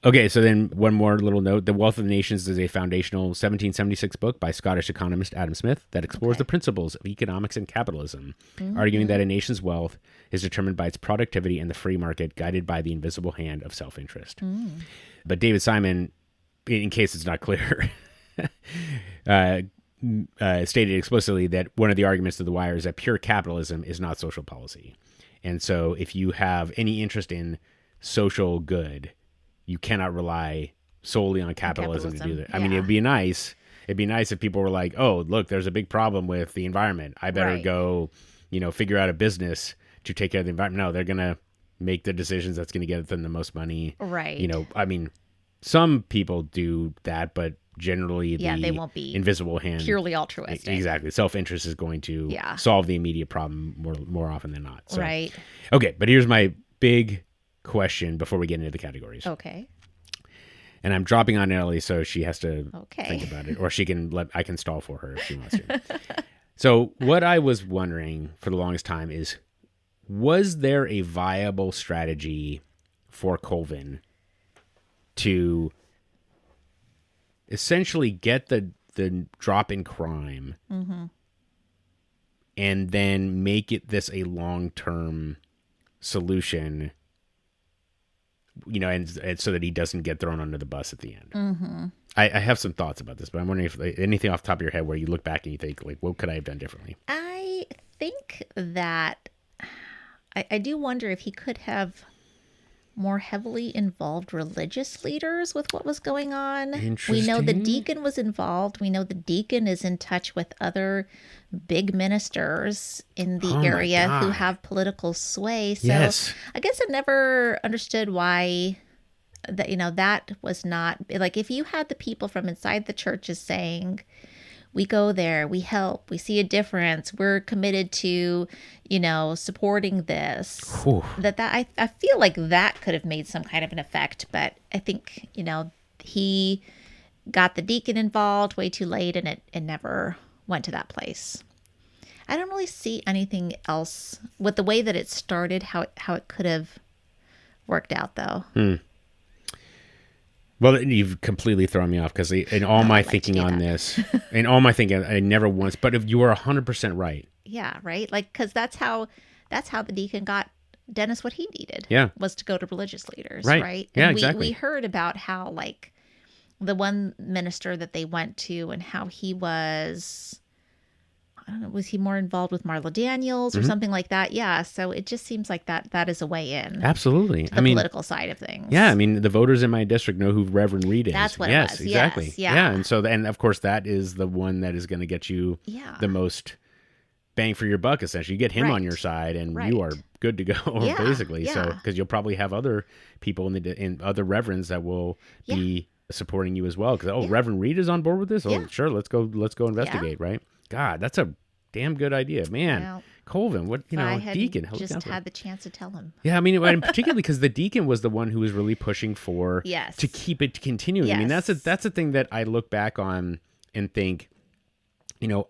Speaker 1: Okay, so then one more little note. The Wealth of the Nations is a foundational 1776 book by Scottish economist Adam Smith that explores the principles of economics and capitalism, arguing that a nation's wealth is determined by its productivity and the free market, guided by the invisible hand of self-interest. But David Simon, in case it's not clear, stated explicitly that one of the arguments of The Wire is that pure capitalism is not social policy. And so if you have any interest in social good, you cannot rely solely on capitalism to do that. I mean, it'd be nice if people were like, oh, look, there's a big problem with the environment. I better go, figure out a business to take care of the environment. No, they're going to make the decisions that's going to get them the most money.
Speaker 2: Right.
Speaker 1: I mean, some people do that, but generally
Speaker 2: they won't be
Speaker 1: invisible hand,
Speaker 2: purely altruistic.
Speaker 1: Exactly. Self-interest is going to solve the immediate problem more often than not. So,
Speaker 2: right.
Speaker 1: Okay, but here's my big question before we get into the categories.
Speaker 2: Okay.
Speaker 1: And I'm dropping on Ellie, so she has to think about it, or I can stall for her if she wants to. So what I was wondering for the longest time is, was there a viable strategy for Colvin to essentially get the drop in crime and then make this a long-term solution, and so that he doesn't get thrown under the bus at the end? I have some thoughts about this, but I'm wondering if anything off the top of your head where you look back and you think, what could I have done differently?
Speaker 2: I think that I do wonder if he could have more heavily involved religious leaders with what was going on. We know the deacon was involved. We know the deacon is in touch with other big ministers in the area who have political sway. So I guess I never understood why that, that was not like, if you had the people from inside the churches saying, we go there, we help, we see a difference, we're committed to, supporting this. I feel like that could have made some kind of an effect, but I think, he got the deacon involved way too late and it never went to that place. I don't really see anything else with the way that it started, how it could have worked out though.
Speaker 1: Well, you've completely thrown me off because in all my thinking on this, I never once, but if you were 100% right.
Speaker 2: Yeah, right? Like, because that's how the deacon got Dennis what he needed.
Speaker 1: Yeah.
Speaker 2: Was to go to religious leaders,
Speaker 1: right?
Speaker 2: Right?
Speaker 1: Yeah,
Speaker 2: and
Speaker 1: exactly.
Speaker 2: We heard about how, like, the one minister that they went to and how he was, I don't know, was he more involved with Marla Daniels or something like that? Yeah. So it just seems like that is a way in.
Speaker 1: Absolutely.
Speaker 2: To the political side of things.
Speaker 1: Yeah. I mean, the voters in my district know who Reverend Reed is.
Speaker 2: That's what it was.
Speaker 1: Exactly.
Speaker 2: Yes, yeah.
Speaker 1: And of course, that is the one that is going to get you the most bang for your buck, essentially. You get him on your side and you are good to go, basically. So, because you'll probably have other people in other reverends that will be supporting you as well. Because, Reverend Reed is on board with this? Oh, sure. Let's go investigate, right? God, that's a damn good idea, man.
Speaker 2: Well,
Speaker 1: Colvin, deacon?
Speaker 2: Just had the chance to tell him.
Speaker 1: Yeah, I mean, and particularly because the deacon was the one who was really pushing for to keep it continuing. I mean, that's a thing that I look back on and think,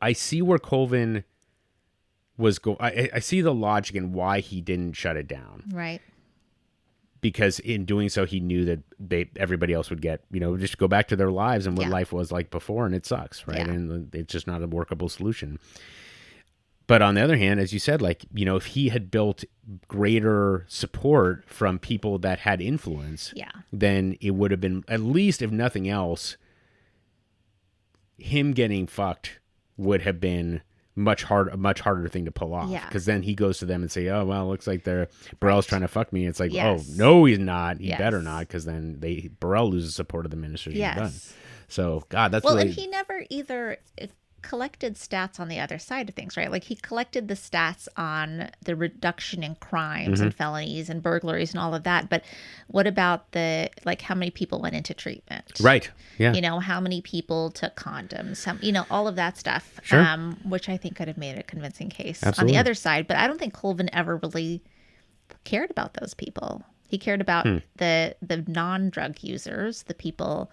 Speaker 1: I see where Colvin was I see the logic in why he didn't shut it down.
Speaker 2: Right.
Speaker 1: Because in doing so, he knew that everybody else would get, just go back to their lives and what life was like before, and it sucks, right? Yeah. And it's just not a workable solution. But on the other hand, as you said, like, if he had built greater support from people that had influence, then it would have been, at least if nothing else, him getting fucked would have been a much harder thing to pull off. Because then he goes to them and say, oh, well, it looks like Burrell's trying to fuck me. It's like, oh, no, he's not. He better not, because then Burrell loses support of the ministers. He's done. So, God, that's really...
Speaker 2: and he never either collected stats on the other side of things, right? Like, he collected the stats on the reduction in crimes and felonies and burglaries and all of that. But what about how many people went into treatment?
Speaker 1: Right. Yeah.
Speaker 2: How many people took condoms, all of that stuff,
Speaker 1: sure.
Speaker 2: Which I think could have made a convincing case
Speaker 1: Absolutely.
Speaker 2: On the other side. But I don't think Colvin ever really cared about those people. He cared about the non-drug users, the people,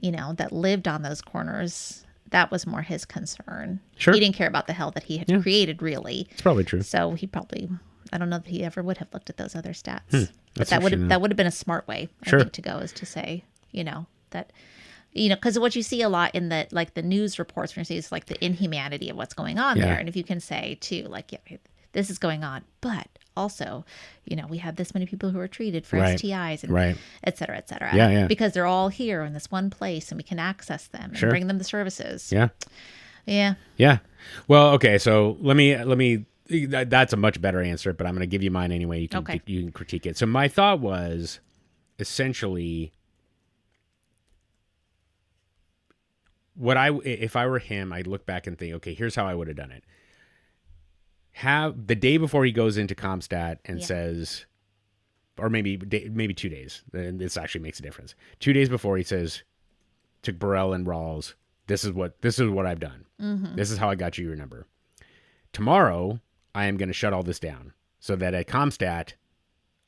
Speaker 2: that lived on those corners. That was more his concern.
Speaker 1: Sure.
Speaker 2: He didn't care about the hell that he had created, really.
Speaker 1: It's probably true.
Speaker 2: So he probably, I don't know that he ever would have looked at those other stats. But that would have been a smart way, I think, to go, is to say, that, because what you see a lot in the news reports, when you see is like the inhumanity of what's going on there. And if you can say too, like, this is going on, but also, we have this many people who are treated for STIs and et cetera, et cetera.
Speaker 1: Yeah.
Speaker 2: Because they're all here in this one place and we can access them and bring them the services.
Speaker 1: Yeah.
Speaker 2: Yeah.
Speaker 1: Yeah. Well, okay. So let me, that's a much better answer, but I'm going to give you mine anyway. You can critique it. So my thought was essentially if I were him, I'd look back and think, okay, here's how I would have done it. Have the day before he goes into Comstat and says, or maybe 2 days, and this actually makes a difference. 2 days before, he says to Burrell and Rawls, this is what I've done. This is how I got you your number. Tomorrow, I am going to shut all this down so that at Comstat,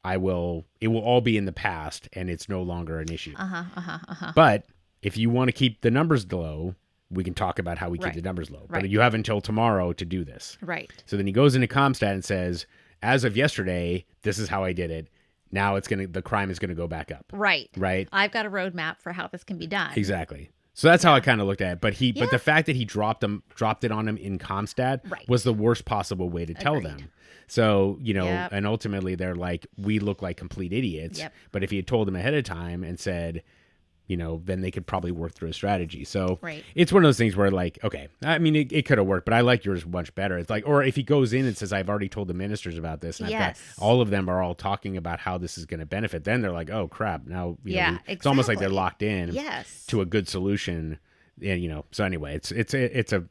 Speaker 1: it will all be in the past and it's no longer an issue. But if you want to keep the numbers low, we can talk about how we keep the numbers low. But you have until tomorrow to do this.
Speaker 2: Right.
Speaker 1: So then he goes into Comstat and says, as of yesterday, this is how I did it. Now the crime is going to go back up.
Speaker 2: Right.
Speaker 1: Right.
Speaker 2: I've got a roadmap for how this can be done.
Speaker 1: Exactly. So that's how I kind of looked at it. But the fact that he dropped it on him in Comstat was the worst possible way to tell them. So, and ultimately they're like, we look like complete idiots. But if he had told them ahead of time and said, then they could probably work through a strategy. So
Speaker 2: Right.
Speaker 1: it's one of those things where like, okay, I mean, it could have worked, but I like yours much better. It's like, or if he goes in and says, I've already told the ministers about this, and I've got all of them are all talking about how this is going to benefit, then they're like, oh crap, now it's almost like they're locked in to a good solution. And so anyway, it's a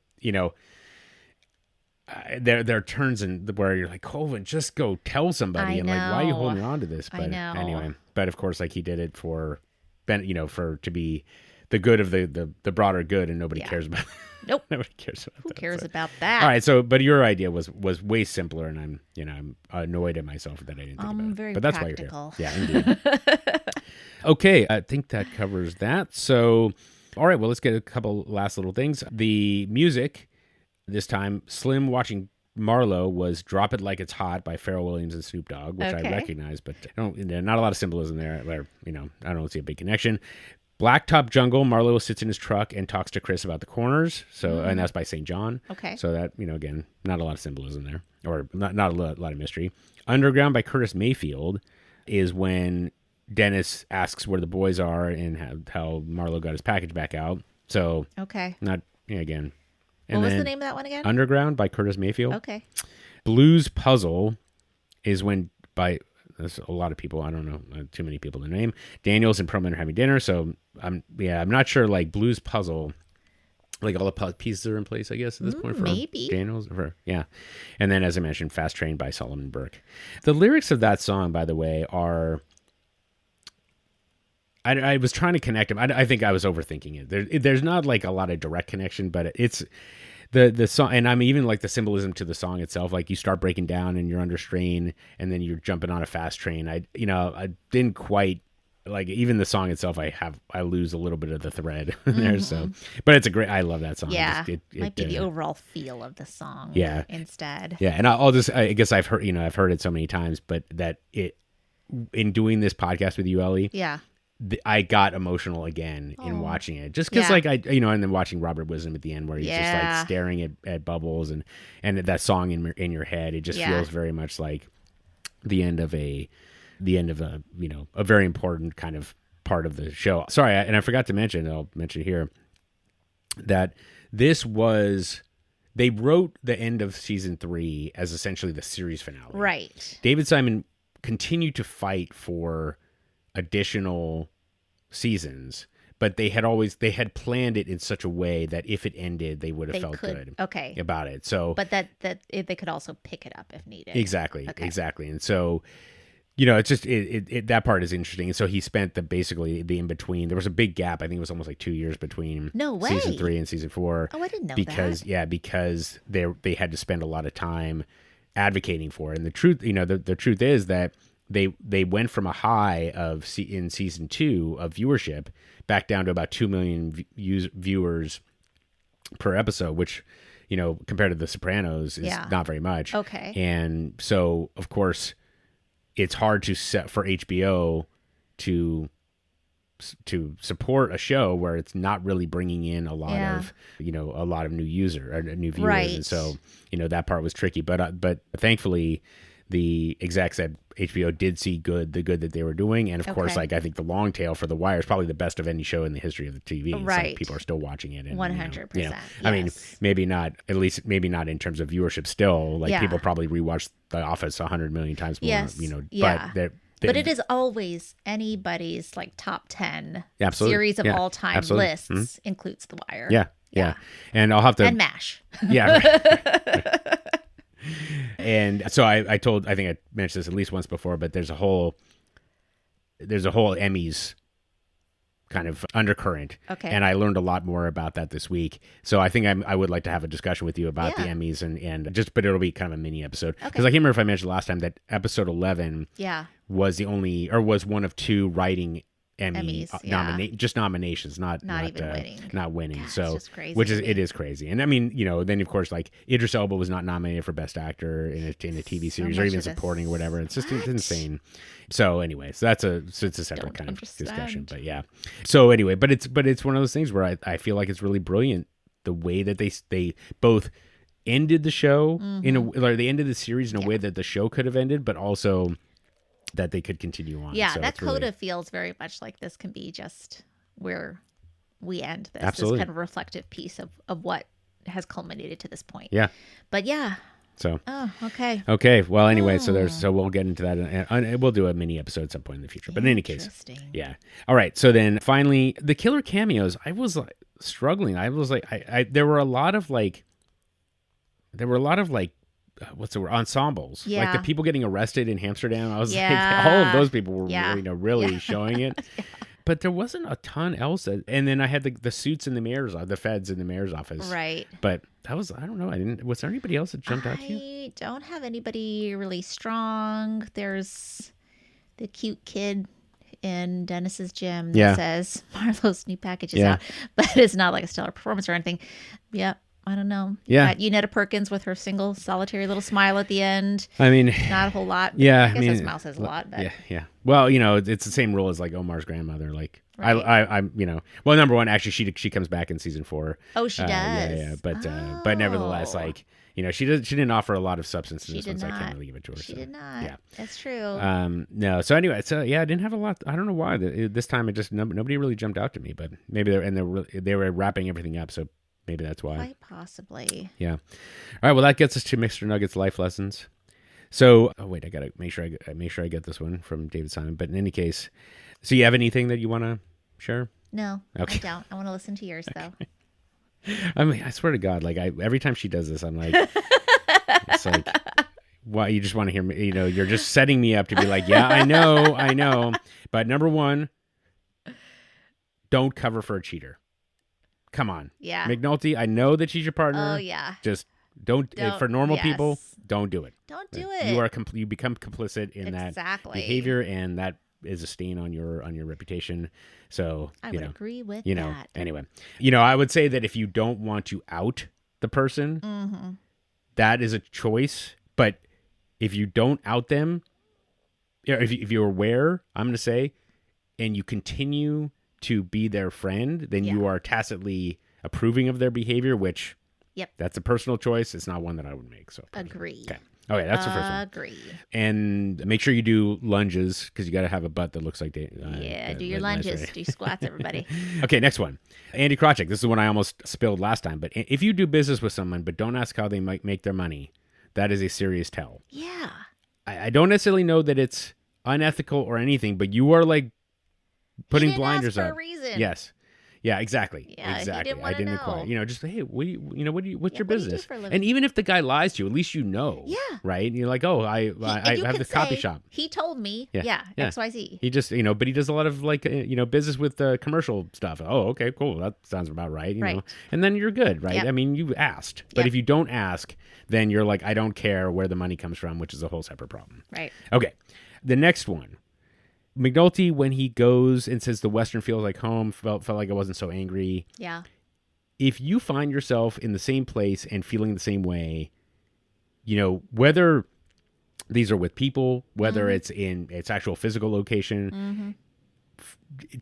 Speaker 1: there are turns in where you're like, Colvin, just go tell somebody, and like, why are you holding on to this? But anyway, but of course, like he did it for to be the good of the broader good, and nobody cares about.
Speaker 2: Nope.
Speaker 1: Nobody cares about
Speaker 2: Who
Speaker 1: that.
Speaker 2: cares about that?
Speaker 1: All right, so but your idea was way simpler, and I'm annoyed at myself that I didn't think about it.
Speaker 2: Very
Speaker 1: but that's
Speaker 2: practical.
Speaker 1: why you're here. Yeah, indeed. Okay, I think that covers that. So, all right, well, let's get a couple last little things. The music this time, Slim watching Marlowe was "Drop It Like It's Hot" by Pharrell Williams and Snoop Dogg, which I recognize, but not a lot of symbolism there. Where I don't see a big connection. Blacktop Jungle, Marlowe sits in his truck and talks to Chris about the corners. So, and that's by St. John.
Speaker 2: Okay.
Speaker 1: So that, again, not a lot of symbolism there, or not a lot of mystery. Underground by Curtis Mayfield is when Dennis asks where the boys are and how Marlowe got his package back out. So, not, again. And
Speaker 2: what was the name of that one again?
Speaker 1: Underground by Curtis Mayfield.
Speaker 2: Okay. Blues
Speaker 1: Puzzle is when by... There's a lot of people. I don't know too many people to name. Daniels and Perlman are having dinner, so I'm not sure. Like Blues Puzzle, like all the pieces are in place, I guess at this point for
Speaker 2: maybe
Speaker 1: Daniels. And then as I mentioned, Fast Train by Solomon Burke. The lyrics of that song, by the way, are. I was trying to connect them. I think I was overthinking it. There's not like a lot of direct connection, but it's. The song, and I'm even like the symbolism to the song itself. Like you start breaking down and you're under strain, and then you're jumping on a fast train. I didn't quite like even the song itself. I lose a little bit of the thread there. So, but it's I love that song.
Speaker 2: Yeah, might be the overall feel of the song.
Speaker 1: Yeah,
Speaker 2: instead.
Speaker 1: Yeah, and I guess I've heard it so many times, but that in doing this podcast with you, Ellie.
Speaker 2: Yeah.
Speaker 1: I got emotional again in watching it, just because and then watching Robert Wisdom at the end where he's just like staring at Bubbles and that song in your head, it just feels very much like the end of a a very important kind of part of the show. Sorry, and I forgot to mention, I'll mention here that they wrote the end of season 3 as essentially the series finale.
Speaker 2: Right.
Speaker 1: David Simon continued to fight for additional seasons, but they had planned it in such a way that if it ended, they would have felt good about it. So,
Speaker 2: but that they could also pick it up if needed.
Speaker 1: Exactly. And so, it's just that part is interesting. And so he spent the in between. There was a big gap. I think it was almost like 2 years between season 3 and season 4.
Speaker 2: Oh, I didn't know
Speaker 1: because they had to spend a lot of time advocating for it. And the truth, the truth is that they went from a high in season 2 of viewership back down to about 2 million viewers per episode, which, compared to The Sopranos is not very much.
Speaker 2: Okay.
Speaker 1: And so, of course, it's hard to set for HBO to support a show where it's not really bringing in a lot of new viewers.
Speaker 2: Right.
Speaker 1: And so, that part was tricky, but thankfully the execs at HBO did see the good that they were doing. And of course, like I think the long tail for The Wire is probably the best of any show in the history of the TV. And
Speaker 2: right.
Speaker 1: So people are still watching it. And,
Speaker 2: 100%.
Speaker 1: Yes. I mean, maybe not in terms of viewership still. Like people probably rewatched The Office 100 million times more,
Speaker 2: yes. But it is always anybody's like top 10 series of all time lists includes The Wire.
Speaker 1: Yeah. And I'll have to.
Speaker 2: And MASH.
Speaker 1: Yeah. Right. And so I think I mentioned this at least once before, but there's a whole Emmys kind of undercurrent.
Speaker 2: Okay.
Speaker 1: And I learned a lot more about that this week. So I think I would like to have a discussion with you about the Emmys but it'll be kind of a mini episode. Because I can't remember if I mentioned last time that episode 11 was was one of 2 writing Emmys, nominations, not even winning.
Speaker 2: God,
Speaker 1: so,
Speaker 2: it's crazy.
Speaker 1: It is crazy. And I mean, then of course, like Idris Elba was not nominated for Best Actor in a TV series or even supporting or whatever. It's just it's insane. So anyway, so it's a separate kind of discussion. But yeah. So anyway, but it's one of those things where I feel like it's really brilliant the way that they both ended the show they ended the series in a way that the show could have ended, but also that they could continue on.
Speaker 2: Yeah,
Speaker 1: so
Speaker 2: that coda feels very much like this can be just where we end this.
Speaker 1: Absolutely.
Speaker 2: This kind of reflective piece of what has culminated to this point.
Speaker 1: Yeah.
Speaker 2: But yeah.
Speaker 1: So.
Speaker 2: Oh, okay.
Speaker 1: Okay. Well, anyway, so we'll get into that, and we'll do a mini episode at some point in the future. But in any case, yeah. All right. So then, finally, the killer cameos. I was like struggling. I was like, there were a lot of like, what's the word? Ensembles.
Speaker 2: Yeah.
Speaker 1: Like the people getting arrested in Hamsterdam. I was like, all of those people were, really showing it. But there wasn't a ton else. And then I had the suits in the mayor's, the feds in the mayor's office.
Speaker 2: Right.
Speaker 1: But that was, I don't know. Was there anybody else that jumped out to you?
Speaker 2: I don't have anybody really strong. There's the cute kid in Dennis's gym that says Marlo's new package is out, but it's not like a stellar performance or anything. Yep. I don't know.
Speaker 1: Yeah.
Speaker 2: Unetta Perkins with her single solitary little smile at the end.
Speaker 1: I mean,
Speaker 2: not a whole lot.
Speaker 1: Yeah.
Speaker 2: I guess that smile says a lot. But.
Speaker 1: Yeah. Well, it's the same rule as like Omar's grandmother. Like
Speaker 2: right.
Speaker 1: I'm, well, number one, actually she comes back in season 4.
Speaker 2: Oh, she does.
Speaker 1: Yeah. But nevertheless, like, she didn't offer a lot of substance in this one, so I can't really give it to her.
Speaker 2: She did not. Yeah. That's true.
Speaker 1: No. So anyway, I didn't have a lot. I don't know why this time it just, nobody really jumped out to me, but maybe they were wrapping everything up. So maybe that's why.
Speaker 2: Quite possibly.
Speaker 1: Yeah. All right. Well, that gets us to Mr. Nugget's life lessons. So, I gotta make sure I get this one from David Simon. But in any case, so you have anything that you want to share?
Speaker 2: No,
Speaker 1: okay.
Speaker 2: I don't. I want to listen to yours though.
Speaker 1: I mean, I swear to God, like every time she does this, I'm like, it's like, why you just want to hear me? You're just setting me up to be like, yeah, I know. But number one, don't cover for a cheater. Come on.
Speaker 2: Yeah.
Speaker 1: McNulty, I know that she's your partner.
Speaker 2: Oh, yeah.
Speaker 1: Just don't for normal people,
Speaker 2: yes.
Speaker 1: don't do it.
Speaker 2: Don't do it.
Speaker 1: You become complicit in that behavior, and that is a stain on your reputation. So,
Speaker 2: I would agree with
Speaker 1: that. Anyway, I would say that if you don't want to out the person, that is a choice. But if you don't out them, if you're aware, I'm going to say, and you continue to be their friend, then you are tacitly approving of their behavior, which that's a personal choice. It's not one that I would make. So
Speaker 2: agree.
Speaker 1: Okay, that's the first one.
Speaker 2: Agree.
Speaker 1: And make sure you do lunges because you got to have a butt that looks like
Speaker 2: do your lunges, do squats, everybody.
Speaker 1: Okay, next one. Andy Krawczyk. This is one I almost spilled last time. But if you do business with someone but don't ask how they might make their money, that is a serious tell.
Speaker 2: Yeah.
Speaker 1: I don't necessarily know that it's unethical or anything, but you are like putting blinders up.
Speaker 2: For a reason.
Speaker 1: Yes. Yeah, exactly.
Speaker 2: Yeah,
Speaker 1: exactly.
Speaker 2: I didn't
Speaker 1: inquire. Just hey, what's your business?
Speaker 2: What do you do for a living?
Speaker 1: And even if the guy lies to you, at least you know.
Speaker 2: Yeah.
Speaker 1: Right? And you're like, oh, I have this coffee shop.
Speaker 2: He told me. Yeah. XYZ.
Speaker 1: He just, but he does a lot of like, business with commercial stuff. Oh, okay, cool. That sounds about right. You know, and then you're good, right?
Speaker 2: Yep.
Speaker 1: I mean, you asked, but if you don't ask, then you're like, I don't care where the money comes from, which is a whole separate problem.
Speaker 2: Right.
Speaker 1: Okay. The next one. McNulty, when he goes and says the Western feels like home, felt like I wasn't so angry.
Speaker 2: Yeah.
Speaker 1: If you find yourself in the same place and feeling the same way, whether these are with people, whether it's in its actual physical location,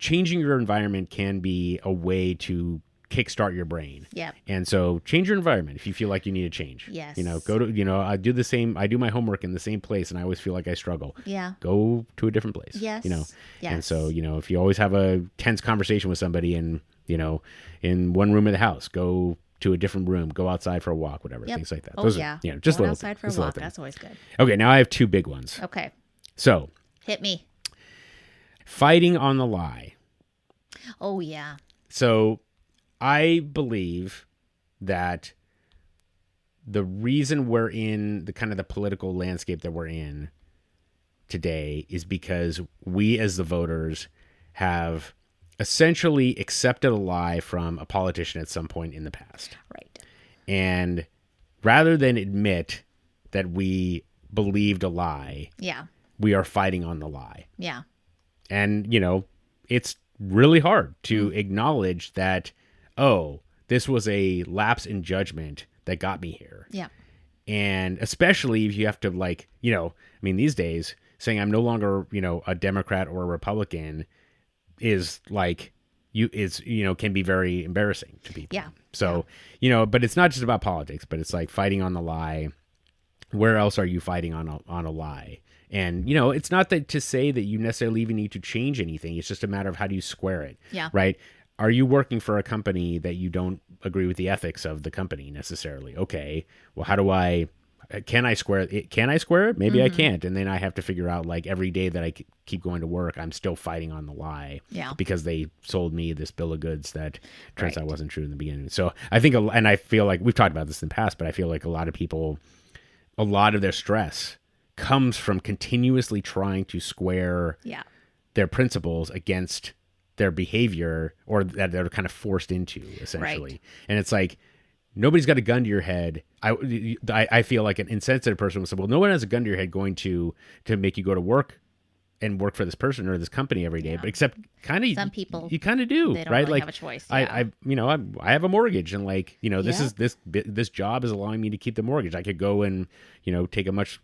Speaker 1: changing your environment can be a way to kickstart your brain.
Speaker 2: Yeah.
Speaker 1: And so change your environment if you feel like you need a change.
Speaker 2: Yes.
Speaker 1: Go to, I do the same, I do my homework in the same place and I always feel like I struggle.
Speaker 2: Yeah.
Speaker 1: Go to a different place.
Speaker 2: Yes.
Speaker 1: Yes. And so,
Speaker 2: Yes.
Speaker 1: If you always have a tense conversation with somebody in one room of the house, go to a different room, go outside for a walk, whatever, things like that.
Speaker 2: Those
Speaker 1: are, just
Speaker 2: Going
Speaker 1: little
Speaker 2: outside for a walk. That's always good.
Speaker 1: Okay. Now I have two big ones.
Speaker 2: Okay.
Speaker 1: So.
Speaker 2: Hit me.
Speaker 1: Fighting on the lie.
Speaker 2: Oh, yeah.
Speaker 1: So I believe that the reason we're in the kind of the political landscape that we're in today is because we as the voters have essentially accepted a lie from a politician at some point in the past.
Speaker 2: Right.
Speaker 1: And rather than admit that we believed a lie, we are fighting on the lie.
Speaker 2: Yeah.
Speaker 1: And, it's really hard to acknowledge that, oh, this was a lapse in judgment that got me here.
Speaker 2: Yeah.
Speaker 1: And especially if you have to these days saying I'm no longer, a Democrat or a Republican is like can be very embarrassing to people.
Speaker 2: Yeah.
Speaker 1: So, but it's not just about politics, but it's like fighting on the lie where else are you fighting on a lie? And, you know, it's not that to say that you necessarily even need to change anything. It's just a matter of how do you square it,
Speaker 2: Yeah.
Speaker 1: right? Are you working for a company that you don't agree with the ethics of the company necessarily? Okay, well, how do I, can I square it? Can I square it? Maybe I can't. And then I have to figure out, like, every day that I keep going to work, I'm still fighting on the lie because they sold me this bill of goods that turns out wasn't true in the beginning. So I think, and I feel like we've talked about this in the past, but I feel like a lot of people, a lot of their stress comes from continuously trying to square their principles against their behavior, or that they're kind of forced into, essentially.
Speaker 2: Right.
Speaker 1: And it's like, nobody's got a gun to your head. I feel like an insensitive person would say, well, no one has a gun to your head going to make you go to work and work for this person or this company every day, but except kind of
Speaker 2: some people,
Speaker 1: you kind of do,
Speaker 2: they don't
Speaker 1: right?
Speaker 2: really
Speaker 1: Like
Speaker 2: have a choice.
Speaker 1: I have a mortgage, and, like, you know, this job is allowing me to keep the mortgage. I could go and, you know, take a much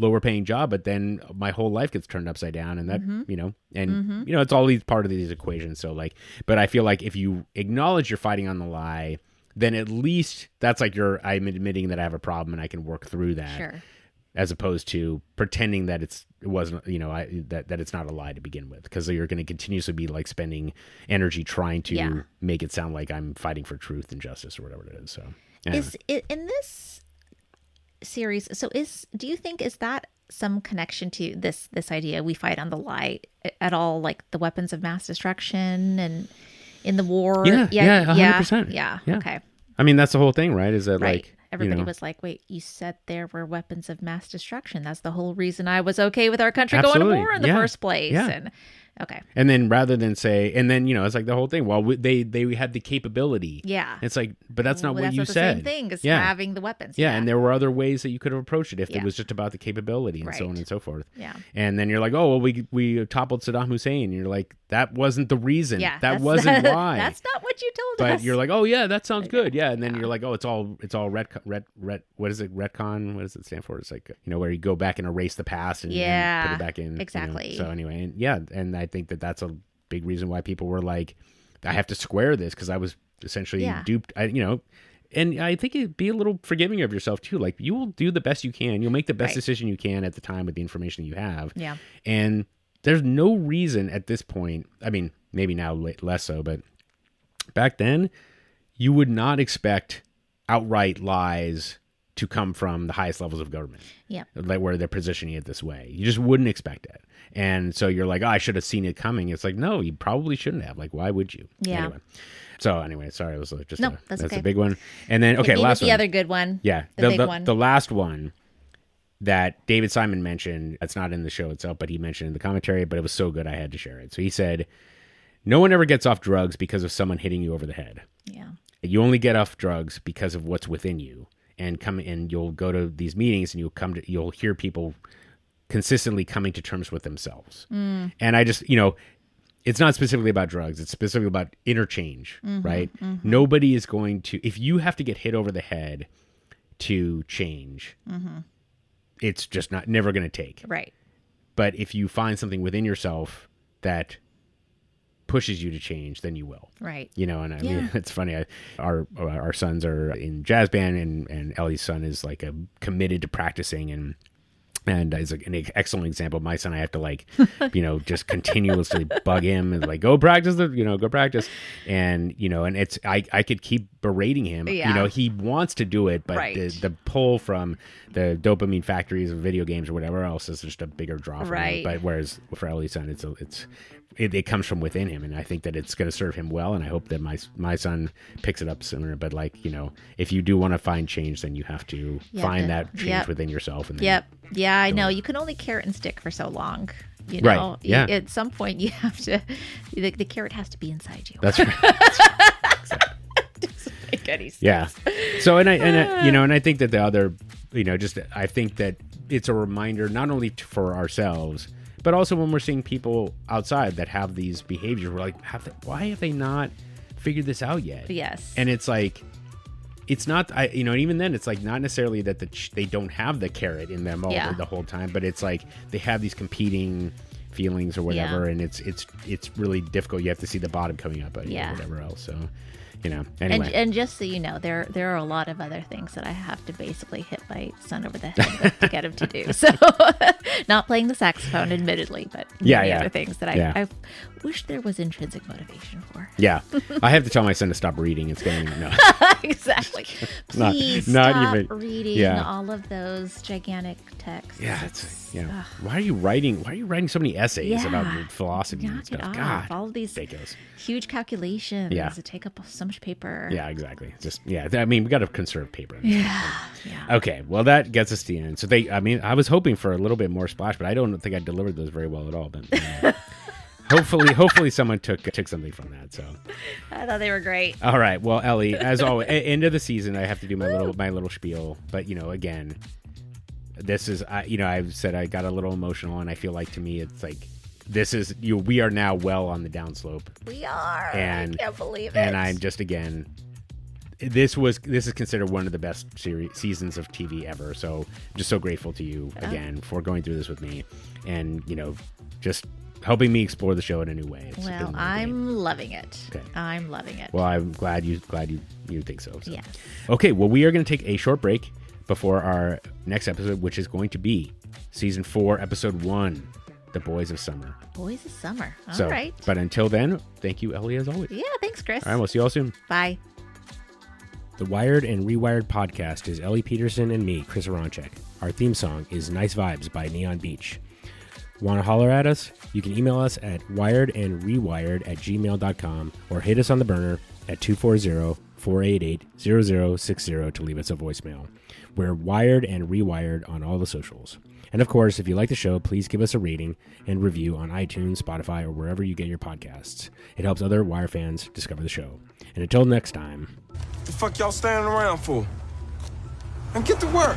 Speaker 1: lower paying job, but then my whole life gets turned upside down, and that, you know, and you know, it's all these part of these equations. So, like, but I feel like if you acknowledge you're fighting on the lie, then at least that's like I'm admitting that I have a problem and I can work through that.
Speaker 2: Sure.
Speaker 1: As opposed to pretending that it wasn't, you know, that it's not a lie to begin with, because you're going to continuously be, like, spending energy trying to make it sound like I'm fighting for truth and justice or whatever it is. So
Speaker 2: is it in this series? So do you think is that some connection to this idea we fight on the lie at all, like the weapons of mass destruction and in the war?
Speaker 1: Yeah, 100%.
Speaker 2: Yeah. Okay.
Speaker 1: I mean, that's the whole thing, right? Is that like
Speaker 2: everybody was like, wait, you said there were weapons of mass destruction. That's the whole reason I was okay with our country going to war in the first place.
Speaker 1: Yeah.
Speaker 2: And okay.
Speaker 1: And then rather than say, and then, you know, it's like the whole thing. Well, they had the capability.
Speaker 2: Yeah.
Speaker 1: It's like, but that's not what you
Speaker 2: that's
Speaker 1: said.
Speaker 2: the same thing as having the weapons.
Speaker 1: Yeah. And there were other ways that you could have approached it if it was just about the capability and so on and so forth.
Speaker 2: Yeah.
Speaker 1: And then you're like, oh, well, we toppled Saddam Hussein. And you're like, that wasn't the reason.
Speaker 2: Yeah.
Speaker 1: That wasn't why.
Speaker 2: That's not what you told us.
Speaker 1: But you're like, oh yeah, that sounds good. Yeah. And then you're like, oh, it's all what is it? Retcon? What does it stand for? It's like, you know, where you go back and erase the past and put it back in.
Speaker 2: Exactly.
Speaker 1: You know? So anyway, and I think that that's a big reason why people were like, I have to square this, because I was essentially duped. And I think it'd be a little forgiving of yourself too. Like, you will do the best you can. You'll make the best decision you can at the time with the information you have.
Speaker 2: Yeah.
Speaker 1: And there's no reason at this point. I mean, maybe now less so, but back then, you would not expect outright lies to come from the highest levels of government.
Speaker 2: Yeah.
Speaker 1: Like, where they're positioning it this way. You just wouldn't expect it. And so you're like, oh, I should have seen it coming. It's like, no, you probably shouldn't have. Like, why would you?
Speaker 2: Yeah.
Speaker 1: Anyway, sorry, it was just
Speaker 2: that's okay.
Speaker 1: a big one. And then, okay, last one.
Speaker 2: The other good one.
Speaker 1: Yeah.
Speaker 2: The big one.
Speaker 1: The last one that David Simon mentioned, it's not in the show itself, but he mentioned in the commentary, but it was so good I had to share it. So he said, no one ever gets off drugs because of someone hitting you over the head.
Speaker 2: Yeah.
Speaker 1: You only get off drugs because of what's within you. And you'll go to these meetings and you'll hear people consistently coming to terms with themselves. And I just, you know, it's not specifically about drugs. It's specifically about interchange, right? Nobody is going to, if you have to get hit over the head to change, it's just never going to take.
Speaker 2: Right.
Speaker 1: But if you find something within yourself that pushes you to change, then you will.
Speaker 2: Right.
Speaker 1: You know, and I mean, it's funny. Our sons are in jazz band, and Ellie's son is like committed to practicing, and is an excellent example. My son, I have to, like, you know, just continuously bug him and, like, go practice. And, you know, and it's, I could keep berating him.
Speaker 2: Yeah.
Speaker 1: You know, he wants to do it, but
Speaker 2: Right.
Speaker 1: the pull from the dopamine factories of video games or whatever else is just a bigger draw for him. But whereas for Ellie's son, it comes from within him, and I think that it's going to serve him well, and I hope that my son picks it up sooner. But, like, you know, if you do want to find change, then you have to find that change within yourself. And then
Speaker 2: Yeah, I know. You can only carrot and stick for so long. You know,
Speaker 1: right. Yeah.
Speaker 2: At some point, you have to. The carrot has to be inside you.
Speaker 1: That's right. Exactly.
Speaker 2: Doesn't make any sense.
Speaker 1: Yeah. So and I think that the other, you know, just I think that it's a reminder not only for ourselves, but also when we're seeing people outside that have these behaviors, we're like, why have they not figured this out yet?
Speaker 2: Yes.
Speaker 1: And it's like, it's not, you know, even then, it's like not necessarily that they don't have the carrot in them the whole time, but it's like they have these competing feelings or whatever, and it's really difficult. You have to see the bottom coming up, or whatever else. So, Anyway.
Speaker 2: And just so you know, there are a lot of other things that I have to basically hit my son over the head with to get him to do. So, not playing the saxophone, admittedly, but many other things that I wish there was intrinsic motivation for.
Speaker 1: Yeah, I have to tell my son to stop reading. It's getting
Speaker 2: Exactly. Please stop reading all of those gigantic texts.
Speaker 1: Yeah, Why are you writing so many essays about philosophy and stuff? God,
Speaker 2: all of these
Speaker 1: ridiculous.
Speaker 2: Huge calculations that take up so much paper.
Speaker 1: Yeah, exactly. I mean, we got to conserve paper.
Speaker 2: Yeah.
Speaker 1: Okay, well, that gets us to the end. So I was hoping for a little bit more splash, but I don't think I delivered those very well at all. But hopefully someone took something from that. So
Speaker 2: I thought they were great.
Speaker 1: All right, well, Ellie, as always, end of the season, I have to do my little spiel. But again, this is I've said I got a little emotional, and I feel like to me it's like this is we are now well on the downslope.
Speaker 2: We are.
Speaker 1: And
Speaker 2: I can't believe it.
Speaker 1: And I'm just this is considered one of the best seasons of TV ever. So I'm just so grateful to you again for going through this with me, and just helping me explore the show in a new way.
Speaker 2: Well, I'm loving it. Okay. I'm loving it.
Speaker 1: Well, I'm glad you think so.
Speaker 2: Yes.
Speaker 1: Okay. Well, we are going to take a short break before our next episode, which is going to be season 4, episode 1, The Boys of Summer.
Speaker 2: Boys of Summer. All right.
Speaker 1: But until then, thank you, Ellie, as always.
Speaker 2: Yeah. Thanks, Chris.
Speaker 1: All right. We'll see you all soon.
Speaker 2: Bye.
Speaker 1: The Wired and Rewired podcast is Ellie Peterson and me, Chris Aronchek. Our theme song is Nice Vibes by Neon Beach. Want to holler at us? You can email us at wiredandrewired@gmail.com or hit us on the burner at 240-488-0060 to leave us a voicemail. We're Wired and Rewired on all the socials. And of course, if you like the show, please give us a rating and review on iTunes, Spotify, or wherever you get your podcasts. It helps other Wire fans discover the show. And until next time...
Speaker 5: The fuck y'all standing around for? And get to work!